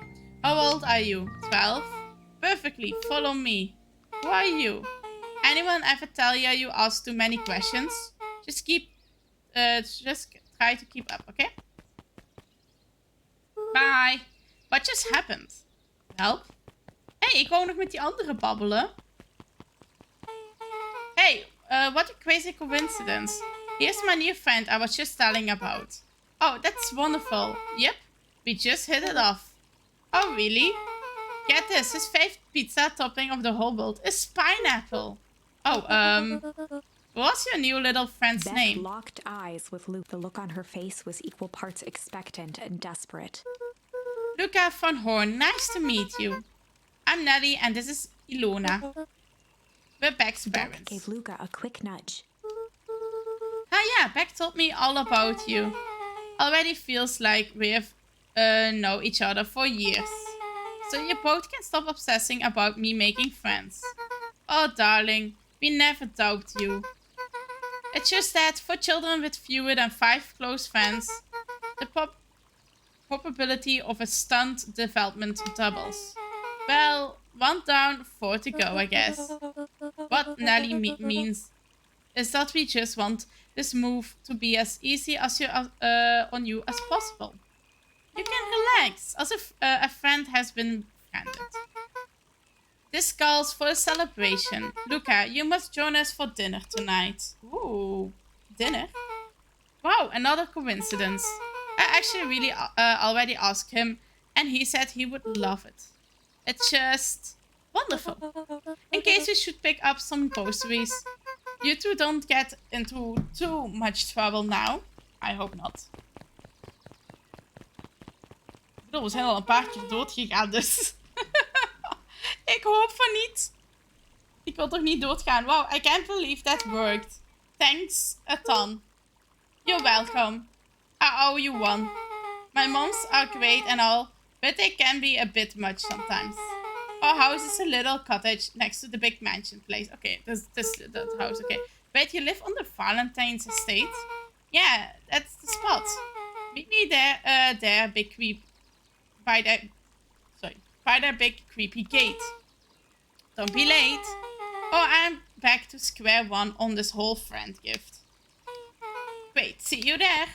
How old are you? 12? Perfectly, follow me. Who are you? Anyone ever tell you ask too many questions? Just try to keep up, okay? Bye. What just happened? Help? Hey, ik wou nog met die andere babbelen. Hey, what a crazy coincidence. Here's my new friend I was just telling about. Oh, that's wonderful. Yep, we just hit it off. Oh, really? Get this, his favorite pizza topping of the whole world is pineapple. Oh, what's your new little friend's Beth name? locked eyes with Luke. The look on her face was equal parts expectant and desperate. Luca von Horn, nice to meet you. I'm Nelly and this is Ilona. We're Beck's Beck parents. gave Luca a quick nudge. Yeah, Beck told me all about you. Already feels like we've know each other for years. So you both can stop obsessing about me making friends. Oh darling, we never doubted you. It's just that for children with fewer than 5 close friends, the probability of a stunt development doubles. Well, 1 down, 4 to go, I guess. What Nelly means is that we just want this move to be as easy as on you as possible. You can relax, as if a friend has been friended. This calls for a celebration. Luca, you must join us for dinner tonight. Ooh, dinner? Wow, another coincidence. I actually really already asked him, and he said he would love it. It's just wonderful. In case we should pick up some groceries, you two don't get into too much trouble now. I hope not. Ik bedoel, we zijn al een paar keer doodgegaan, dus... Ik hoop van niet. Ik wil toch niet doodgaan. Wow, I can't believe that worked. Thanks a ton. You're welcome. I owe you one. My moms are great and all, but they can be a bit much sometimes. Our house is a little cottage next to the big mansion place. Okay, that house, okay. Wait, you live on the Valentine's estate? Yeah, that's the spot. Meet me there, big creep. By that big creepy gate. Don't be late. Oh, I'm back to square one on this whole friend gift. Great, see you there.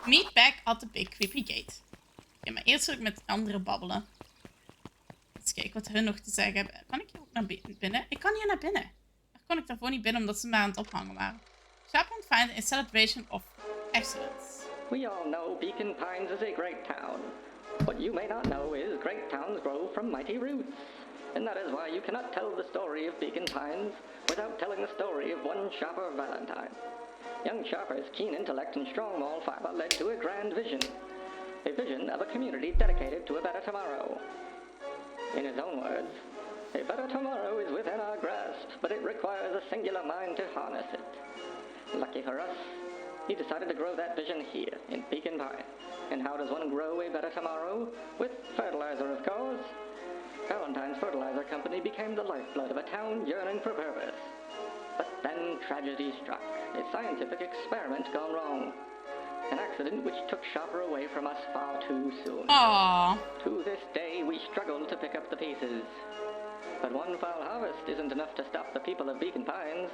Meet back at the big creepy gate. Oké, maar eerst wil ik met anderen babbelen. Eens kijken wat hun nog te zeggen hebben. Kan ik hier ook naar binnen? Ik kan hier naar binnen. Daar kon ik daarvoor niet binnen omdat ze maar aan het ophangen waren. Chapman finds a celebration of excellence. We all know Beacon Pines is a great town. What you may not know is great towns grow from mighty roots. And that is why you cannot tell the story of Beacon Pines without telling the story of one Shopper Valentine. Young Shopper's keen intellect and strong moral fiber led to a grand vision. A vision of a community dedicated to a better tomorrow. In his own words, a better tomorrow is within our grasp, but it requires a singular mind to harness it. Lucky for us, he decided to grow that vision here, in Beacon Pine. And how does one grow a better tomorrow? With fertilizer, of course. Valentine's Fertilizer Company became the lifeblood of a town yearning for purpose. But then tragedy struck, a scientific experiment gone wrong. An accident which took Shopper away from us far too soon. Aww. To this day, we struggle to pick up the pieces. But one foul harvest isn't enough to stop the people of Beacon Pines.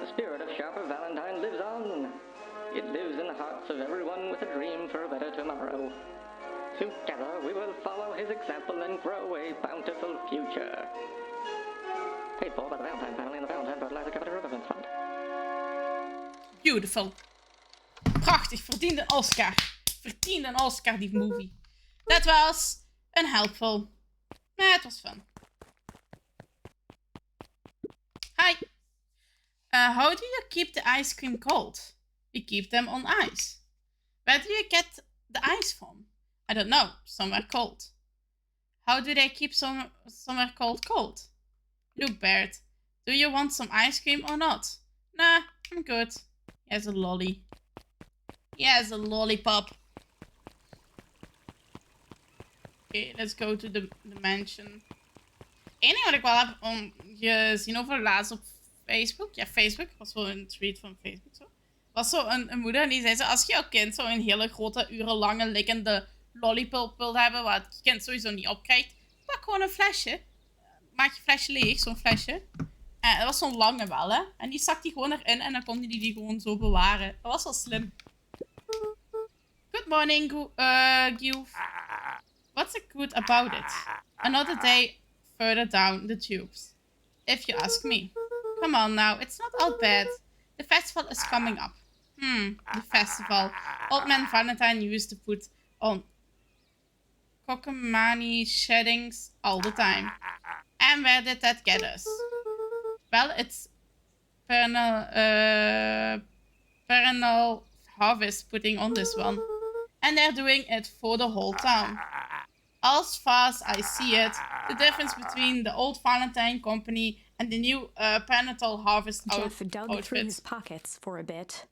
The spirit of Shopper Valentine lives on. It lives in the hearts of everyone with a dream for a better tomorrow. Together, we will follow his example and grow a bountiful future. Paid for by the Valentine family and the Valentine Fertilizer Company Riverfront Fund. Beautiful. Prachtig, verdiende een Oscar. Verdiende een Oscar, die movie. Dat was unhelpful. Maar het was fun. Hi. How do you keep the ice cream cold? We keep them on ice. Where do you get the ice from? I don't know. Somewhere cold. How do they keep somewhere cold? Look, Bert. Do you want some ice cream or not? Nah, I'm good. He has a lolly. He has a lollipop. Okay, let's go to the mansion. Eén ding wat ik wel heb gezien over laatst op Facebook. Ja, Facebook was wel een tweet van Facebook zo. Was zo een moeder en die zei zo, als je jouw kind zo een hele grote, urenlange likkende lollipop wilt hebben, waar het kind sowieso niet op krijgt, pak gewoon een flesje. Maak je flesje leeg, zo'n flesje. En dat was zo'n lange wel, hè. En die stak die gewoon erin en dan kon die gewoon zo bewaren. Dat was wel slim. Good morning, Goof. What's so good about it? Another day further down the tubes. If you ask me. Come on now, it's not all bad. The festival is coming up. The festival. Old Man Valentine used to put on cockamamie sheddings all the time. And where did that get us? Well, it's perennial Harvest putting on this one. And they're doing it for the whole town. As far as I see it, the difference between the old Valentine company and the new Panatal Harvest Jeff dug through his outfit pockets for a bit.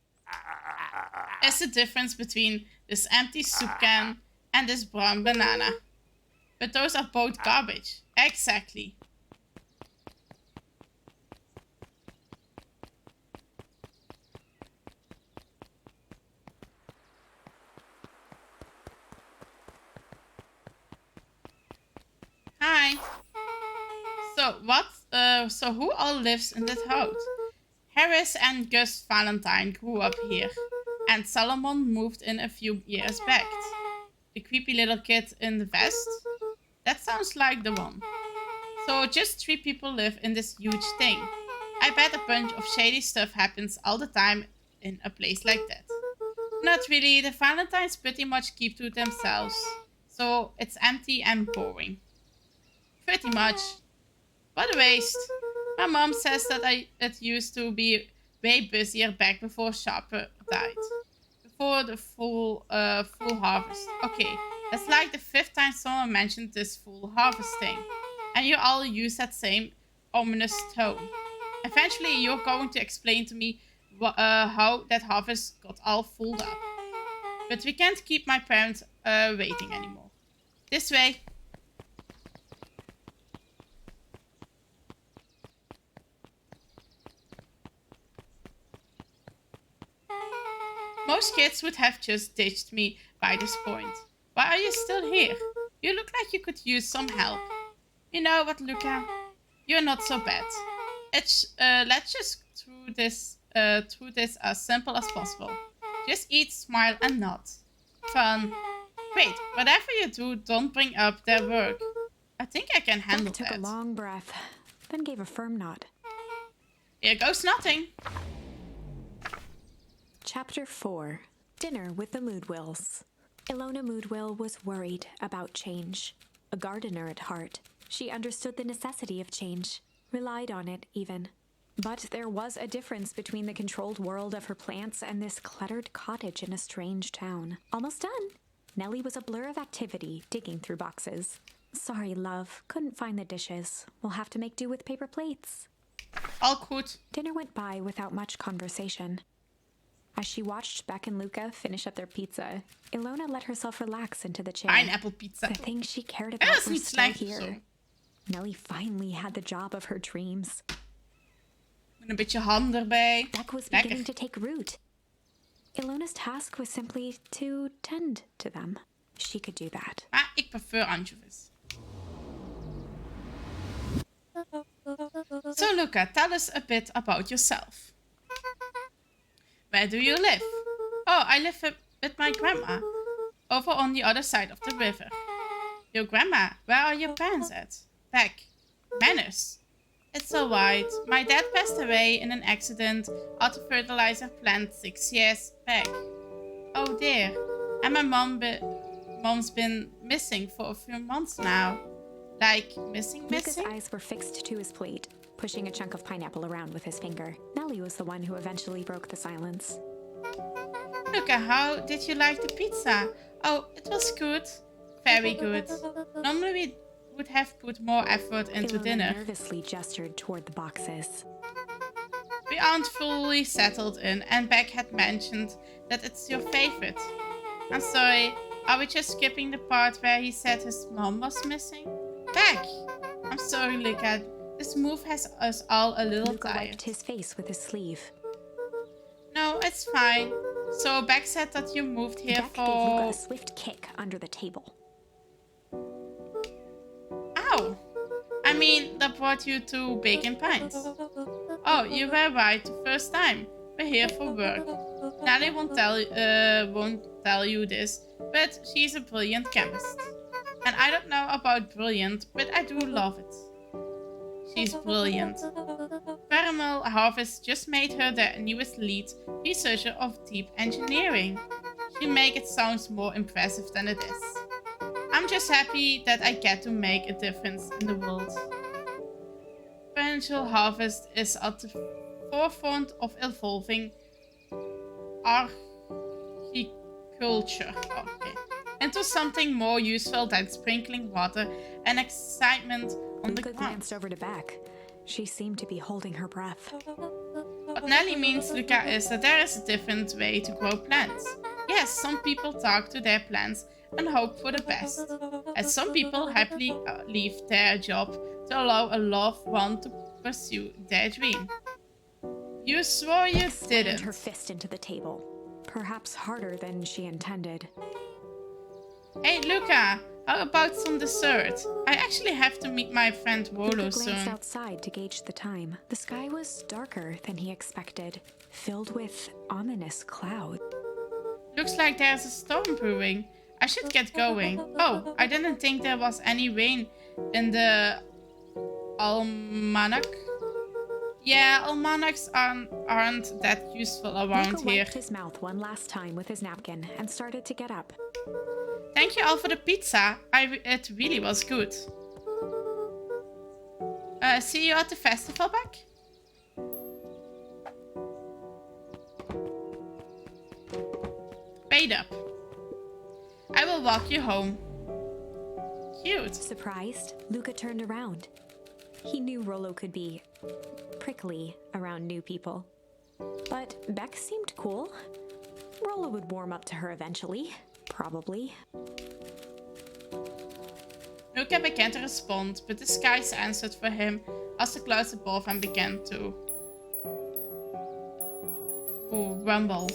is the difference between this empty soup can and this brown banana. But those are both garbage. Exactly. Hi. So who all lives in that house? Harris and Gus Valentine grew up here, and Solomon moved in a few years back. The creepy little kid in the vest? That sounds like the one. So just 3 people live in this huge thing. I bet a bunch of shady stuff happens all the time in a place like that. Not really, the Valentines pretty much keep to themselves, so it's empty and boring. Pretty much. What a waste. My mom says that it used to be way busier back before Sharper died. Before the full harvest. Okay, that's like the 5th time someone mentioned this full harvest thing. And you all use that same ominous tone. Eventually you're going to explain to me how that harvest got all fooled up. But we can't keep my parents waiting anymore. This way. Most kids would have just ditched me by this point. Why are you still here? You look like you could use some help. You know what, Luca? You're not so bad. Let's just through this as simple as possible. Just eat, smile, and nod. Fun. Wait, whatever you do, don't bring up their work. I think I can handle Jeff took a long breath, then gave a firm nod. Here goes nothing. Chapter 4. Dinner with the Moodwills. Ilona Moodwill was worried about change. A gardener at heart, she understood the necessity of change, relied on it even. But there was a difference between the controlled world of her plants and this cluttered cottage in a strange town. Almost done. Nellie was a blur of activity, digging through boxes. Sorry, love, couldn't find the dishes. We'll have to make do with paper plates. All good. Dinner went by without much conversation. As she watched Beck and Luca finish up their pizza, Ilona let herself relax into the chair. Pineapple pizza. The things she cared about were niet still slecht here. zo. Nellie finally had the job of her dreams. Met een beetje ham erbij. Beck was Lekker. beginning to take root. Ilona's task was simply to tend to them. She could do that. Maar ik prefer anchovies. So Luca, tell us a bit about yourself. Where do you live? Oh, I live with my grandma. Over on the other side of the river. Your grandma? Where are your parents at? Back. Manners. It's alright. My dad passed away in an accident at a fertilizer plant 6 years back. Oh dear. And my mom's been missing for a few months now. Like, missing? Luca's eyes were fixed to his plate, pushing a chunk of pineapple around with his finger. Nellie was the one who eventually broke the silence. Luca, how did you like the pizza? Oh, it was good. Very good. Normally we would have put more effort into Ilona dinner. nervously gestured toward the boxes. We aren't fully settled in, and Beck had mentioned that it's your favorite. I'm sorry, are we just skipping the part where he said his mom was missing? Beck! I'm sorry, Luca. This move has us all a little Luca tired. wiped his face with his sleeve. No, it's fine. So Beck said that you moved here Beck gave Luca for... a swift kick under the table. Ow! I mean, that brought you to Bacon Pines. Oh, you were right the first time. We're here for work. Nellie won't tell you this, but she's a brilliant chemist. And I don't know about brilliant, but I do love it. She's brilliant. Paramel Harvest just made her the newest lead researcher of deep engineering. She make it sound more impressive than it is. I'm just happy that I get to make a difference in the world. Paramel Harvest is at the forefront of evolving culture. Okay. Into something more useful than sprinkling water and excitement on the Luca ground. glanced over to Beck. She seemed to be holding her breath. What Nelly means, Luca, is that there is a different way to grow plants. Yes, some people talk to their plants and hope for the best. And some people happily leave their job to allow a loved one to pursue their dream. You swore you Slammed didn't. her fist into the table, perhaps harder than she intended. Hey, Luca, how about some dessert? I actually have to meet my friend Rolo Luca glanced soon. outside to gauge the time. The sky was darker than he expected, filled with ominous clouds. Looks like there's a storm brewing. I should get going. Oh, I didn't think there was any rain in the almanac. Yeah, almanacs aren't that useful around Luca here. wiped his mouth one last time with his napkin and started to get up. Thank you all for the pizza. It really was good. See you at the festival, Beck? Paid up. I will walk you home. Cute. Surprised, Luca turned around. He knew Rolo could be prickly around new people. But Beck seemed cool. Rolo would warm up to her eventually, probably. Luca began to respond, but the skies answered for him as the clouds above him began to rumble.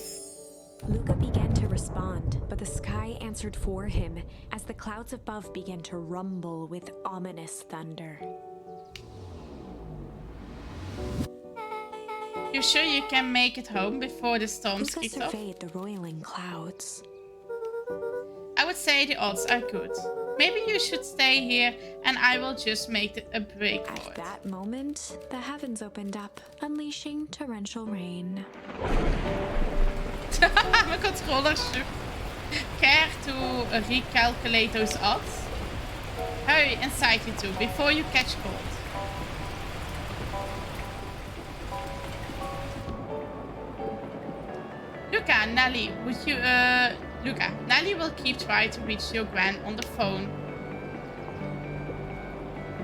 Luca began to respond, but the sky answered for him as the clouds above began to rumble with ominous thunder. You sure you can make it home before the storm Luca kicks off? surveyed the roiling clouds. I would say the odds are good. Maybe you should stay here and I will just make a break for At it. that moment, the heavens opened up, unleashing torrential rain. My controller should care to recalculate those odds. Hurry inside you two before you catch cold. Luca, Nelly, would you, Luca, Nelly will keep trying to reach your gran on the phone.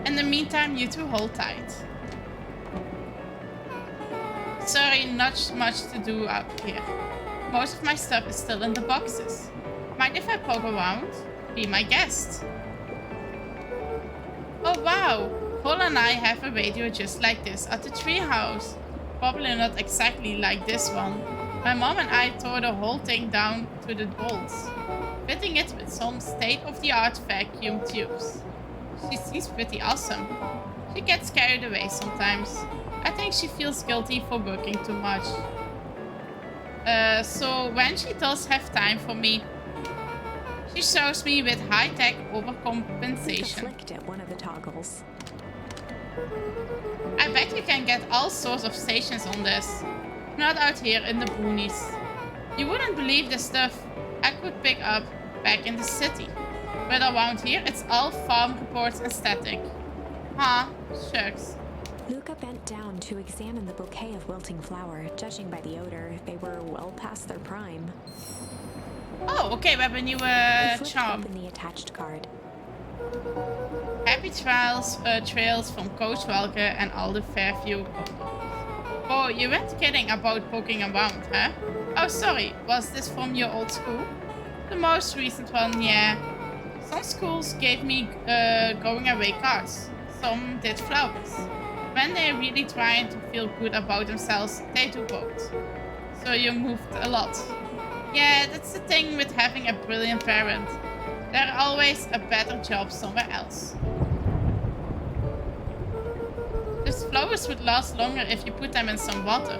In the meantime, you two hold tight. Sorry, not much to do up here. Most of my stuff is still in the boxes. Mind if I poke around? Be my guest. Oh wow! Paul and I have a radio just like this at the treehouse. Probably not exactly like this one. My mom and I tore the whole thing down to the bolts, fitting it with some state-of-the-art vacuum tubes. She seems pretty awesome. She gets carried away sometimes. I think she feels guilty for working too much. So when she does have time for me, she shows me with high-tech Luca overcompensation. flicked at one of the toggles. I bet you can get all sorts of stations on this. Not out here in the boonies. You wouldn't believe the stuff I could pick up back in the city. But around here, it's all farm reports and static. Huh, shucks. Luca bent down to examine the bouquet of wilting flower. Judging by the odor, they were well past their prime. Oh, okay, we have a new He flipped charm. open the attached card. Happy trails from Coach Welke and all the Fairview. Oh, you weren't kidding about poking around, huh? Oh, sorry, was this from your old school? The most recent one, yeah. Some schools gave me going away cards. Some did flowers. When they're really trying to feel good about themselves, they do both. So you moved a lot. Yeah, that's the thing with having a brilliant parent. There's always a better job somewhere else. These flowers would last longer if you put them in some water.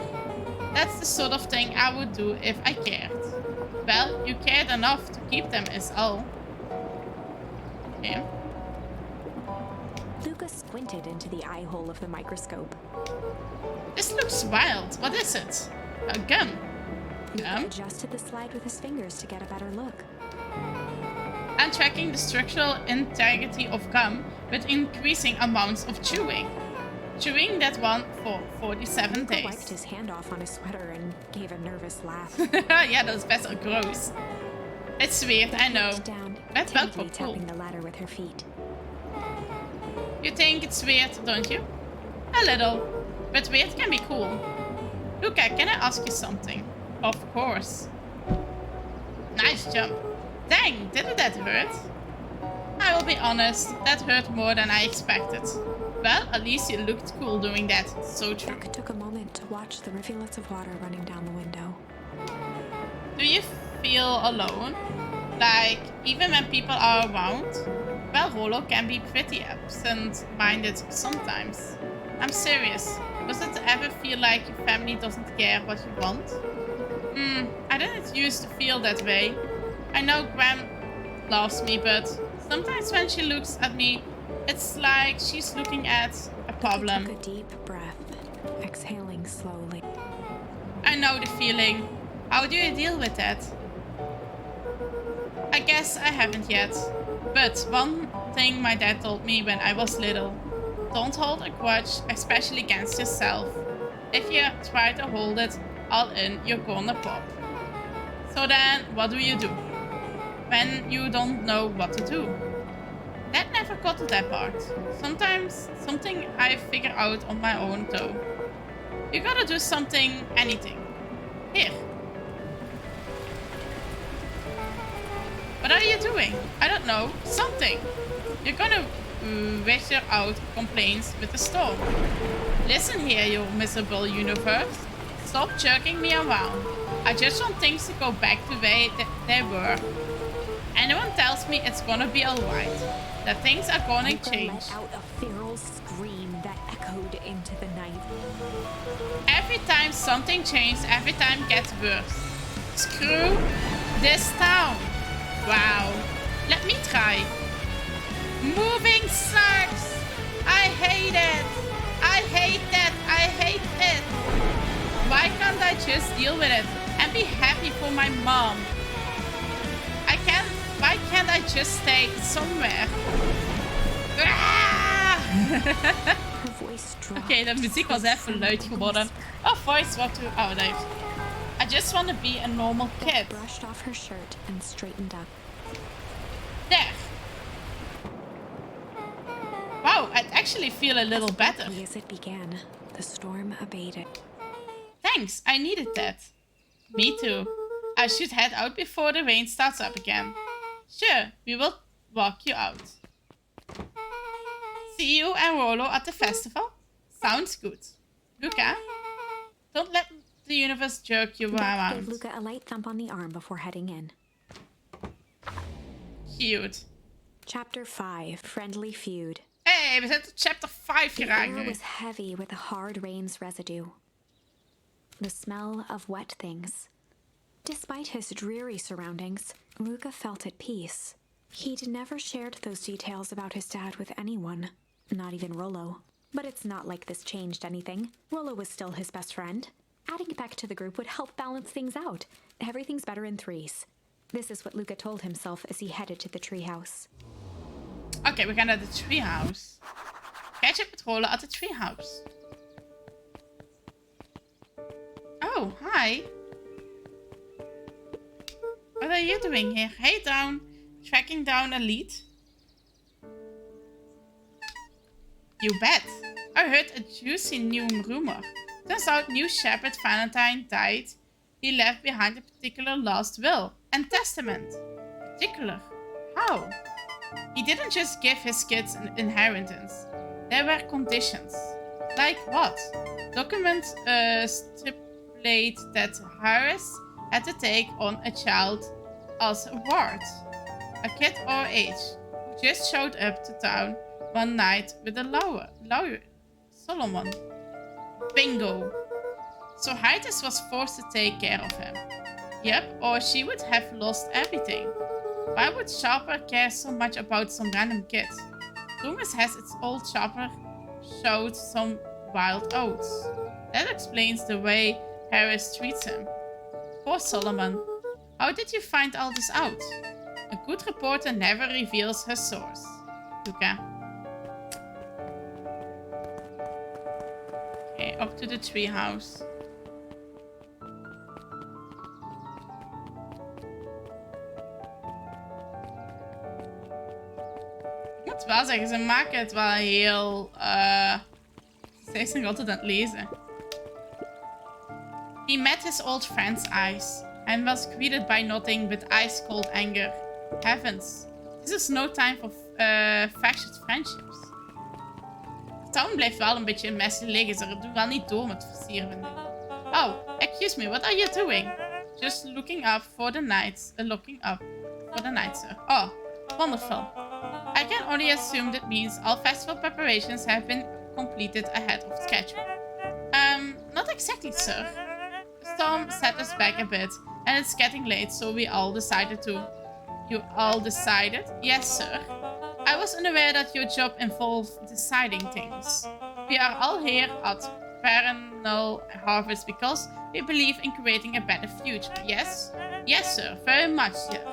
That's the sort of thing I would do if I cared. Well, you cared enough to keep them is all. Okay. Luca squinted into the eye hole of the microscope. This looks wild. What is it? A gun. Luca adjusted the slide with his fingers to get a better look. I'm tracking the structural integrity of gum with increasing amounts of chewing. Chewing that one for 47 Luca wiped days. his hand off on his sweater and gave a nervous laugh. Yeah, that's better gross. It's weird, I know. Looked down, That's wel timidly cool. tapping the ladder with her feet. You think it's weird, don't you? A little. But weird can be cool. Luca, can I ask you something? Of course. Nice jump. Dang, didn't that hurt? I will be honest, that hurt more than I expected. Well, at least you looked cool doing that. So true. Beck took a moment to watch the rivulets of water running down the window. Do you feel alone? Like, even when people are around? Well, Rollo can be pretty absent-minded sometimes. I'm serious. Does it ever feel like your family doesn't care what you want? I didn't used to feel that way. I know Graham loves me, but sometimes when she looks at me, it's like she's looking at a problem. He took a deep breath, exhaling slowly. I know the feeling. How do you deal with that? I guess I haven't yet. But one thing my dad told me when I was little. Don't hold a grudge, especially against yourself. If you try to hold it all in, you're gonna pop. So then, what do you do? When you don't know what to do? Dad never got to that part. Sometimes, something I figure out on my own though. You gotta do something, anything. Here. What are you doing? I don't know. Something. You're gonna weather out complaints with the storm. Listen here, you miserable universe. Stop jerking me around. I just want things to go back the way they were. Anyone tells me it's gonna be alright. That things are gonna Luca change. let out a feral scream that echoed into the night. Every time something changes, every time gets worse. Screw this town. Wow. Let me try. Moving sucks. I hate it. I hate that. I hate it. Why can't I just deal with it and be happy for my mom? Why can't I just stay somewhere? Ah! Her voice dropped. Oké, de muziek was even luid geworden. Oh, voice, what to... Oh, nee. I just want to be a normal kid. Beck brushed off her shirt and straightened up. There. Wow, I actually feel a little better. As it began, the storm abated. Thanks, I needed that. Me too. I should head out before the rain starts up again. Sure, we will walk you out. See you and Rollo at the festival? Sounds good. Luca, don't let the universe jerk you Beck around. gave Luca a light thump on the arm before heading in. Cute. Chapter 5, Friendly Feud. Hey, we zijn tot chapter 5 The geraakt air nu. was heavy with the hard rain's residue. The smell of wet things. Despite his dreary surroundings, Luca felt at peace. He'd never shared those details about his dad with anyone, not even Rollo. But it's not like this changed anything. Rollo was still his best friend. Adding Beck to the group would help balance things out. Everything's better in threes. This is what Luca told himself as he headed to the treehouse. Oké, we gaan naar de treehouse. Gadget met Rollo at the treehouse. Oh, hi. What are you doing here? Hey, Dawn. Tracking down a lead? You bet. I heard a juicy new rumor. Turns out new shepherd Valentine died. He left behind a particular last will and testament. Particular? How? He didn't just give his kids an inheritance. There were conditions. Like what? Document stipulate that Harris had to take on a child as a ward. A kid our age, who just showed up to town one night with a lawyer, Solomon. Bingo. So Hydas was forced to take care of him. Yep, or she would have lost everything. Why would Sharper care so much about some random kid? Loomis has its old Sharper showed some wild oats. That explains the way Harris treats him. Poor Solomon. How did you find all this out? A good reporter never reveals her source. Luca. Okay, up to the treehouse. moet wel zeggen, ze maken het wel heel... Zij is nog altijd aan het lezen. He met his old friend's eyes and was greeted by nothing but ice-cold anger. Heavens, this is no time for factious friendships. De town blijft wel een beetje in messen liggen. Ze doen wel niet door met versieren van dingen. Oh, excuse me, what are you doing? Just looking up for the night. Sir. Oh, wonderful. I can only assume that means all festival preparations have been completed ahead of schedule. Not exactly, sir. The storm set us back a bit, and it's getting late, so we all decided to... You all decided? Yes, sir. I was unaware that your job involved deciding things. We are all here at Perennial Harvest because we believe in creating a better future. Yes? Yes, sir. Very much, sir.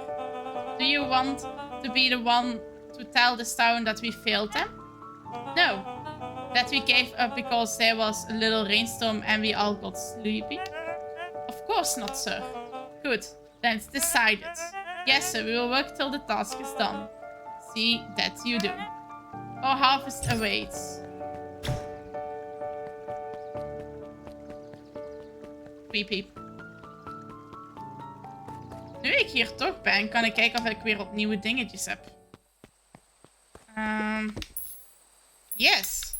Do you want to be the one to tell the town that we failed them? No. That we gave up because there was a little rainstorm and we all got sleepy? Of course not, sir. Good. Then it's decided. Yes, sir. We will work till the task is done. See that you do. Our harvest awaits. Creepy. Nu ik hier toch ben, kan ik kijken of ik weer wat nieuwe dingetjes heb. Yes.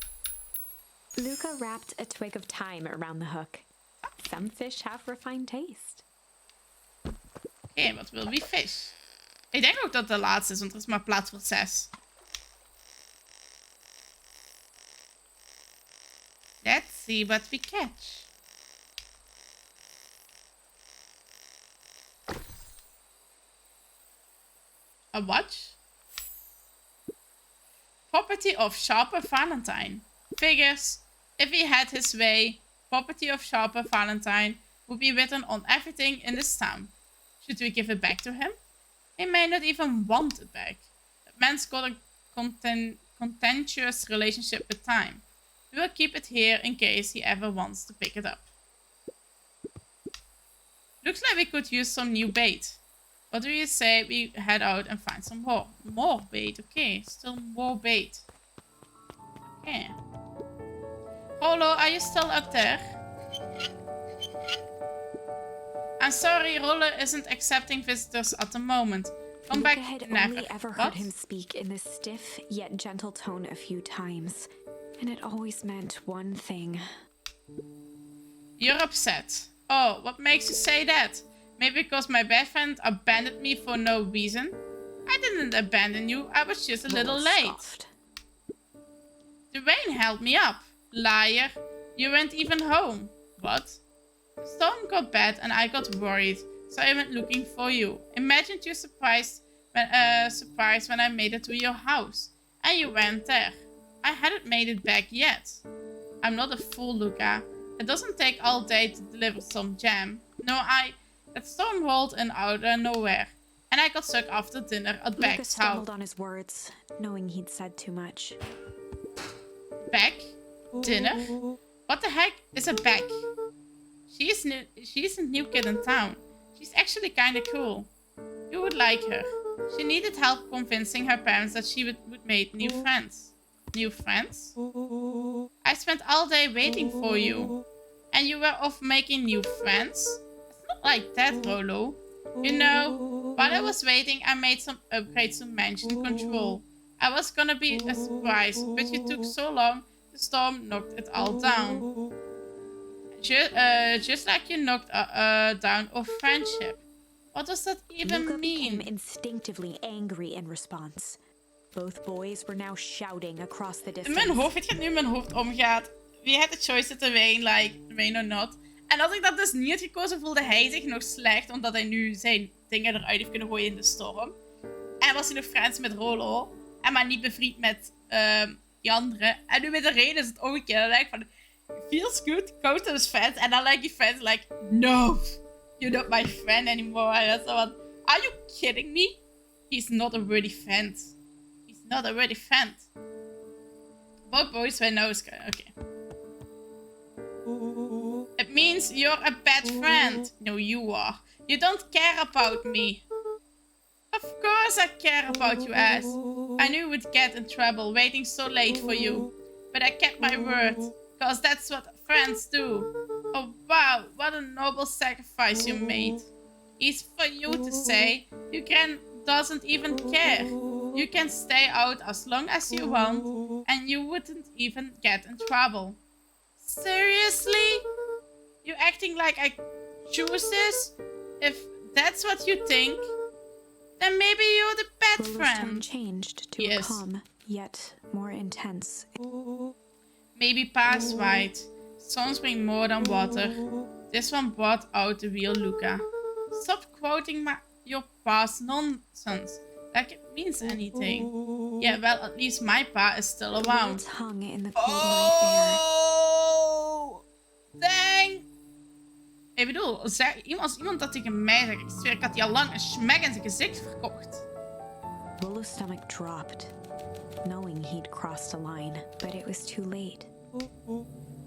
Luca wrapped a twig of thyme around the hook. Some fish have refined taste. Oké, wat wil wie vis? Ik denk ook dat het de laatste is, want er is maar plaats voor 6. Let's see what we catch. A watch? Property of Sharper Valentine. Figures, if he had his way, property of Sharper Valentine would be written on everything in this town. Should we give it back to him? He may not even want it back. That man's got a contentious relationship with time. We will keep it here in case he ever wants to pick it up. Looks like we could use some new bait. What do you say we head out and find some more? More bait, okay. Still more bait. Okay. Rolo, are you still up there? I'm sorry, Rolo isn't accepting visitors at the moment. Come Luca back had never. only ever heard him speak in this stiff yet gentle tone a few times, and it always meant one thing. You're upset. Oh, what makes you say that? Maybe because my best friend abandoned me for no reason? I didn't abandon you, I was just a little late. Scoffed. The rain held me up. Liar. You weren't even home. What? The storm got bad and I got worried, so I went looking for you. Imagined you surprised when I made it to your house. And you went there. I hadn't made it back yet. I'm not a fool, Luca. It doesn't take all day to deliver some jam. No, that storm rolled in out of nowhere. And I got stuck after dinner at Luca Beck's house. stumbled on his words, knowing he'd said too much. Beck? Dinner? What the heck is a Beck? She's a new kid in town. She's actually kinda cool. You would like her. She needed help convincing her parents that she would make new friends. New friends? I spent all day waiting for you. And you were off making new friends? It's not like that, Rolo. You know, while I was waiting, I made some upgrades to Mansion Control. I was gonna be a surprise, but you took so long, the storm knocked it all down. Just like you knocked down our friendship. What does that even Luca mean? became instinctively angry in response. Both boys were now shouting across the In distance. mijn hoofd, weet je wat nu in mijn hoofd omgaat? Wie had de choice to rain, like, rain or not? En als ik dat dus niet had gekozen, voelde hij zich nog slecht, omdat hij nu zijn dingen eruit heeft kunnen gooien in de storm. En was hij nog friends met Rolo, en maar niet bevriend met die anderen. En nu met de rain is het omgekeerd. Dan denk ik van, feels good, go to his friends. En dan like die friends like, no, you're not my friend anymore. En dat is van, are you kidding me? He's not a worthy friend. He's not a worthy friend. Both boys were no okay. It means you're a bad friend. No, you are. You don't care about me. Of course I care about you, ass. I knew we'd get in trouble waiting so late for you. But I kept my word, cause that's what friends do. Oh wow, what a noble sacrifice you made. Easy for you to say. Your grand doesn't even care. You can stay out as long as you want, and you wouldn't even get in trouble. Seriously? You acting like I choose this? If that's what you think, then maybe you're the bad Rolo's tone friend. changed to Yes. a calm, yet more intense. Maybe Pa's right. Songs bring more than water. This one brought out the real Luca. Stop quoting your past nonsense. Like it means anything. Yeah, well, at least my pa is still around. Words hung in the cold night air. Oh! Dang! Ik bedoel, als iemand dat tegen mij zegt, ik zweer, ik had die al lang een smek in zijn gezicht verkocht. Rolo's stomach dropped, knowing he'd crossed a line, but it was too late.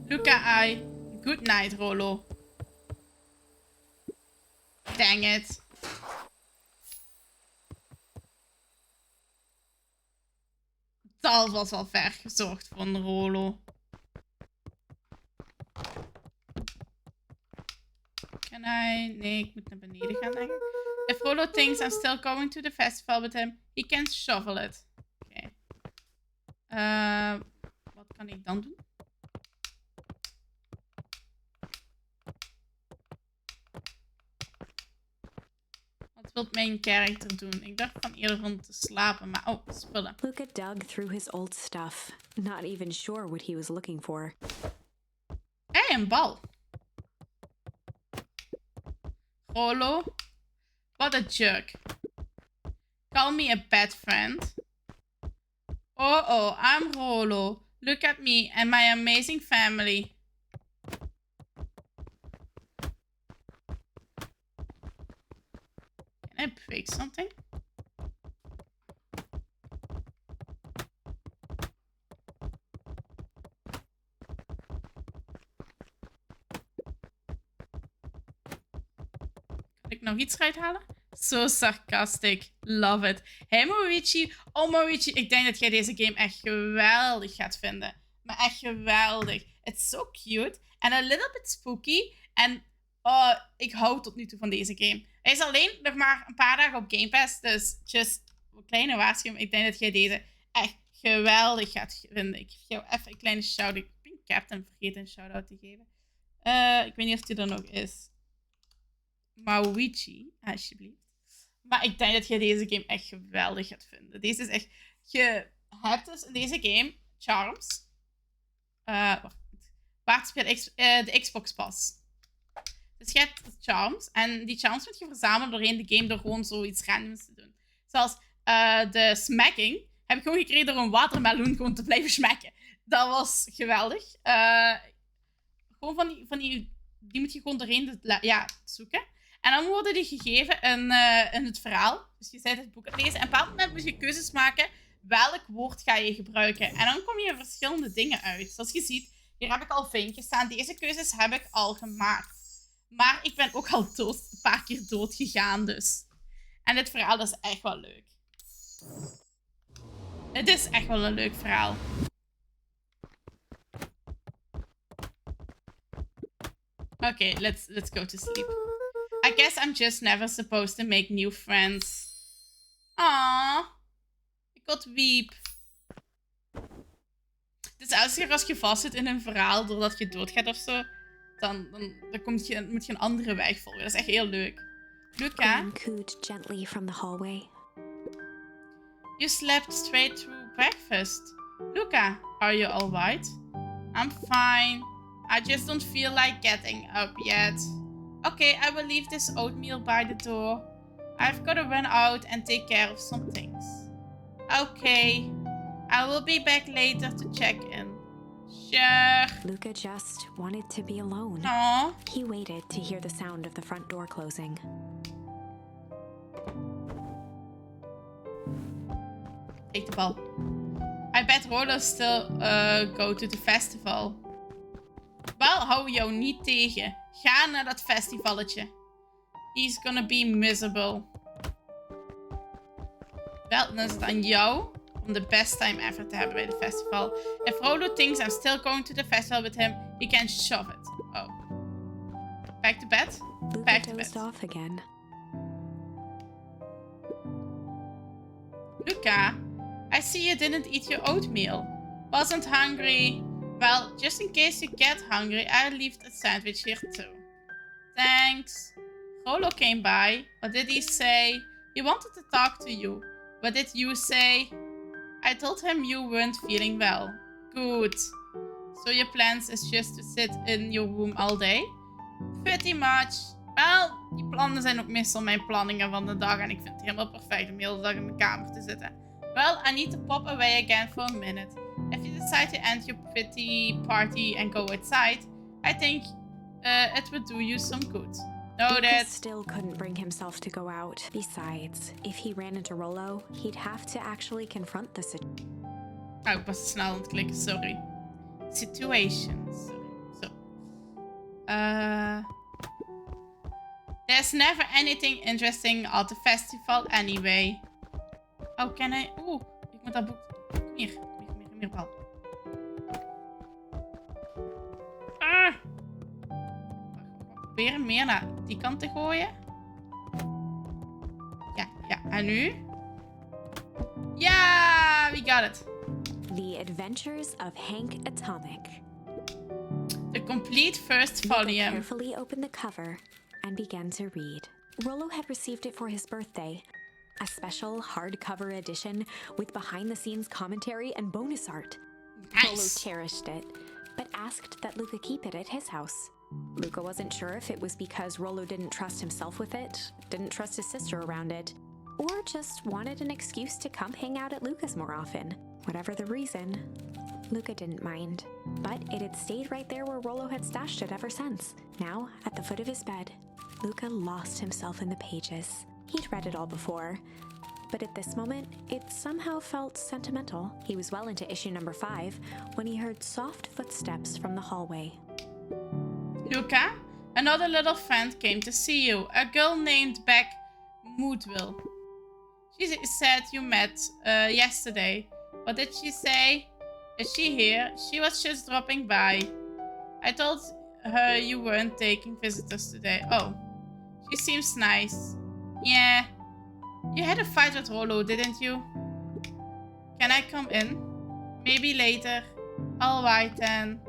Luca, good night, Rolo. Dang it. Dat was wel ver gezorgd van Rolo. Can I? Nee, ik moet naar beneden gaan, denk ik. If Rolo thinks I'm still going to the festival with him, he can shovel it. Oké. Wat kan ik dan doen? Wat wil mijn karakter doen? Ik dacht van eerder om te slapen, maar oh, spullen. Luca dug through his old stuff, not even sure what he was looking for. Hé, een bal. Rolo. What a jerk. Call me a bad friend. Oh, I'm Rolo. Look at me and my amazing family. Can I break something? Kan ik nog iets eruit halen? Zo sarcastisch. Love it. Hey Morici. Oh Morici, ik denk dat jij deze game echt geweldig gaat vinden. Maar echt geweldig. It's so cute. And a little bit spooky. En ik hou tot nu toe van deze game. Hij is alleen nog maar een paar dagen op Game Pass. Dus just een kleine waarschuwing. Ik denk dat jij deze echt geweldig gaat vinden. Ik geef jou even een kleine shout-out. Ik ben Captain vergeten een shout-out te geven. Ik weet niet of die er nog is. Mauichi, alsjeblieft. Maar ik denk dat je deze game echt geweldig gaat vinden. Deze is echt... Je hebt dus in deze game Charms. Waar speelt de Xbox Pass. Dus je hebt Charms. En die Charms moet je verzamelen doorheen de game door gewoon zoiets randoms te doen. Zoals de smacking heb ik gewoon gekregen door een watermeloen gewoon te blijven smacken. Dat was geweldig. Gewoon van die moet je gewoon doorheen zoeken. En dan worden die gegeven in het verhaal. Dus je bent het boek aan het lezen. En op een bepaald moment moet je keuzes maken. Welk woord ga je gebruiken? En dan kom je verschillende dingen uit. Zoals je ziet, hier heb ik al vinkjes staan. Deze keuzes heb ik al gemaakt. Maar ik ben ook al een paar keer dood gegaan dus. En dit verhaal is echt wel leuk. Het is echt wel een leuk verhaal. Okay, let's go to sleep. I guess I'm just never supposed to make new friends. Aww. Ik word wiep. Dus elke keer als je vastzit in een verhaal doordat je doodgaat of zo, dan moet je een andere weg volgen. Dat is echt heel leuk. Luca? Graham cooed gently from the hallway. You slept straight through breakfast. Luca, are you alright? I'm fine. I just don't feel like getting up yet. Okay, I will leave this oatmeal by the door. I've got to run out and take care of some things. Okay. I will be back later to check in. Sure. Luca just wanted to be alone. Aww. He waited to hear the sound of the front door closing. Take the ball. I bet Rolo still go to the festival. Wel, hou jou niet tegen. Ga naar dat festivalletje. He's gonna be miserable. Wel, dan is het aan jou om de best time ever te hebben bij de festival. If Rolo thinks I'm still going to the festival with him, he can shove it. Oh. Back to bed? Luca Back to dozed bed. off again. Luca, I see you didn't eat your oatmeal. Wasn't hungry. Well, just in case you get hungry, I left a sandwich here too. Thanks. Rolo came by. What did he say? He wanted to talk to you. What did you say? I told him you weren't feeling well. Good. So your plans is just to sit in your room all day? Pretty much. Wel, die plannen zijn ook meestal mijn planningen van de dag. En ik vind het helemaal perfect om de hele dag in mijn kamer te zitten. Well, I need to pop away again for a minute. If you decide to end your pretty party and go outside, I think it would do you some good. Luca Noted. still couldn't bring himself to go out. Besides, if he ran into Rolo, he'd have to actually confront the situation. Oh, ik was te snel aan het klikken, sorry. Situations. Zo. There's never anything interesting at the festival anyway. Oh, can I... Oeh, ik moet dat boek... Kom hier, Paul. Ah! Proberen meer naar die kant te gooien. Ja, en nu? Ja, we got it. The Adventures of Hank Atomic. The complete first Luca volume. carefully opened the cover and began to read. Rolo had received it for his birthday. A special hardcover edition with behind-the-scenes commentary and bonus art. Rolo Nice. cherished it, but asked that Luca keep it at his house. Luca wasn't sure if it was because Rolo didn't trust himself with it, didn't trust his sister around it, or just wanted an excuse to come hang out at Luca's more often. Whatever the reason, Luca didn't mind. But it had stayed right there where Rolo had stashed it ever since. Now, at the foot of his bed, Luca lost himself in the pages. He'd read it all before, but at this moment, it somehow felt sentimental. He was well into issue number 5 when he heard soft footsteps from the hallway. Luca, another little friend came to see you. A girl named Beck Moodville. She said you met yesterday. What did she say? Is she here? She was just dropping by. I told her you weren't taking visitors today. Oh, she seems nice. Yeah. You had a fight with Rolo, didn't you? Can I come in? Maybe later. Alright then.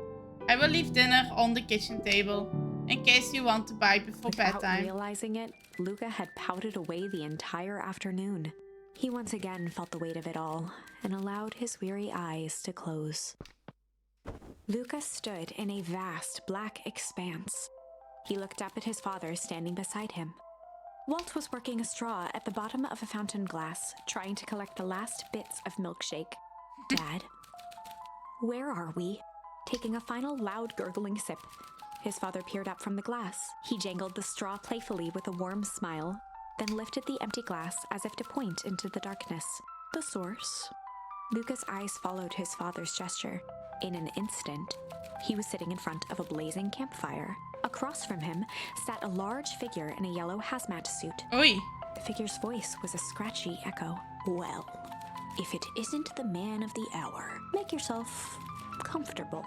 I will leave dinner on the kitchen table, in case you want to buy before Without bedtime. realizing it, Luca had pouted away the entire afternoon. He once again felt the weight of it all and allowed his weary eyes to close. Luca stood in a vast black expanse. He looked up at his father standing beside him. Walt was working a straw at the bottom of a fountain glass, trying to collect the last bits of milkshake. Dad, where are we? Taking a final loud gurgling sip, his father peered up from the glass. He jangled the straw playfully with a warm smile, then lifted the empty glass as if to point into the darkness. The source? Luca's eyes followed his father's gesture. In an instant, he was sitting in front of a blazing campfire. Across from him sat a large figure in a yellow hazmat suit. Oei. The figure's voice was a scratchy echo. Well, if it isn't the man of the hour, make yourself comfortable.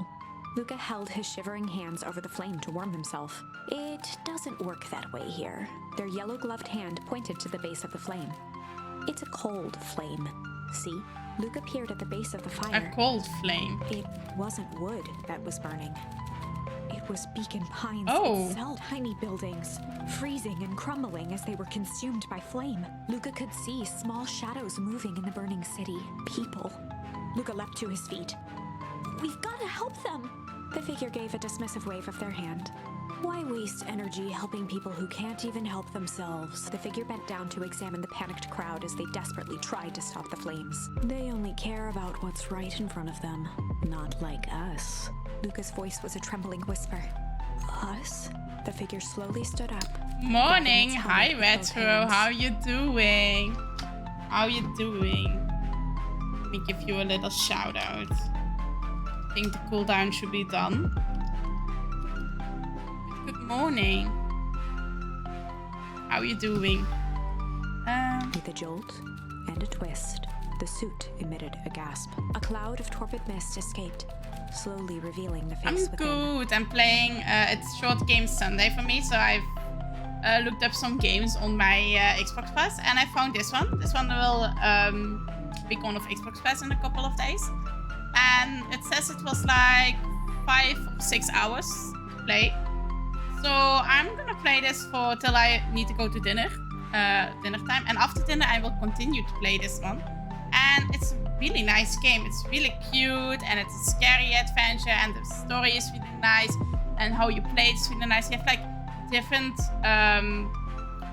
Luca held his shivering hands over the flame to warm himself. It doesn't work that way here. Their yellow-gloved hand pointed to the base of the flame. It's a cold flame. See? Luca peered at the base of the fire. A cold flame. It wasn't wood that was burning. It was Beacon Pines Oh. itself. Tiny buildings, freezing and crumbling as they were consumed by flame. Luca could see small shadows moving in the burning city. People. Luca leapt to his feet. We've got to help them! The figure gave a dismissive wave of their hand. Why waste energy helping people who can't even help themselves? The figure bent down to examine the panicked crowd as they desperately tried to stop the flames. They only care about what's right in front of them, not like us. Luca's voice was a trembling whisper. Us? The figure slowly stood up. Morning. Its Hi, helmet with both Retro. hands. How you doing? How you doing? Let me give you a little shout out. I think the cooldown should be done. Good morning. How you doing? With a jolt and a twist, The suit emitted a gasp. A cloud of torpid mist escaped, slowly revealing the face I'm within. good. I'm playing. It's Short Game Sunday for me, so I've looked up some games on my Xbox Pass, and I found this one. This one will be gone off Xbox Pass in a couple of days, and it says it was like 5 or 6 hours to play. So I'm gonna play this for till I need to go to dinner time, and after dinner I will continue to play this one. And it's a really nice game. It's really cute, and it's a scary adventure, and the story is really nice, and how you play it is really nice. You have like different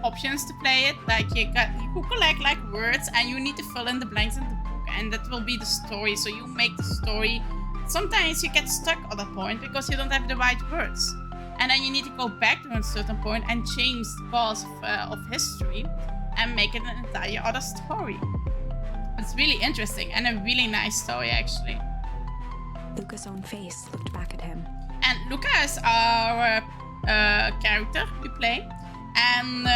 options to play it. Like you could collect like words, and you need to fill in the blanks in the book, and that will be the story. So you make the story. Sometimes you get stuck at a point because you don't have the right words, and then you need to go back to a certain point and change the course of history and make it an entire other story. It's really interesting and a really nice story, actually. Luca's own face looked back at him. And Luca is our character we play, and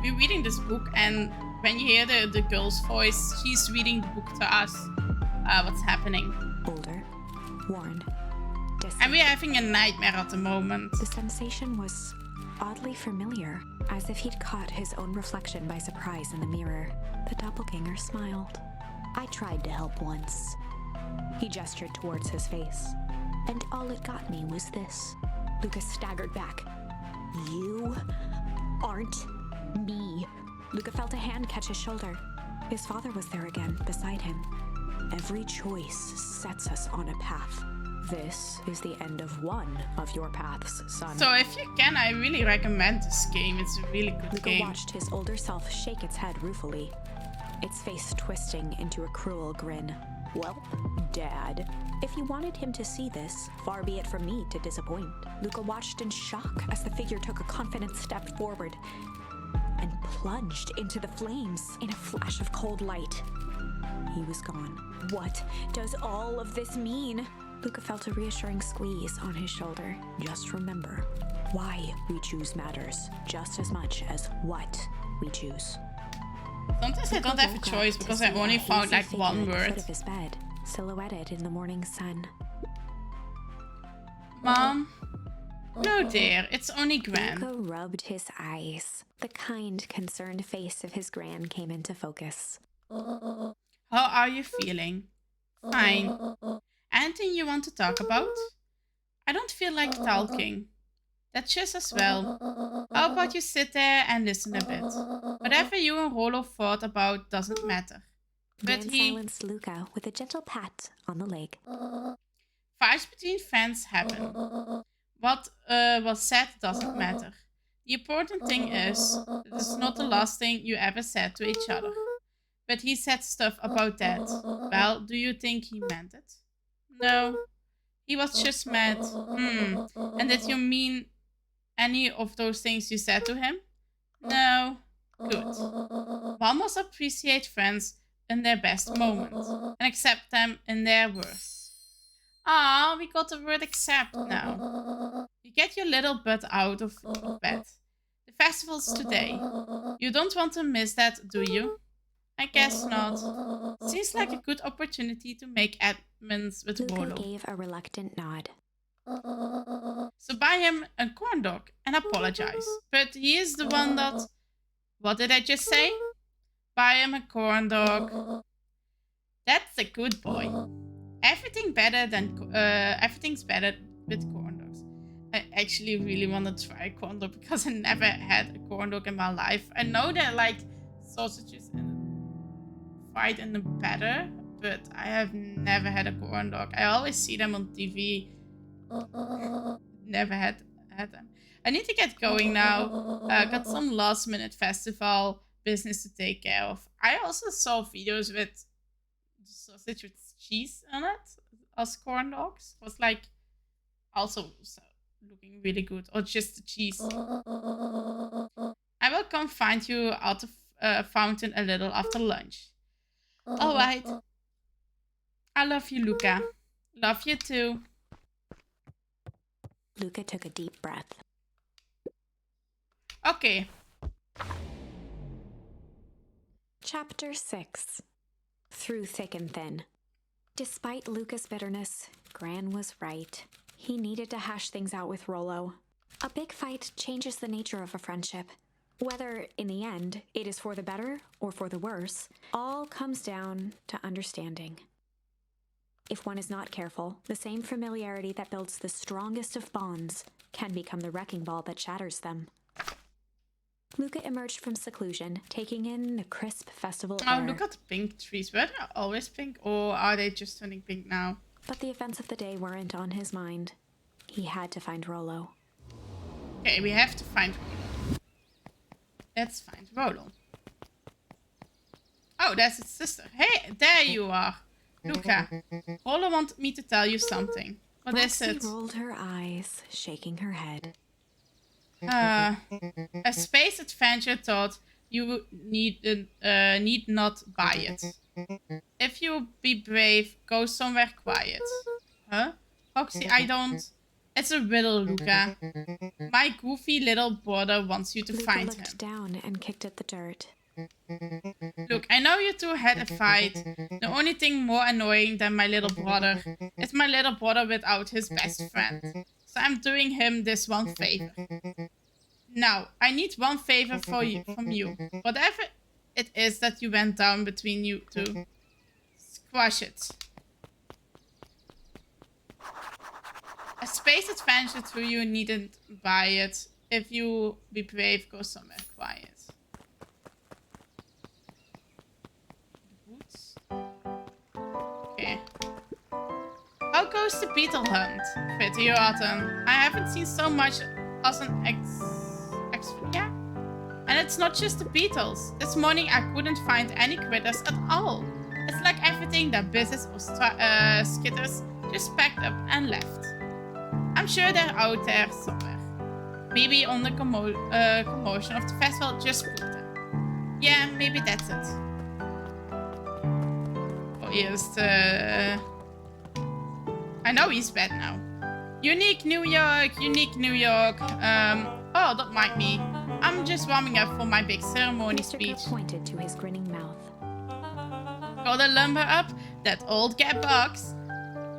we're reading this book, and when you hear the girl's voice, she's reading the book to us, what's happening. Older, worn, distant. And we're having a nightmare at the moment. The sensation was oddly familiar, as if he'd caught his own reflection by surprise in the mirror. The doppelganger smiled. I tried to help once. He gestured towards his face, and all it got me was this. Luca staggered back. You aren't me. Luca felt a hand catch his shoulder. His father was there again, beside him. Every choice sets us on a path. This is the end of one of your paths, son. So if you can, I really recommend this game. It's a really good Luca game. watched his older self shake its head ruefully, its face twisting into a cruel grin. Well, Dad, if you wanted him to see this, far be it from me to disappoint. Luca watched in shock as the figure took a confident step forward and plunged into the flames in a flash of cold light. He was gone. What does all of this mean? Luca felt a reassuring squeeze on his shoulder. Just remember, why we choose matters just as much as what we choose. Sometimes I don't have a choice because I only found like one word. Foot of his bed, silhouetted in the morning sun. Mom? No, dear. It's only Gran. Luca rubbed his eyes. The kind, concerned face of his gran came into focus. How are you feeling? Fine. Anything you want to talk about? I don't feel like talking. That's just as well. How about you sit there and listen a bit? Whatever you and Rolo thought about doesn't matter. But Gran silenced Luca with a gentle pat on the leg. Fights between friends happen. What was said doesn't matter. The important thing is, it is not the last thing you ever said to each other. But he said stuff about that. Well, do you think he meant it? No. He was just mad. And did you mean any of those things you said to him? No. Good. One must appreciate friends in their best moments and accept them in their worst. Ah, we got the word accept now. You get your little butt out of bed. The festival's today. You don't want to miss that, do you? I guess not. Seems like a good opportunity to make amends with Luca Rolo. gave a reluctant nod. So buy him a corn dog and apologize. But he is the one that... What did I just say? Buy him a corn dog. That's a good boy. Everything's better with corn dogs. I actually really want to try a corn dog because I never had a corn dog in my life. I know they're like sausages fried in the batter, but I have never had a corn dog. I always see them on TV. Never had them. I need to get going now. Got some last minute festival business to take care of. I also saw videos with sausage with cheese on it as corn dogs. It was like also looking really good, or just the cheese. I will come find you out of fountain a little after lunch. All right. I love you, Luca. Love you too. Luca took a deep breath. Okay. Chapter 6. through thick and thin. Despite Luca's bitterness, Gran was right. He needed to hash things out with Rollo. A big fight changes the nature of a friendship. Whether, in the end, it is for the better or for the worse, all comes down to understanding. If one is not careful, the same familiarity that builds the strongest of bonds can become the wrecking ball that shatters them. Luca emerged from seclusion, taking in the crisp festival air. Oh, look at the pink trees. Were they always pink, or are they just turning pink now? But the events of the day weren't on his mind. He had to find Rollo. Okay, we have to find Rollo. Let's find Rollo. Oh, that's his sister. Hey, there you are. Luca, Rollo wanted me to tell you something. What is it? Roxy rolled her eyes, shaking her head. A space adventure thought you need not buy it. If you be brave, go somewhere quiet. Huh? Roxy, I don't... It's a riddle, Luca. My goofy little brother wants you to Luca find looked him. down and kicked at the dirt. Look, I know you two had a fight. The only thing more annoying than my little brother is my little brother without his best friend. So I'm doing him this one favor. Now, I need one favor from you. Whatever it is that you went down between you two, squash it. A space adventure to you needn't buy it. If you be brave, go somewhere quiet. Boots. Okay. How goes the beetle hunt? Pretty rotten. I haven't seen so much as an yeah? And it's not just the beetles. This morning I couldn't find any critters at all. It's like everything that buzzes or skitters just packed up and left. I'm sure they're out there somewhere. Maybe on the commotion of the festival just put them. Yeah, maybe that's it. Oh, here's the... I know he's bad now. Unique New York, unique New York. Oh, don't mind me. I'm just warming up for my big ceremony Mr. speech. Cook pointed to his grinning mouth. Gotta lumber up that old cat box.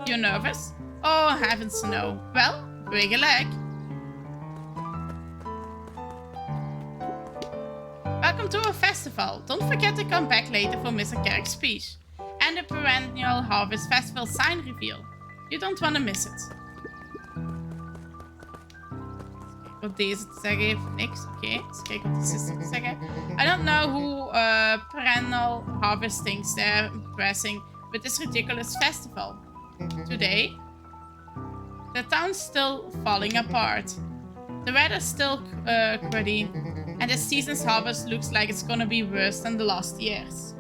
You nervous? Oh, heavens no. Well, break a leg. Welcome to our festival. Don't forget to come back later for Mr. Carrick's speech. And the perennial Harvest Festival sign reveal. You don't want to miss it. Wat deze te zeggen heeft, niks. Oké, eens kijken wat de sister te zeggen. I don't know who perennial harvest thinks they're impressing with this ridiculous festival. Today, the town's still falling apart. The weather's still cruddy, and the season's harvest looks like it's gonna be worse than the last years.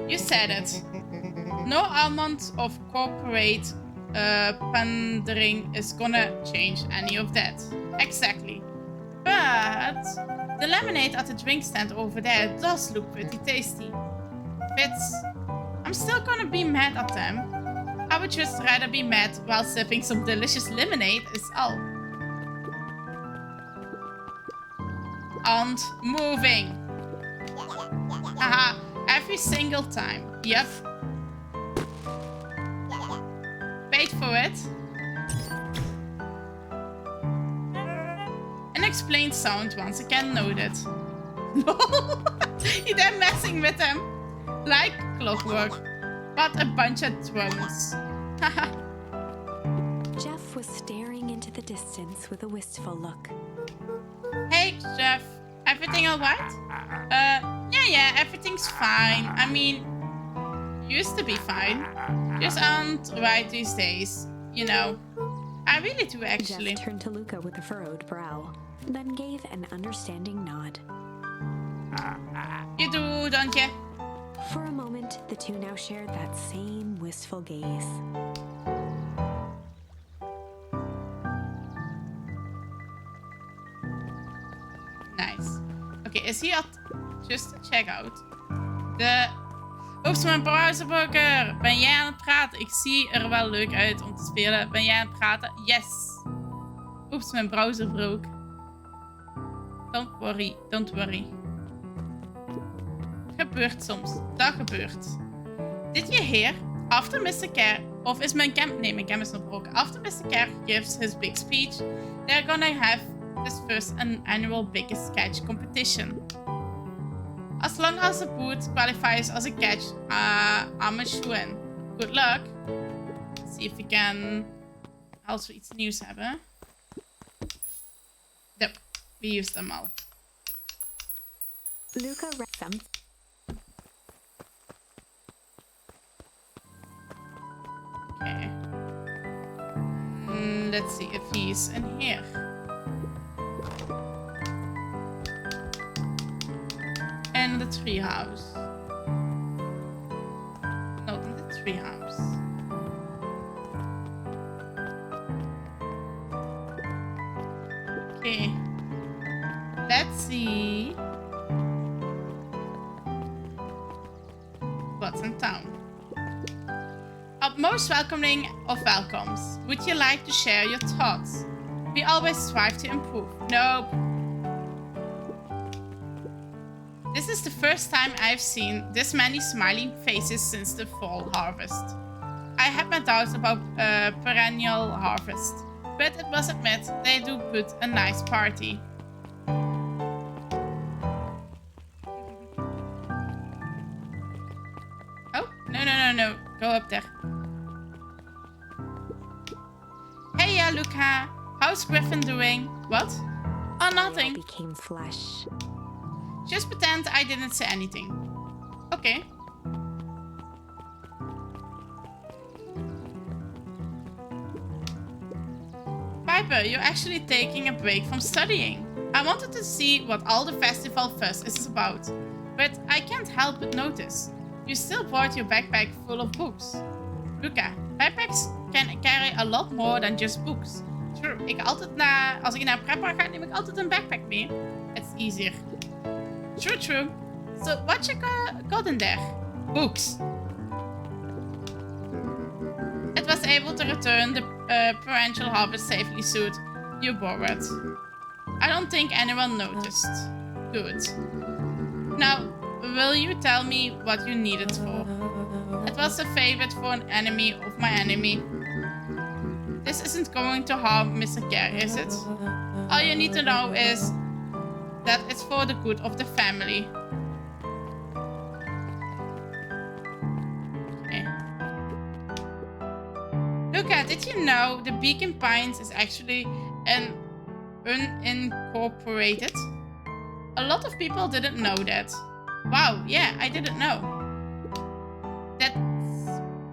You said it. No amount of corporate pandering is gonna change any of that. Exactly. But the lemonade at the drink stand over there does look pretty tasty. Fitz, I'm still gonna be mad at them. I would just rather be mad while sipping some delicious lemonade is all. And moving. Haha, every single time. Yep. Wait for it. An explained sound once again noted. They're messing with them. Like clockwork. What a bunch of drones. Jeff was staring into the distance with a wistful look. Hey, Jeff. Everything alright? Yeah, everything's fine. I mean, used to be fine. Just aren't right these days. You know. I really do, actually. Jeff turned to Luca with a furrowed brow, then gave an understanding nod. You do, don't you? For a moment, the two now shared that same wistful gaze. Nice. Oké, is hier just to check out. Oeps, mijn browserburger. Ben jij aan het praten? Ik zie er wel leuk uit om te spelen. Ben jij aan het praten? Yes. Oeps, mijn browser broke. Don't worry, don't worry. gebeurt soms. Dat gebeurt. Did you hear? After Mr. Care... Of is mijn cam... Nee, mijn cam is nog broken. After Mr. Care gives his big speech, they're gonna have this first annual biggest catch competition. As long as the boot qualifies as a catch, I'm a shoo-in. Good luck. Let's see if we can also iets nieuws hebben. Yep, we used them all. Luca read them. Okay. Let's see if he's in here. In the treehouse. Not in the treehouse. Okay. Let's see what's in town. Most welcoming of welcomes. Would you like to share your thoughts? We always strive to improve. Nope. This is the first time I've seen this many smiling faces since the fall harvest. I had my doubts about perennial harvest, but it must admit they do put a nice party. Oh, no. Go up there. Hey, Luca. How's Griffin doing? What? Oh, nothing. Became flesh. Just pretend I didn't say anything. Okay. Piper, you're actually taking a break from studying. I wanted to see what all the festival fuss is about, but I can't help but notice. You still brought your backpack full of books. Luca, backpacks can carry a lot more than just books. True, als ik naar prepper ga, neem ik altijd een backpack mee. It's easier. True. So, what you got in there? Books. It was able to return the parental harvest safely suit you borrowed. I don't think anyone noticed. Good. Now, will you tell me what you need it for? It was a favorite for an enemy of my enemy. This isn't going to harm Mr. Care, is it? All you need to know is that it's for the good of the family. Okay. Luca, did you know the Beacon Pines is actually an unincorporated? A lot of people didn't know that. Wow, yeah, I didn't know.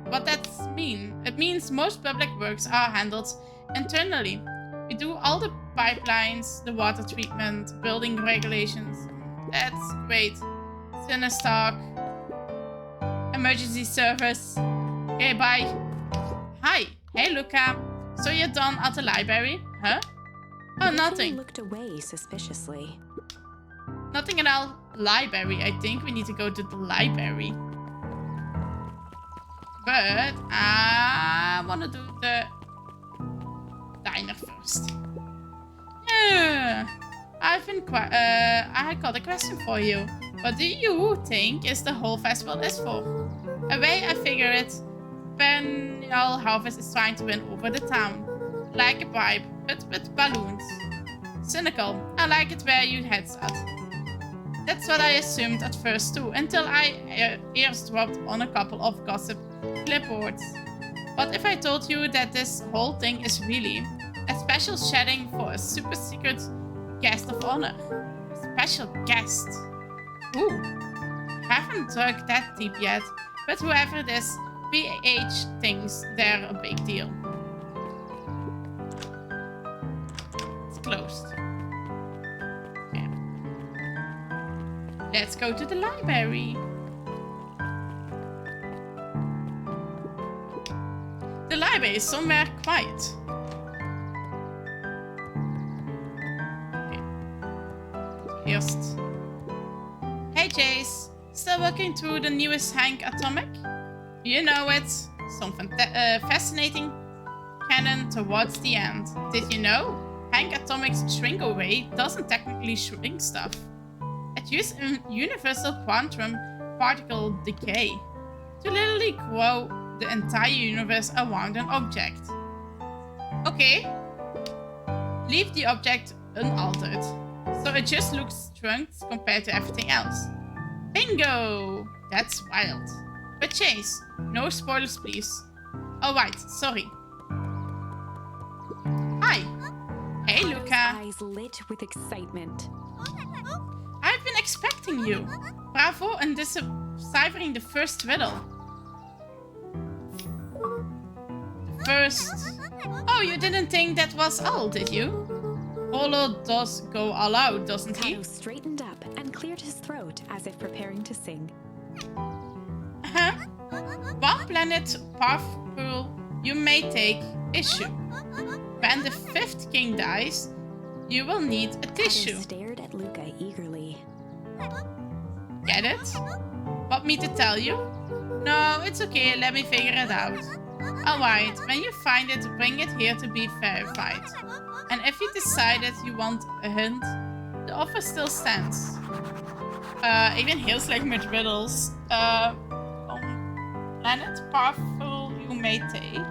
What that's mean? It means most public works are handled internally. We do all the pipelines, the water treatment, building regulations. That's great. Sinistock. Emergency service. Okay, bye. Hi. Hey, Luca. So you're done at the library? Huh? Oh, nothing. He looked away suspiciously. Nothing at all. Library. I think we need to go to the library. But I want to do the diner first. Yeah. I got a question for you. What do you think is the whole festival is for? A way I figure it, perennial harvest is trying to win over the town. Like a bribe, but with balloons. Cynical. I like it where your head's at. That's what I assumed at first too, until I eavesdropped on a couple of gossip clipboards. What if I told you that this whole thing is really a special shedding for a super secret guest of honor? A special guest. Ooh. Haven't dug that deep yet, but whoever it is, BH thinks they're a big deal. It's closed. Okay. Let's go to the library. The library is somewhere quiet. Okay. First. Hey Jace, still working through the newest Hank Atomic? You know it. Some fascinating canon towards the end. Did you know? Hank Atomic's shrink away doesn't technically shrink stuff. It uses universal quantum particle decay to literally grow the entire universe around an object. Okay. Leave the object unaltered, so it just looks shrunk compared to everything else. Bingo! That's wild. But Chase, no spoilers please. Oh right, sorry. Hi. Hey Luca. Eyes lit with excitement. I've been expecting you. Bravo in deciphering the first riddle. First... Oh, you didn't think that was all, did you? Rollo does go all out, doesn't he? Kato straightened up and cleared his throat as if preparing to sing. Huh? One planet path rule you may take issue. When the fifth king dies, you will need a tissue. Kato stared at Luca eagerly. Get it? Want me to tell you? No, it's okay, let me figure it out. Alright, when you find it, bring it here to be verified. And if you decided you want a hint, the offer still stands. Ik ben heel slecht met riddles. Planet powerful you may take.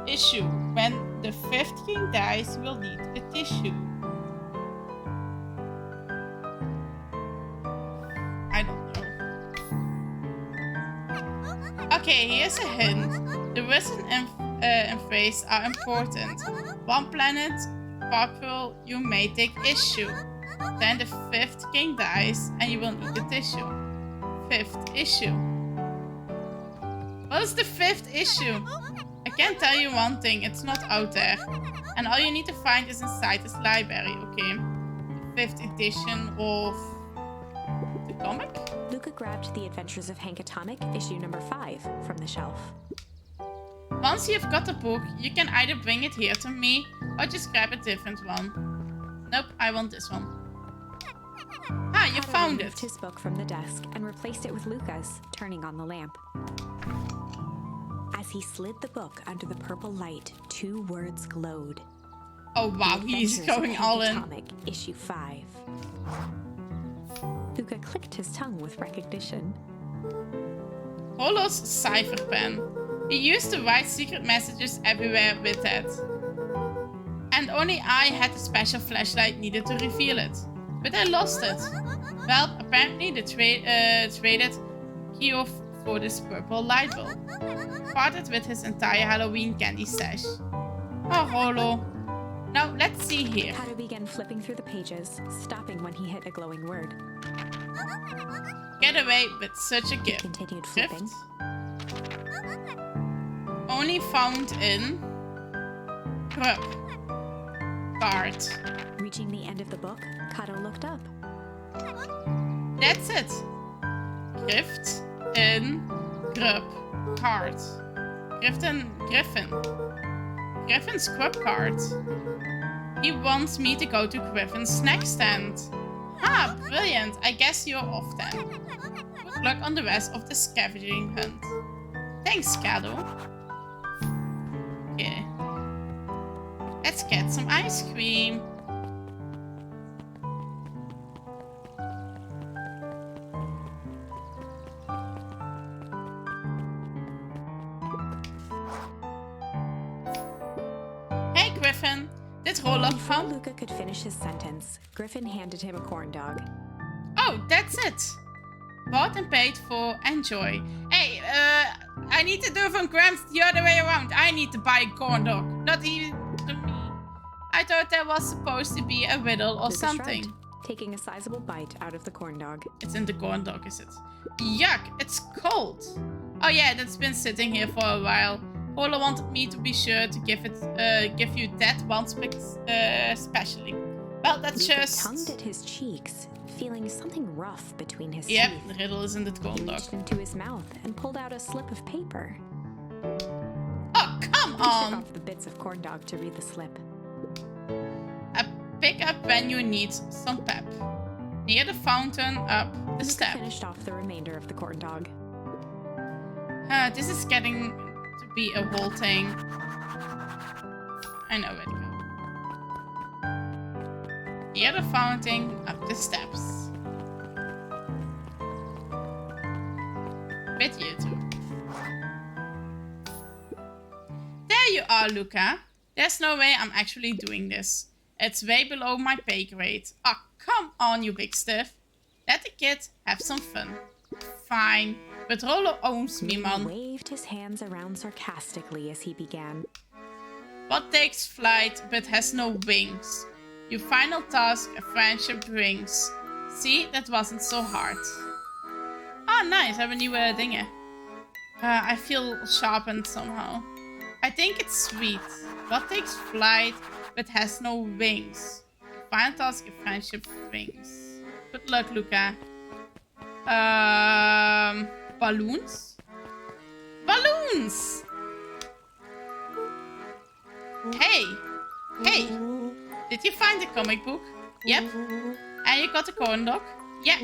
Issue. When the fifth king dies, you will need a tissue. I don't know. Okay, here's a hint. The written and phrase are important. One planet, powerful, you may take issue. Then the fifth king dies and you will need a tissue. Fifth issue. What is the fifth issue? I can tell you one thing, it's not out there. And all you need to find is inside this library, okay? The fifth edition of the comic? Luca grabbed The Adventures of Hank Atomic, issue number 5, from the shelf. Once you've got the book, you can either bring it here to me or just grab a different one. Nope, I want this one. Ah, you Kato found removed it. his book from the desk and replaced it with Luca's, turning on the lamp. As he slid the book under the purple light, 2 words glowed. Oh wow, The he's Adventures of going Hank all in. Atomic, issue 5. Luca clicked his tongue with recognition. Rollo's cipher pen. He used to write secret messages everywhere with that. And only I had a special flashlight needed to reveal it. But I lost it. Well, apparently the traded Geoff for this purple light bulb. Parted with his entire Halloween candy stash. Oh, Rollo. Now, let's see here. Kato began flipping through the pages, stopping when he hit a glowing word. Get away with such a He gift. continued flipping. Gift? Only found in Grub. Card. Reaching the end of the book, Kato looked up. That's it. Gift in Grub. Card. Griffin. Griffin's Grub card. He wants me to go to Griffin's snack stand. Ah, brilliant. I guess you're off then. Good luck on the rest of the scavenging hunt. Thanks, Kato. Okay. Let's get some ice cream. Hey, Griffin. Did Rollo Before come? Luca could finish his sentence, Griffin handed him a corn dog. Oh, that's it. Bought and paid for. Enjoy. Hey, I need to do from Gramps the other way around. I need to buy a corn dog. Not even to me. I thought that was supposed to be a riddle or Luca something. shrugged, taking a sizable bite out of the corn dog. It's in the corn dog, is it? Yuck, it's cold. Oh yeah, that's been sitting here for a while. Rollo wanted me to be sure to give you that one specially. Well, that's Luca just... tongued at his cheeks, feeling something rough between his Yep, teeth. the riddle is in the He corn dog. reached into his mouth and pulled out a slip of paper. Oh, come He shook on! off the bits of corn dog to read the slip. A pickup when you need some pep. Near the fountain, up the Luca step. finished off the remainder of the corn dog. This is getting to be a whole thing. I know where to go. Near the fountain, up the steps. with you two. There you are, Luca. There's no way I'm actually doing this. It's way below my pay grade. Oh, come on, you big stiff. Let the kid have some fun. Fine, but Rollo owns me, man. He waved his hands around sarcastically as he began. What takes flight but has no wings? Your final task a friendship brings. See, that wasn't so hard. Ah, nice, hebben nieuwe dingen. I feel sharpened somehow. I think it's sweet. What takes flight but has no wings? Final task a friendship brings. Good luck, Luca. Balloons? Balloons! Hey! Hey! Did you find the comic book? Yep. And you got the corn dog? Yeah.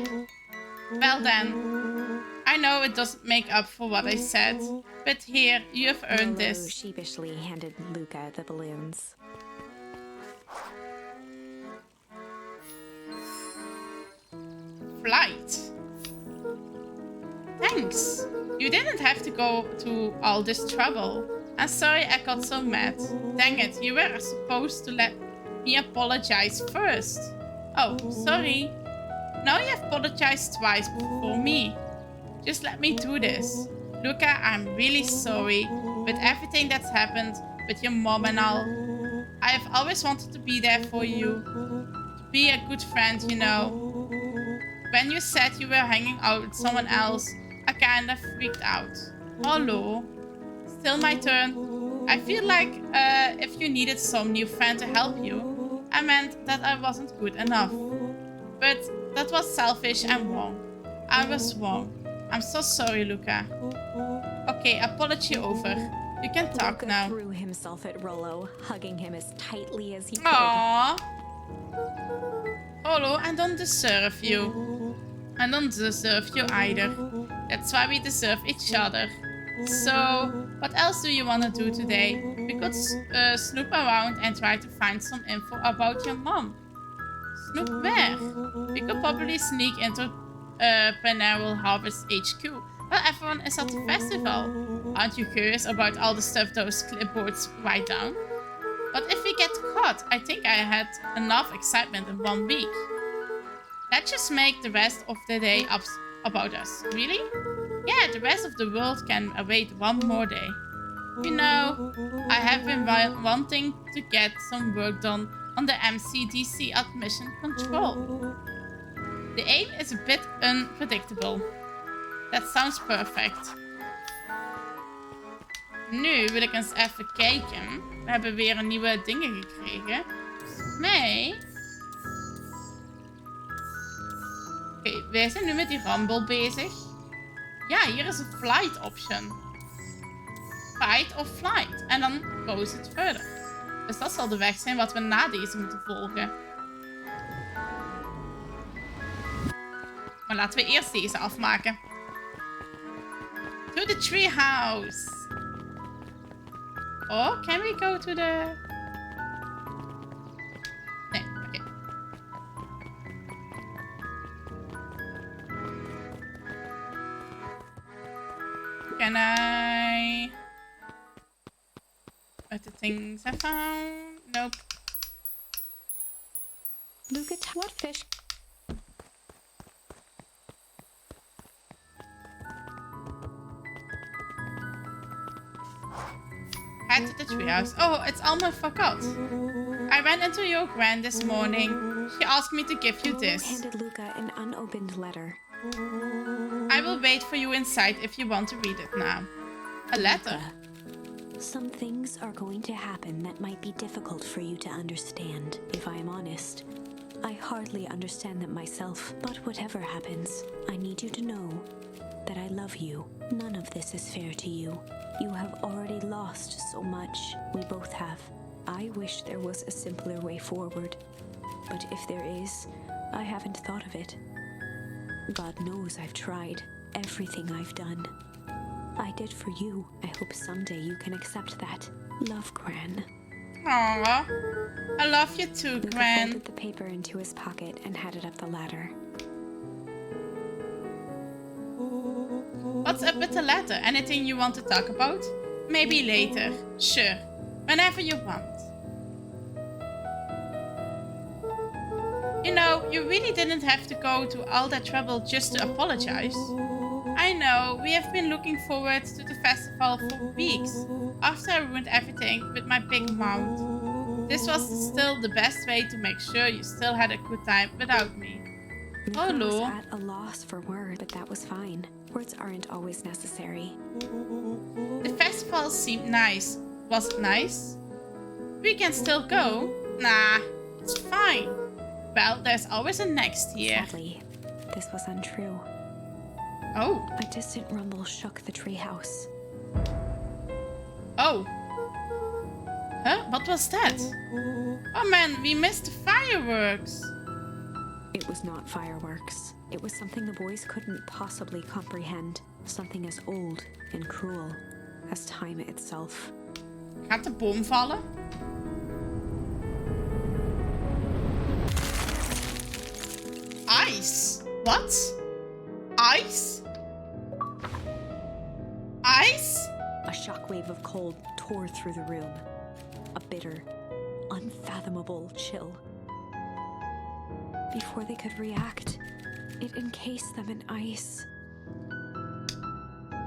Well then. I know it doesn't make up for what I said, but here, you have earned Rollo this. sheepishly handed Luca the balloons. Flight. Thanks. You didn't have to go to all this trouble. I'm sorry I got so mad. Dang it, you were supposed to let me apologize first. Oh, sorry. Now you have apologized twice before me. Just let me do this. Luca, I'm really sorry with everything that's happened with your mom and all. I have always wanted to be there for you. To be a good friend, you know. When you said you were hanging out with someone else, I kinda freaked out. Hello. Still my turn. I feel like if you needed some new friend to help you, I meant that I wasn't good enough. But that was selfish and wrong. I was wrong. I'm so sorry, Luca. Okay, apology over. You can talk Luca now. threw himself at Rollo, hugging him as tightly as he could. Aww. Rollo, I don't deserve you. I don't deserve you either. That's why we deserve each other. So, what else do you want to do today? We could snoop around and try to find some info about your mom. Snoop where? We could probably sneak into Peneral Harvest HQ. Well, everyone is at the festival. Aren't you curious about all the stuff those clipboards write down? But if we get caught, I think I had enough excitement in 1 week. Let's just make the rest of the day up about us. Really? Yeah, the rest of the world can await one more day. You know, I have been wanting to get some work done on the MCDC admission control. The aim is a bit unpredictable. That sounds perfect. Nu wil ik eens even kijken. We hebben weer nieuwe dingen gekregen. Nee. Oké, wij zijn nu met die Rumble bezig. Ja, hier is een flight option. Fight of flight. En dan goes het verder. Dus dat zal de weg zijn wat we na deze moeten volgen. Maar laten we eerst deze afmaken. To the treehouse. Oh, can we go to the... Nee, oké. Can I... What the things I found? Nope. Luca, what fish? Head to the treehouse. Oh, it's almost forgot. I ran into your grand this morning. She asked me to give you Rollo this. handed Luca an unopened letter. I will wait for you inside if you want to read it now. A letter. Some things are going to happen that might be difficult for you to understand, if I am honest. I hardly understand them myself, but whatever happens, I need you to know that I love you. None of this is fair to you. You have already lost so much. We both have. I wish there was a simpler way forward, but if there is, I haven't thought of it. God knows I've tried everything I've done. I did for you. I hope someday you can accept that. Love, Gran. Aww. I love you too, Luca Gran. folded the paper into his pocket and headed up the ladder. What's What's up with the letter? Anything you want to talk about? Maybe later. Sure. Whenever you want. You know, you really didn't have to go to all that trouble just to apologize. I know, we have been looking forward to the festival for weeks. After I ruined everything with my big mouth. This was still the best way to make sure you still had a good time without me. Luca was Lord. at a loss for words, but that was fine. Words aren't always necessary. The festival seemed nice. Was it nice? We can still go. Nah, it's fine. Well, there's always a next year. Sadly, this was untrue. Oh. A distant rumble shook the treehouse. Oh. Huh? What was that? Oh man, we missed the fireworks. It was not fireworks. It was something the boys couldn't possibly comprehend. Something as old and cruel as time itself. Gaat de boom vallen? Ice? What? Ice? Ice? A shockwave of cold tore through the room. A bitter, unfathomable chill. Before they could react, it encased them in ice.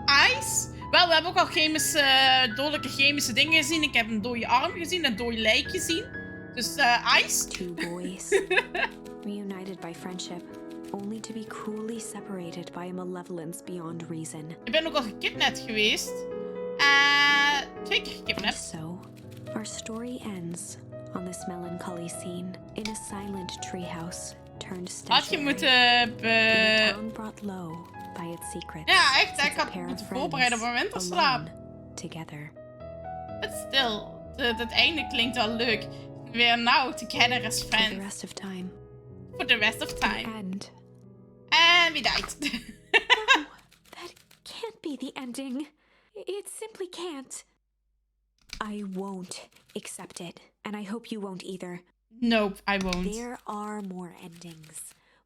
Ice? Wel, we hebben ook al dodelijke chemische dingen gezien. Ik heb een dode arm gezien, een dode lijk gezien. Dus ice? Two boys, reunited by friendship, only to be cruelly separated by a malevolence beyond reason. Ik ben ook al gekidnapt geweest. 2 keer gekidnapt. So, our story ends on this melancholy scene in a silent treehouse turned Had je statuary. moeten The town brought low by its secrets. Ja, echt. since Ik a had pair moeten of voorbereiden op friends, mijn winterslaap. alone, together. But still, het einde klinkt wel leuk. We are now together as For the friends. rest of time. For the rest of time. And And we died. no, that can't be the ending. It simply can't. I won't accept it, and I hope you won't either. Nope, I won't. There are more endings,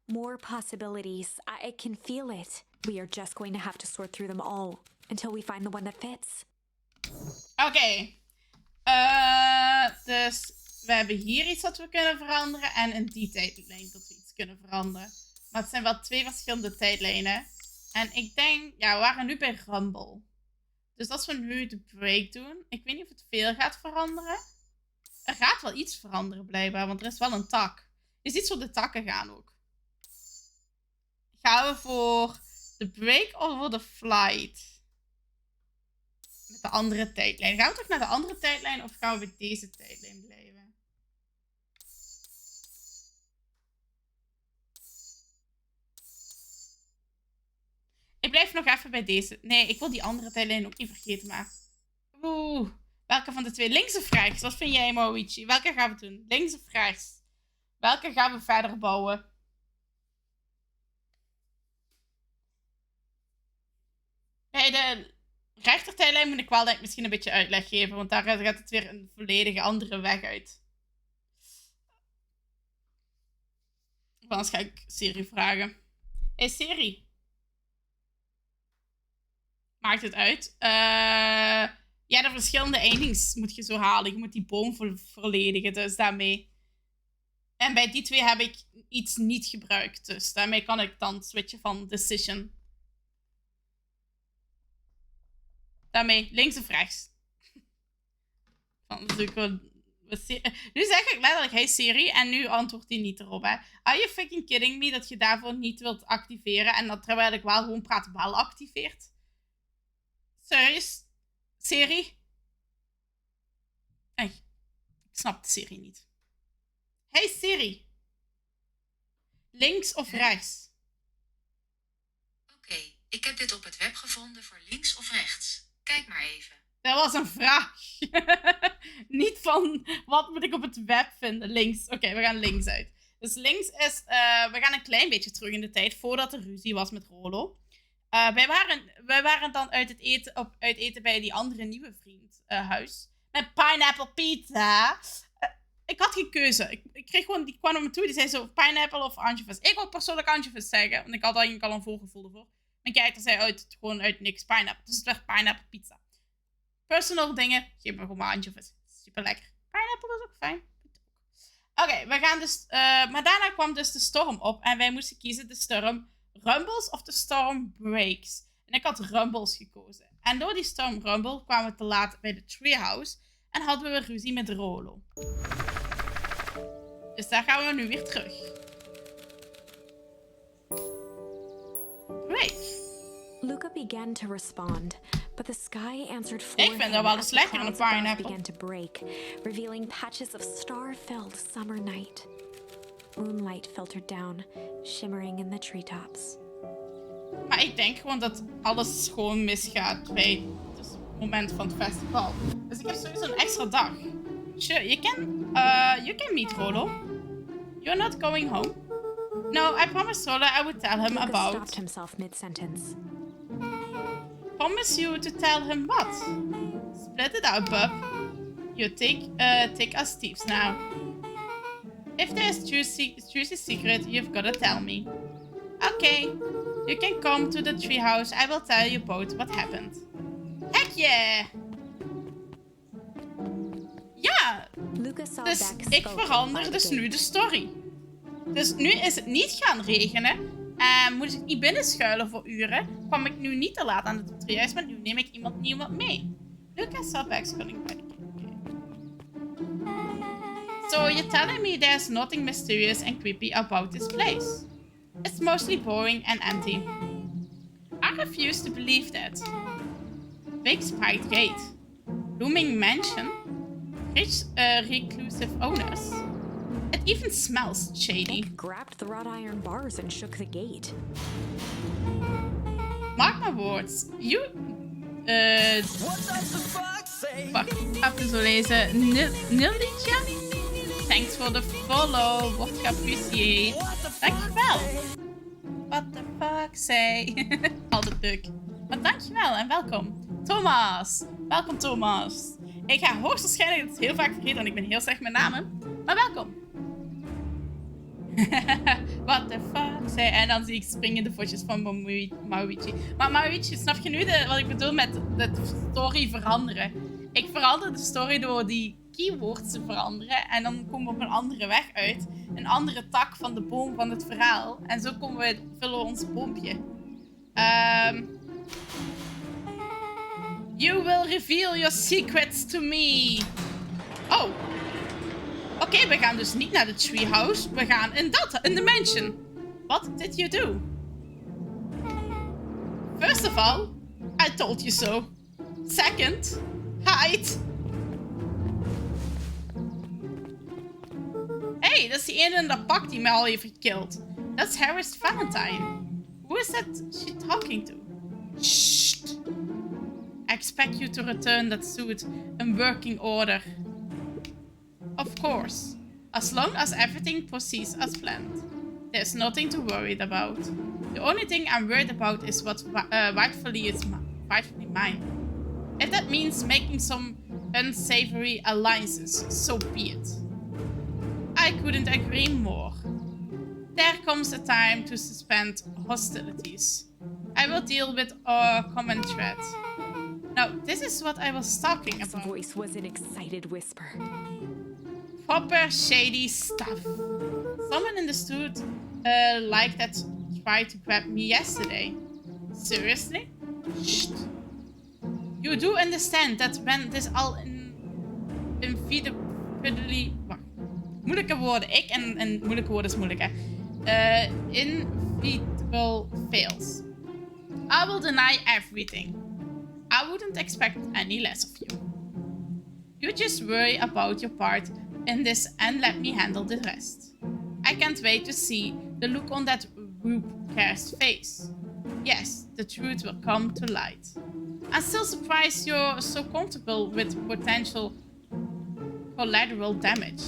more possibilities. I can feel it. We are just going to have to sort through them all until we find the one that fits. Oké. Dus we hebben hier iets dat we kunnen veranderen. En in die tijdlijn dat we iets kunnen veranderen. Maar het zijn wel 2 verschillende tijdlijnen. En ik denk, ja, we waren nu bij Rumble. Dus als we nu de break doen. Ik weet niet of het veel gaat veranderen. Er gaat wel iets veranderen blijkbaar. Want er is wel een tak. Je ziet zo de takken gaan ook. Gaan we voor de break of voor de flight? Met de andere tijdlijn. Gaan we toch naar de andere tijdlijn of gaan we bij deze tijdlijn blijven? Ik blijf nog even bij deze. Nee, ik wil die andere tijdlijn ook niet vergeten, maar... Oeh. Welke van de 2? Links of rechts? Wat vind jij, Maurici? Welke gaan we doen? Links of rechts? Welke gaan we verder bouwen? Bij de rechtertijdlijn moet ik wel denk ik misschien een beetje uitleg geven, want daar gaat het weer een volledige andere weg uit. Of anders ga ik Siri vragen. Hey Siri. Maakt het uit? Ja, de verschillende eindigs moet je zo halen. Je moet die boom volledigen, dus daarmee. En bij die 2 heb ik iets niet gebruikt, dus daarmee kan ik dan switchen van decision. Daarmee, links of rechts. Nu zeg ik letterlijk, hey Siri, en nu antwoordt hij niet erop, hè. Are you fucking kidding me dat je daarvoor niet wilt activeren en dat terwijl ik wel gewoon praat, wel activeert? Serieus? Siri? Echt, ik snap de Siri niet. Hey Siri. Links of rechts? Oké, ik heb dit op het web gevonden voor links of rechts. Kijk maar even. Dat was een vraag. Niet van, wat moet ik op het web vinden? Links. Oké, we gaan links uit. Dus links is, we gaan een klein beetje terug in de tijd, voordat er ruzie was met Rolo. Wij waren dan uit eten bij die andere nieuwe vriend huis. Met pineapple pizza. Ik had geen keuze. Ik kreeg gewoon, die kwam naar me toe, die zei zo, pineapple of anchovies. Ik wil persoonlijk anchovies zeggen, want ik had eigenlijk al een voorgevoel ervoor. Mijn kijker zei gewoon uit niks pineapple. Dus het werd pineapple pizza. Personal dingen, geef me gewoon maar anchovies. Super lekker. Pineapple is ook fijn. Oké, we gaan dus... maar daarna kwam dus de storm op. En wij moesten kiezen de storm Rumbles of de storm Breaks. En ik had Rumbles gekozen. En door die storm Rumble kwamen we te laat bij de treehouse. En hadden we ruzie met Rolo. Dus daar gaan we nu weer terug. Break. Luca began to respond, but the sky answered for Ik vind dat wel eens as the lekker, een clouds above pineapple. began to break, revealing patches of star-filled summer night. Moonlight filtered down, shimmering in the treetops. Maar ik denk gewoon dat alles gewoon misgaat bij het moment van het festival. Dus ik heb sowieso een extra dag. Sure, you can meet Rolo. You're not going home? No, I promised Rolo I would tell him Luca about... stopped himself mid-sentence. Promise you to tell him what? Split it out, bub. You take us thieves now. If there's juicy secret, you've gotta tell me. Okay, you can come to the treehouse. I will tell you both what happened. Heck yeah! Ja, Luca saw dus Beck ik spoke verander by dus the nu gate. de story. Dus nu is het niet gaan regenen. En moet ik niet binnenschuilen voor uren. Kwam ik nu niet te laat aan de treehuis, maar nu neem ik iemand nieuw mee. Luca saw Beck's coming by the gate. So you're telling me there's nothing mysterious and creepy about this place? It's mostly boring and empty. I refuse to believe that. Big spiked gate. Looming mansion. Rich, reclusive owners. It even smells shady. Beck grabbed the wrought iron bars and shook the gate. Mark my words. You... Wacht, even zo lezen. Nillietje? Thanks for the follow. Wordt geapprecieerd. Dankjewel. What the fuck, say. Altijd leuk. Maar dankjewel en welkom. Thomas. Welkom, Thomas. Ik ga hoogstwaarschijnlijk het heel vaak vergeten, want ik ben heel slecht met namen. Maar welkom. What the fuck, say. En dan zie ik springende voetjes van Maurici. Maar Maurici, snap je nu wat ik bedoel met de story veranderen? Ik verander de story door die keywords te veranderen. En dan komen we op een andere weg uit. Een andere tak van de boom van het verhaal. En zo vullen we ons boompje. You will reveal your secrets to me. Oh. Oké, we gaan dus niet naar de treehouse. We gaan in de mansion. What did you do? First of all, I told you so. Second, hide. Hey, dat is die ene in dat pak die mij al heeft gekild. That's Harris Valentine. Who is that she talking to? Shh. I expect you to return that suit in working order. Of course, as long as everything proceeds as planned. There's nothing to worry about. The only thing I'm worried about is what rightfully mine. If that means making some unsavory alliances, so be it. I couldn't agree more. There comes a time to suspend hostilities. I will deal with our common threat. Now, this is what I was talking His about. voice was an excited whisper. Proper shady stuff. Someone in the suit like that tried to grab me yesterday. Seriously? Shh. You do understand that when this all inevitably... Wacht. Moeilijke woorden. Ik en moeilijke woorden is moeilijk, hè. Inevitable fails. I will deny everything. I wouldn't expect any less of you. You just worry about your part in this and let me handle the rest. I can't wait to see the look on that Rupert's face. Yes, the truth will come to light. I'm still surprised you're so comfortable with potential collateral damage.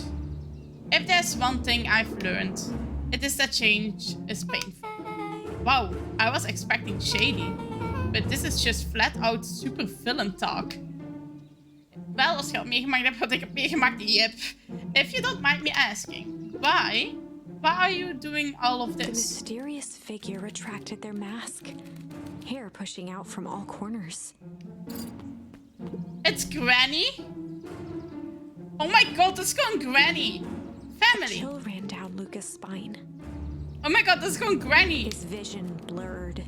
If there's one thing I've learned, it is that change is painful. Wow, I was expecting shady, but this is just flat out super villain talk. Wel, als je al meegemaakt hebt wat ik heb meegemaakt, yep. If you don't mind me asking, why Why are you doing all of The this? mysterious figure retracted their mask, hair pushing out from all corners. It's Granny? Oh my god, that's gewoon Granny. Family. Chill ran down Luca's spine. Oh my god, dat is gewoon Granny. His vision blurred.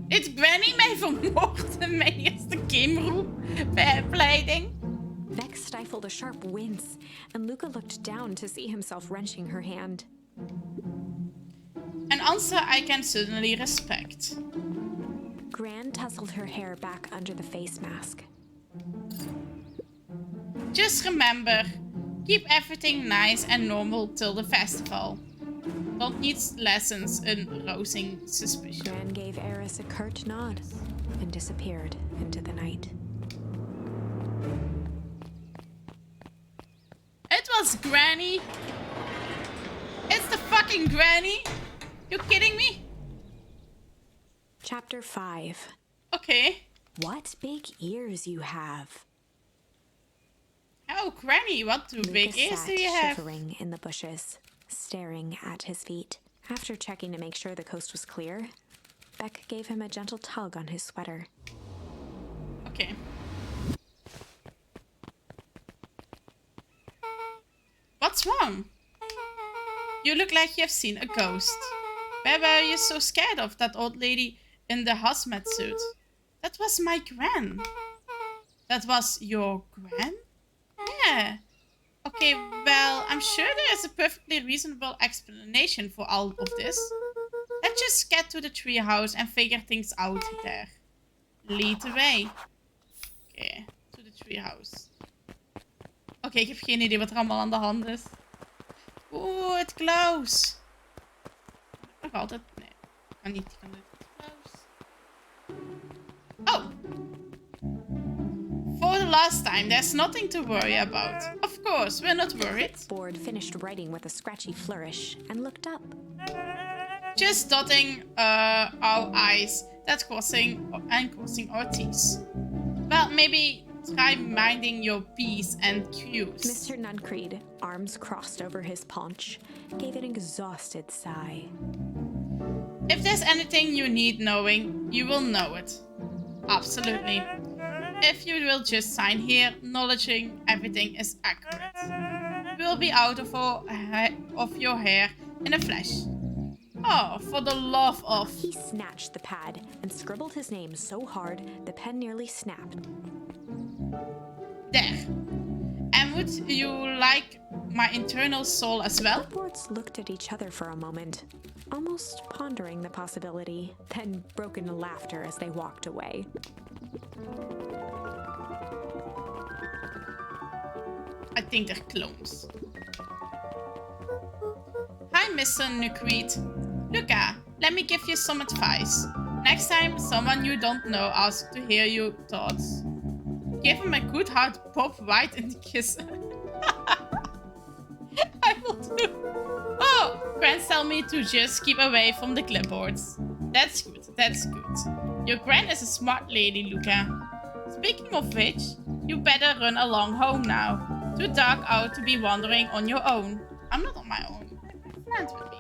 It's Granny mij vermoord in mijn eerste game pleiding. Vex stifled a sharp wince, and Luca looked down to see himself wrenching her hand. An answer I can certainly respect. Gran tousled her hair back under the face mask. Just remember, keep everything nice and normal till the festival. Don't need lessons in rousing suspicion. Gran gave Eris a curt nod and disappeared into the night. It was Granny. It's the fucking Granny. You kidding me? Chapter 5. Okay. What big ears you have. Oh, Granny, what two big Luca ears sat do you have? shivering in the bushes, staring at his feet. After checking to make sure the coast was clear, Beck gave him a gentle tug on his sweater. Okay. What's wrong? You look like you've seen a ghost. Where were you so scared of that old lady in the hazmat suit? That was my gran. That was your gran? Yeah. Okay, well, I'm sure there is a perfectly reasonable explanation for all of this. Let's just get to the treehouse and figure things out there. Lead the way. Oké, to the treehouse. Oké, ik heb geen idee wat er allemaal aan de hand is. Oeh, het Klaus. Nog altijd. Nee, kan niet. Kan dit. Klaus. Oh. For the last time, there's nothing to worry about. Of course, we're not worried. Board finished writing with a scratchy flourish and looked up. Just dotting our I's that crossing our T's. Well, maybe try minding your P's and Q's. Mr. Nuncreed, arms crossed over his paunch, gave an exhausted sigh. If there's anything you need knowing, you will know it. Absolutely. If you will just sign here, acknowledging everything is accurate. We'll be out of your hair in a flash. Oh, for the love of... He snatched the pad and scribbled his name so hard the pen nearly snapped. There. And would you like my internal soul as well? The boards looked at each other for a moment, almost pondering the possibility, then broke into laughter as they walked away. I think they're clones. Hi, Mr. Nukeweed. Luca, let me give you some advice. Next time someone you don't know asks to hear your thoughts, give him a good hard pop right in the kiss. I will do. Oh, Grants tell me to just keep away from the clipboards. That's good, that's good. Your Gran is a smart lady, Luca. Speaking of which, you better run along home now. Too dark out to be wandering on your own. I'm not on my own. My friends with me.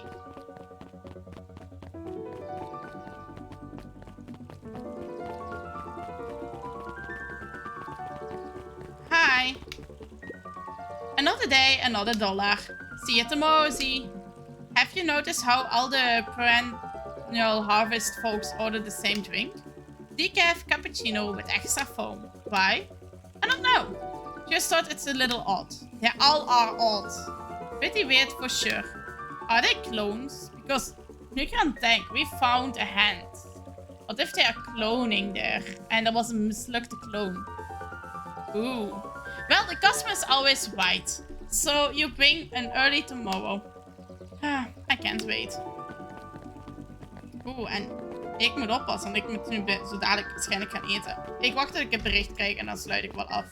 Hi. Another day, another dollar. See you tomorrow, Z. Have you noticed how all the perennial harvest folks order the same drink? Decaf cappuccino with extra foam. Why? I don't know. Just thought it's a little odd. They all are odd. Pretty weird for sure. Are they clones? Because you can think, we found a hand. What if they are cloning there? And there was a mislukte clone. Ooh. Well, the customer is always right. So you bring an early tomorrow. I can't wait. Oeh, en ik moet oppassen, want ik moet nu zo dadelijk waarschijnlijk gaan eten. Ik wacht tot ik een bericht krijg en dan sluit ik wel af.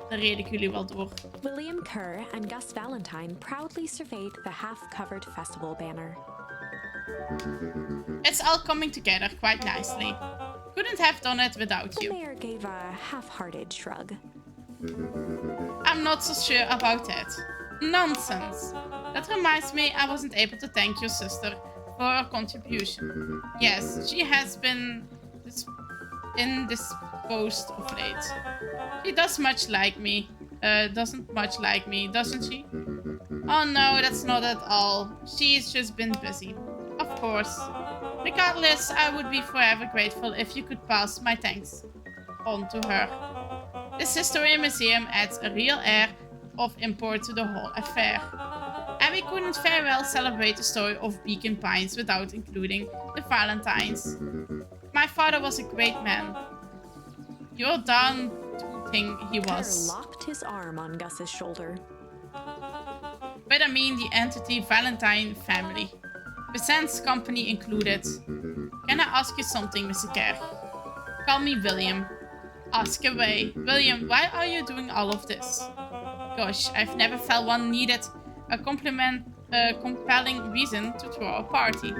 Dan red ik jullie wel door. William Kerr and Gus Valentine proudly surveyed the half-covered festival banner. It's all coming together quite nicely. Couldn't have done it without The you. mayor gave a half-hearted shrug. I'm not so sure about that. Nonsense. That reminds me, I wasn't able to thank your sister for her contribution. Yes, she has been indisposed of late. She doesn't much like me, doesn't she? Oh no, that's not at all. She's just been busy. Of course. Regardless, I would be forever grateful if you could pass my thanks on to her. This history museum adds a real air of import to the whole affair. And we couldn't very well celebrate the story of Beacon Pines without including the Valentines. My father was a great man. You're darn tooting he was. Kerr locked his arm on Gus's shoulder. But I mean the entity Valentine family. Besant's company included. Can I ask you something, Mr. Kerr? Call me William. Ask away. William, why are you doing all of this? Gosh, I've never felt one needed a compelling reason to throw a party.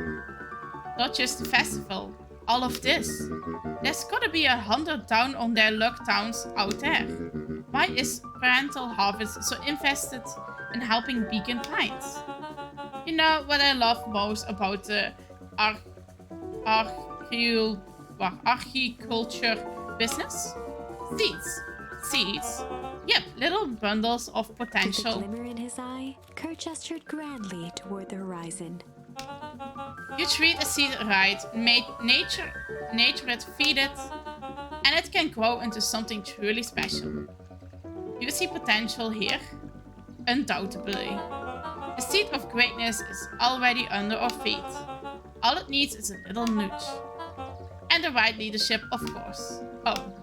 Not just a festival. All of this. There's gotta be 100 down on their luck towns out there. Why is Parental Harvest so invested in helping Beacon Pines? You know what I love most about the archaeculture business? Seeds. Seeds? Yep, little bundles of With a potential. glimmer in his eye, Kerr gestured grandly toward the horizon. You treat a seed right, nature it, feed it, and it can grow into something truly special. You see potential here? Undoubtedly. The seed of greatness is already under our feet. All it needs is a little nudge. And the right leadership, of course. Oh.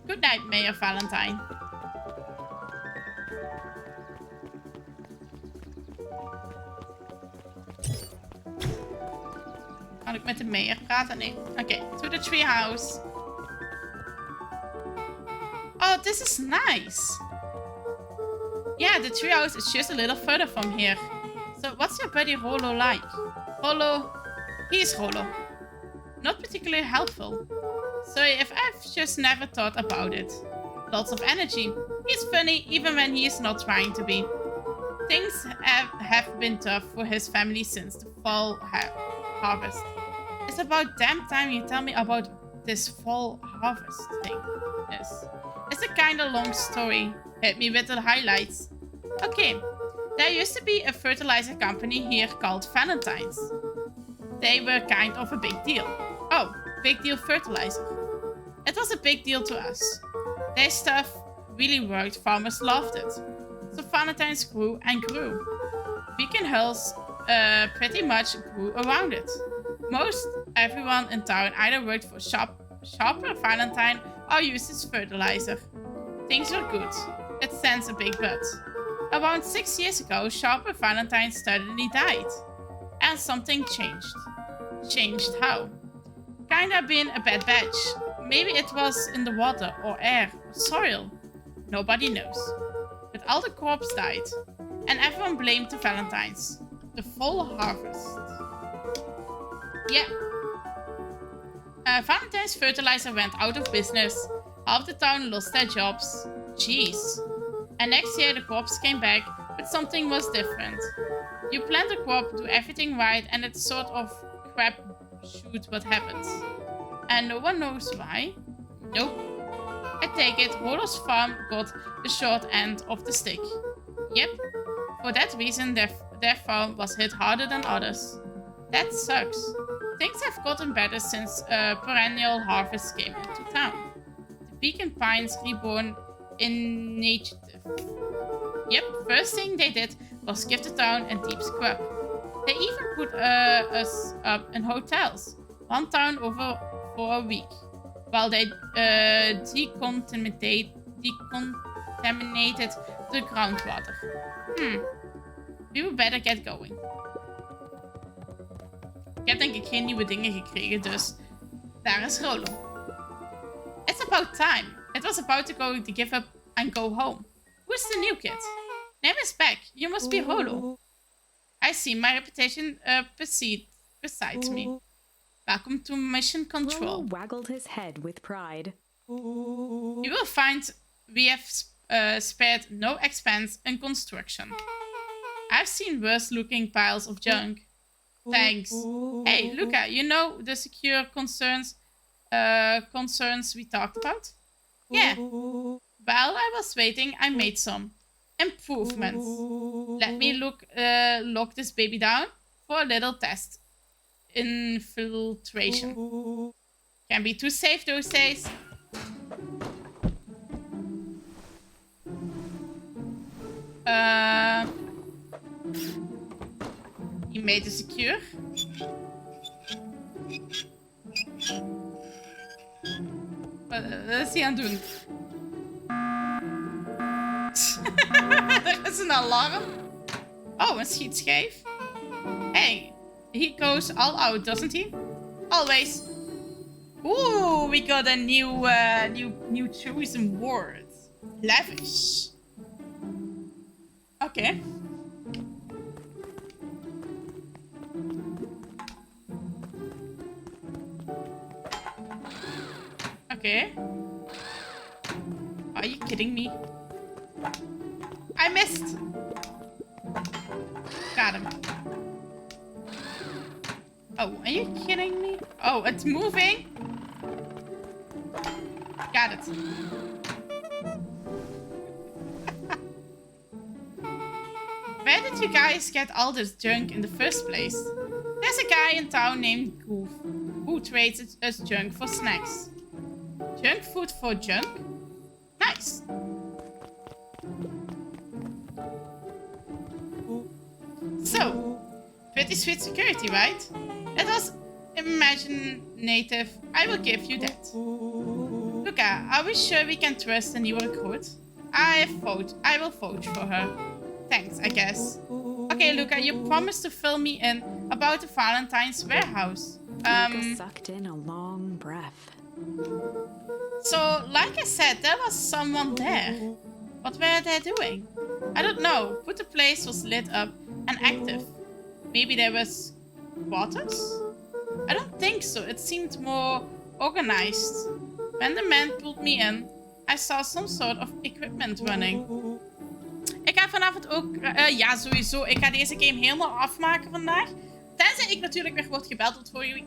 Good night, Mayor Valentine. Kan ik met de mayor praten? Nee. Oké, to the treehouse. Oh, this is nice. Yeah, the treehouse is just a little further from here. So, what's your buddy Rollo like? Rollo? He's Rollo. Not particularly helpful. Sorry if I've just never thought about it. Lots of energy. He's funny even when he is not trying to be. Things have been tough for his family since the fall harvest. It's about damn time you tell me about this fall harvest thing. Yes. It's a kinda long story. Hit me with the highlights. Okay. There used to be a fertilizer company here called Valentine's. They were kind of a big deal. Oh, big deal fertilizer. It was a big deal to us. Their stuff really worked, farmers loved it. So Valentine's grew and grew. Beacon Hills pretty much grew around it. Most everyone in town either worked for Sharper Valentine or used its fertilizer. Things were good. It stands a big but. Around 6 years ago, Sharper Valentine suddenly died. And something changed. Changed how? Kinda been a bad batch. Maybe it was in the water or air or soil. Nobody knows. But all the crops died. And everyone blamed the Valentines. The fall harvest. Yeah. Valentine's fertilizer went out of business. Half the town lost their jobs. Jeez. And next year the crops came back, but something was different. You plant a crop, do everything right, and it's sort of crap shoot what happens. And no one knows why. Nope. I take it, Rollo's farm got the short end of the stick. Yep. For that reason, their farm was hit harder than others. That sucks. Things have gotten better since Perennial Harvest came into town. The Beacon Pines Reborn Initiative. Yep, first thing they did was give the town a deep scrub. They even put us up in hotels. One town over for a week. While they decontaminated the groundwater. We would better get going. Ik heb denk ik geen nieuwe dingen gekregen, dus daar is Rollo. It's about time. It was about to give up and go home. Who's the new kid? Name is back. You must be Rollo. I see my reputation precedes me. Welcome to Mission Control. Rollo waggled his head with pride. You will find we have spared no expense in construction. I've seen worse looking piles of junk. Thanks. Hey, Luca, you know the secure concerns we talked about? Yeah. While I was waiting, I made some improvements. Let me lock this baby down for a little test. Infiltration. Can be too safe those days. He made it secure. Wat is hij aan het doen? Er is een alarm. Oh, een schietschijf. Hey, he goes all out, doesn't he? Always. Ooh, we got a new chosen word. Lavish. Okay. Okay. Are you kidding me? I missed. Got him. Oh, are you kidding me? Oh, it's moving. Got it. Where did you guys get all this junk in the first place? There's a guy in town named Goof who trades us junk for snacks. Junk food for junk? Nice. So, pretty sweet security, right? It was imaginative. I will give you that. Luca, are we sure we can trust the new recruit? I will vote for her. Thanks, I guess. Okay, Luca, you promised to fill me in about the Valentine's warehouse. Luca sucked in a long breath. So, like I said, there was someone there. What were they doing? I don't know, but the place was lit up and active. Maybe there was quarters? I don't think so. It seemed more organized. When the man pulled me in, I saw some sort of equipment running. Ik ga vanavond ook... ja, sowieso. Ik ga deze game helemaal afmaken vandaag. Tenzij ik natuurlijk weer word gebeld. Want vorige week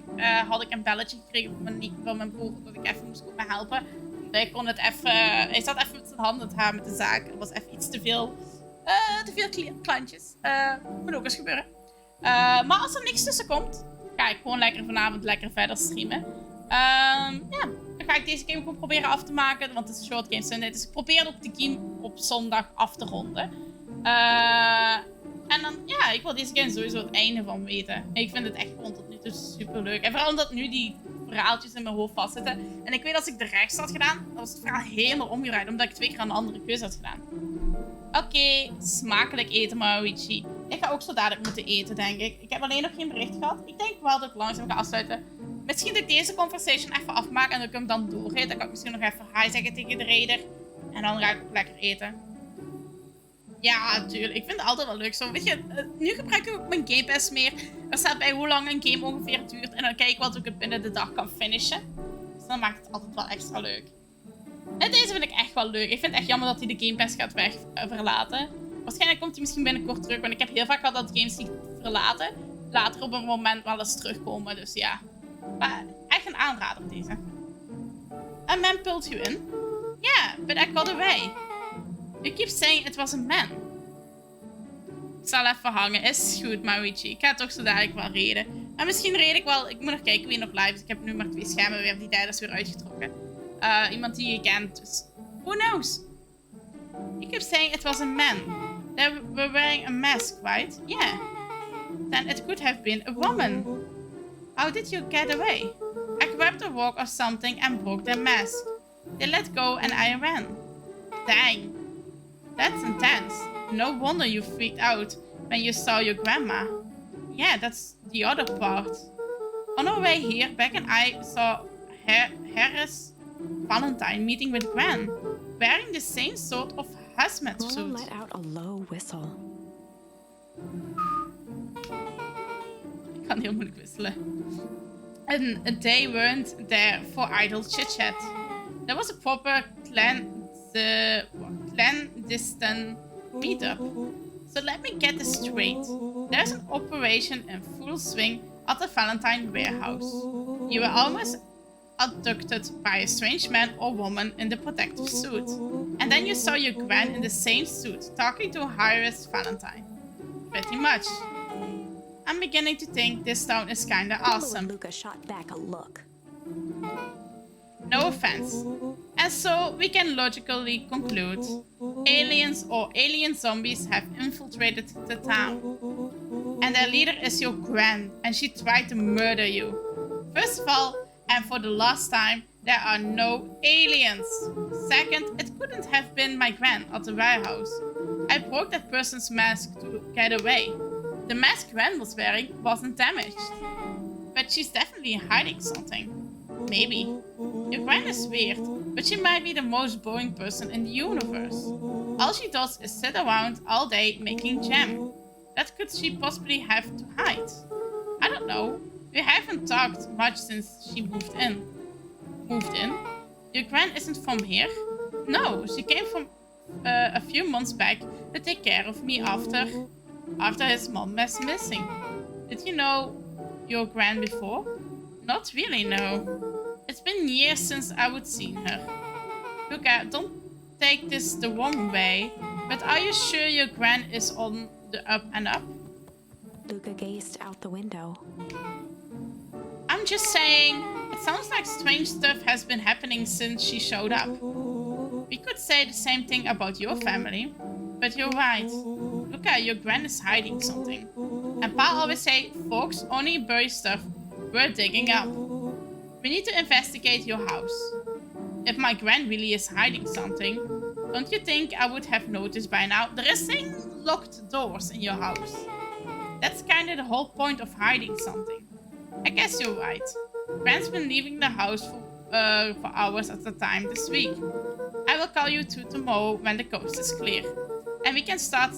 had ik een belletje gekregen van mijn broer. Dat ik even moest komen helpen. Hij kon het even... hij zat even met zijn handen te haar met de zaak. Er was even iets te veel klantjes. Moet ook eens gebeuren. Maar als er niks tussen komt, ga ik gewoon vanavond lekker verder streamen. Ja, dan ga ik deze game gewoon proberen af te maken. Want het is Short Game Sunday. Dus ik probeer op de game op zondag af te ronden. En dan, ja, ik wil deze game sowieso het einde van weten. Ik vind het echt gewoon tot nu toe super leuk. En vooral omdat nu die verhaaltjes in mijn hoofd vastzitten. En ik weet als ik de rechts had gedaan, dan was het verhaal helemaal omgedraaid. Omdat ik 2 keer een andere keuze had gedaan. Oké, smakelijk eten, Maruichi. Ik ga ook zo dadelijk moeten eten, denk ik. Ik heb alleen nog geen bericht gehad. Ik denk wel dat ik langzaam ga afsluiten. Misschien dat ik deze conversation even afmaak en dat ik hem dan doorrijd. Dan kan ik misschien nog even hi zeggen tegen de raider. En dan ga ik lekker eten. Ja, natuurlijk. Ik vind het altijd wel leuk zo. Weet je, nu gebruik ik ook mijn Game Pass meer. Er staat bij hoe lang een game ongeveer duurt. En dan kijk ik wat ik het binnen de dag kan finishen. Dus dan maakt het altijd wel extra leuk. En deze vind ik echt wel leuk. Ik vind het echt jammer dat hij de Game Pass gaat verlaten. Waarschijnlijk komt hij misschien binnenkort terug. Want ik heb heel vaak gehad dat games die verlaten later op een moment wel eens terugkomen. Dus ja. Maar echt een aanrader deze. A man pulled you in? Yeah, but I got away. You keep saying it was a man. Ik zal even hangen. Is goed, Maruichi. Ik ga toch zo dadelijk wel reden. En misschien red ik wel... Ik moet nog kijken wie nog live is. Ik heb nu maar 2 schermen weer. Die tijd is weer uitgetrokken. Iemand die je kent. Dus who knows? You keep saying it was a man. They were wearing a mask, right? Yeah. Then it could have been a woman. How did you get away? I grabbed a rock or something and broke their mask. They let go and I ran. Dang. That's intense. No wonder you freaked out when you saw your grandma. Yeah, that's the other part. On our way here, Beck and I saw Harris Valentine meeting with Gwen, wearing the same sort of hazmat Laura suit. let out a low whistle. Ik kan heel moeilijk wisselen. And they weren't there for idle chit-chat. There was a proper clandestine meetup. So let me get this straight. There's an operation in full swing at the Valentine warehouse. You were almost abducted by a strange man or woman in the protective suit. And then you saw your Gwen in the same suit, talking to Iris Valentine. Pretty much. I'm beginning to think this town is kinda awesome. And Luca shot back a look. No offense. And so we can logically conclude aliens or alien zombies have infiltrated the town. And their leader is your Gwen, and she tried to murder you. First of all, and for the last time, there are no aliens. Second, it couldn't have been my Gwen at the warehouse. I broke that person's mask to get away. The mask Gwen was wearing wasn't damaged. But she's definitely hiding something. Maybe. Your Gwen is weird, but she might be the most boring person in the universe. All she does is sit around all day making jam. What could she possibly have to hide? I don't know. We haven't talked much since she moved in. Moved in? Your Gwen isn't from here? No, she came from a few months back to take care of me after his mom was missing. Did you know your Gwen before? Not really, no. It's been years since I would seen her. Luca, don't take this the wrong way, but are you sure your Gwen is on the up and up? Luca gazed out the window. I'm just saying, it sounds like strange stuff has been happening since she showed up. We could say the same thing about your family, but you're right. Luca, your Gwen is hiding something. And Pa always say, folks only bury stuff worth digging up. We need to investigate your house. If my Gwen really is hiding something, don't you think I would have noticed by now? There is locked doors in your house. That's kind of the whole point of hiding something. I guess you're right. Gwen's been leaving the house for hours at a time this week. I will call you two tomorrow when the coast is clear. And we can start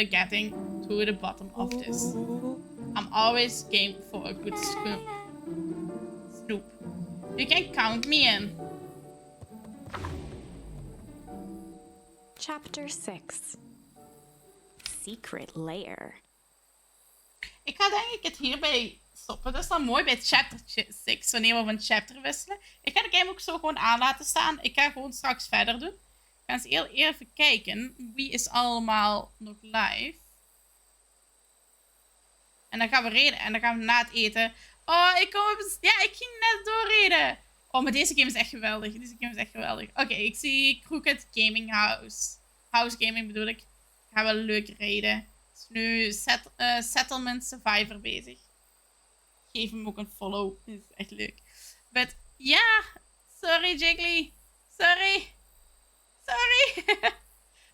getting to the bottom of this. I'm always game for a good snoop. You can count me in. Chapter 6. Secret Lair. Ik ga denk ik het hierbij stoppen. Dat is dan mooi bij het chapter 6, wanneer we van chapter wisselen. Ik ga de game ook zo gewoon aan laten staan. Ik ga gewoon straks verder doen. Ik ga eens even kijken. Wie is allemaal nog live? En dan gaan we reden. En dan gaan we na het eten... Oh, ik ging net doorreden. Oh, maar deze game is echt geweldig. Oké, ik zie Crooked Gaming House. House Gaming bedoel ik. Gaan we leuk reden. Is nu Settlement Survivor bezig. Geef hem ook een follow. Dat is echt leuk. Maar ja, sorry Jiggly. Sorry.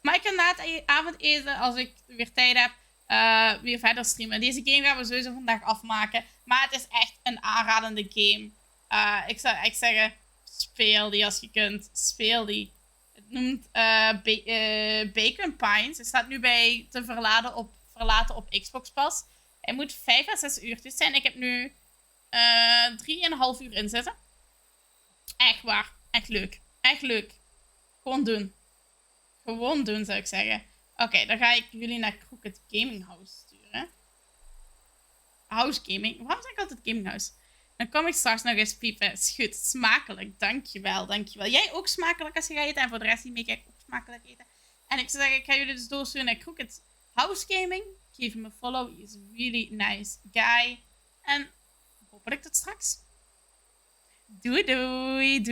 Maar ik kan na het avondeten, als ik weer tijd heb, weer verder streamen. Deze game gaan we sowieso vandaag afmaken. Maar het is echt een aanradende game. Ik zou echt zeggen, speel die als je kunt. Speel die. Het noemt Bacon Pines. Het staat nu bij te verlaten op Xbox Pass. Hij moet 5 à 6 uurtjes zijn. Ik heb nu 3,5 uur in zitten. Echt waar. Echt leuk. Gewoon doen, zou ik zeggen. Oké, dan ga ik jullie naar Crooked Gaming House sturen. House Gaming. Waarom zeg ik altijd Gaming House? Dan kom ik straks nog eens piepen. Is goed. Smakelijk. Dankjewel. Jij ook smakelijk als je gaat eten. En voor de rest die meekijkt ook smakelijk eten. En ik zou zeggen, ik ga jullie dus doorsturen naar Crooked House Gaming. Geef hem een follow. He is a really nice guy. En hopelijk tot straks. Doei.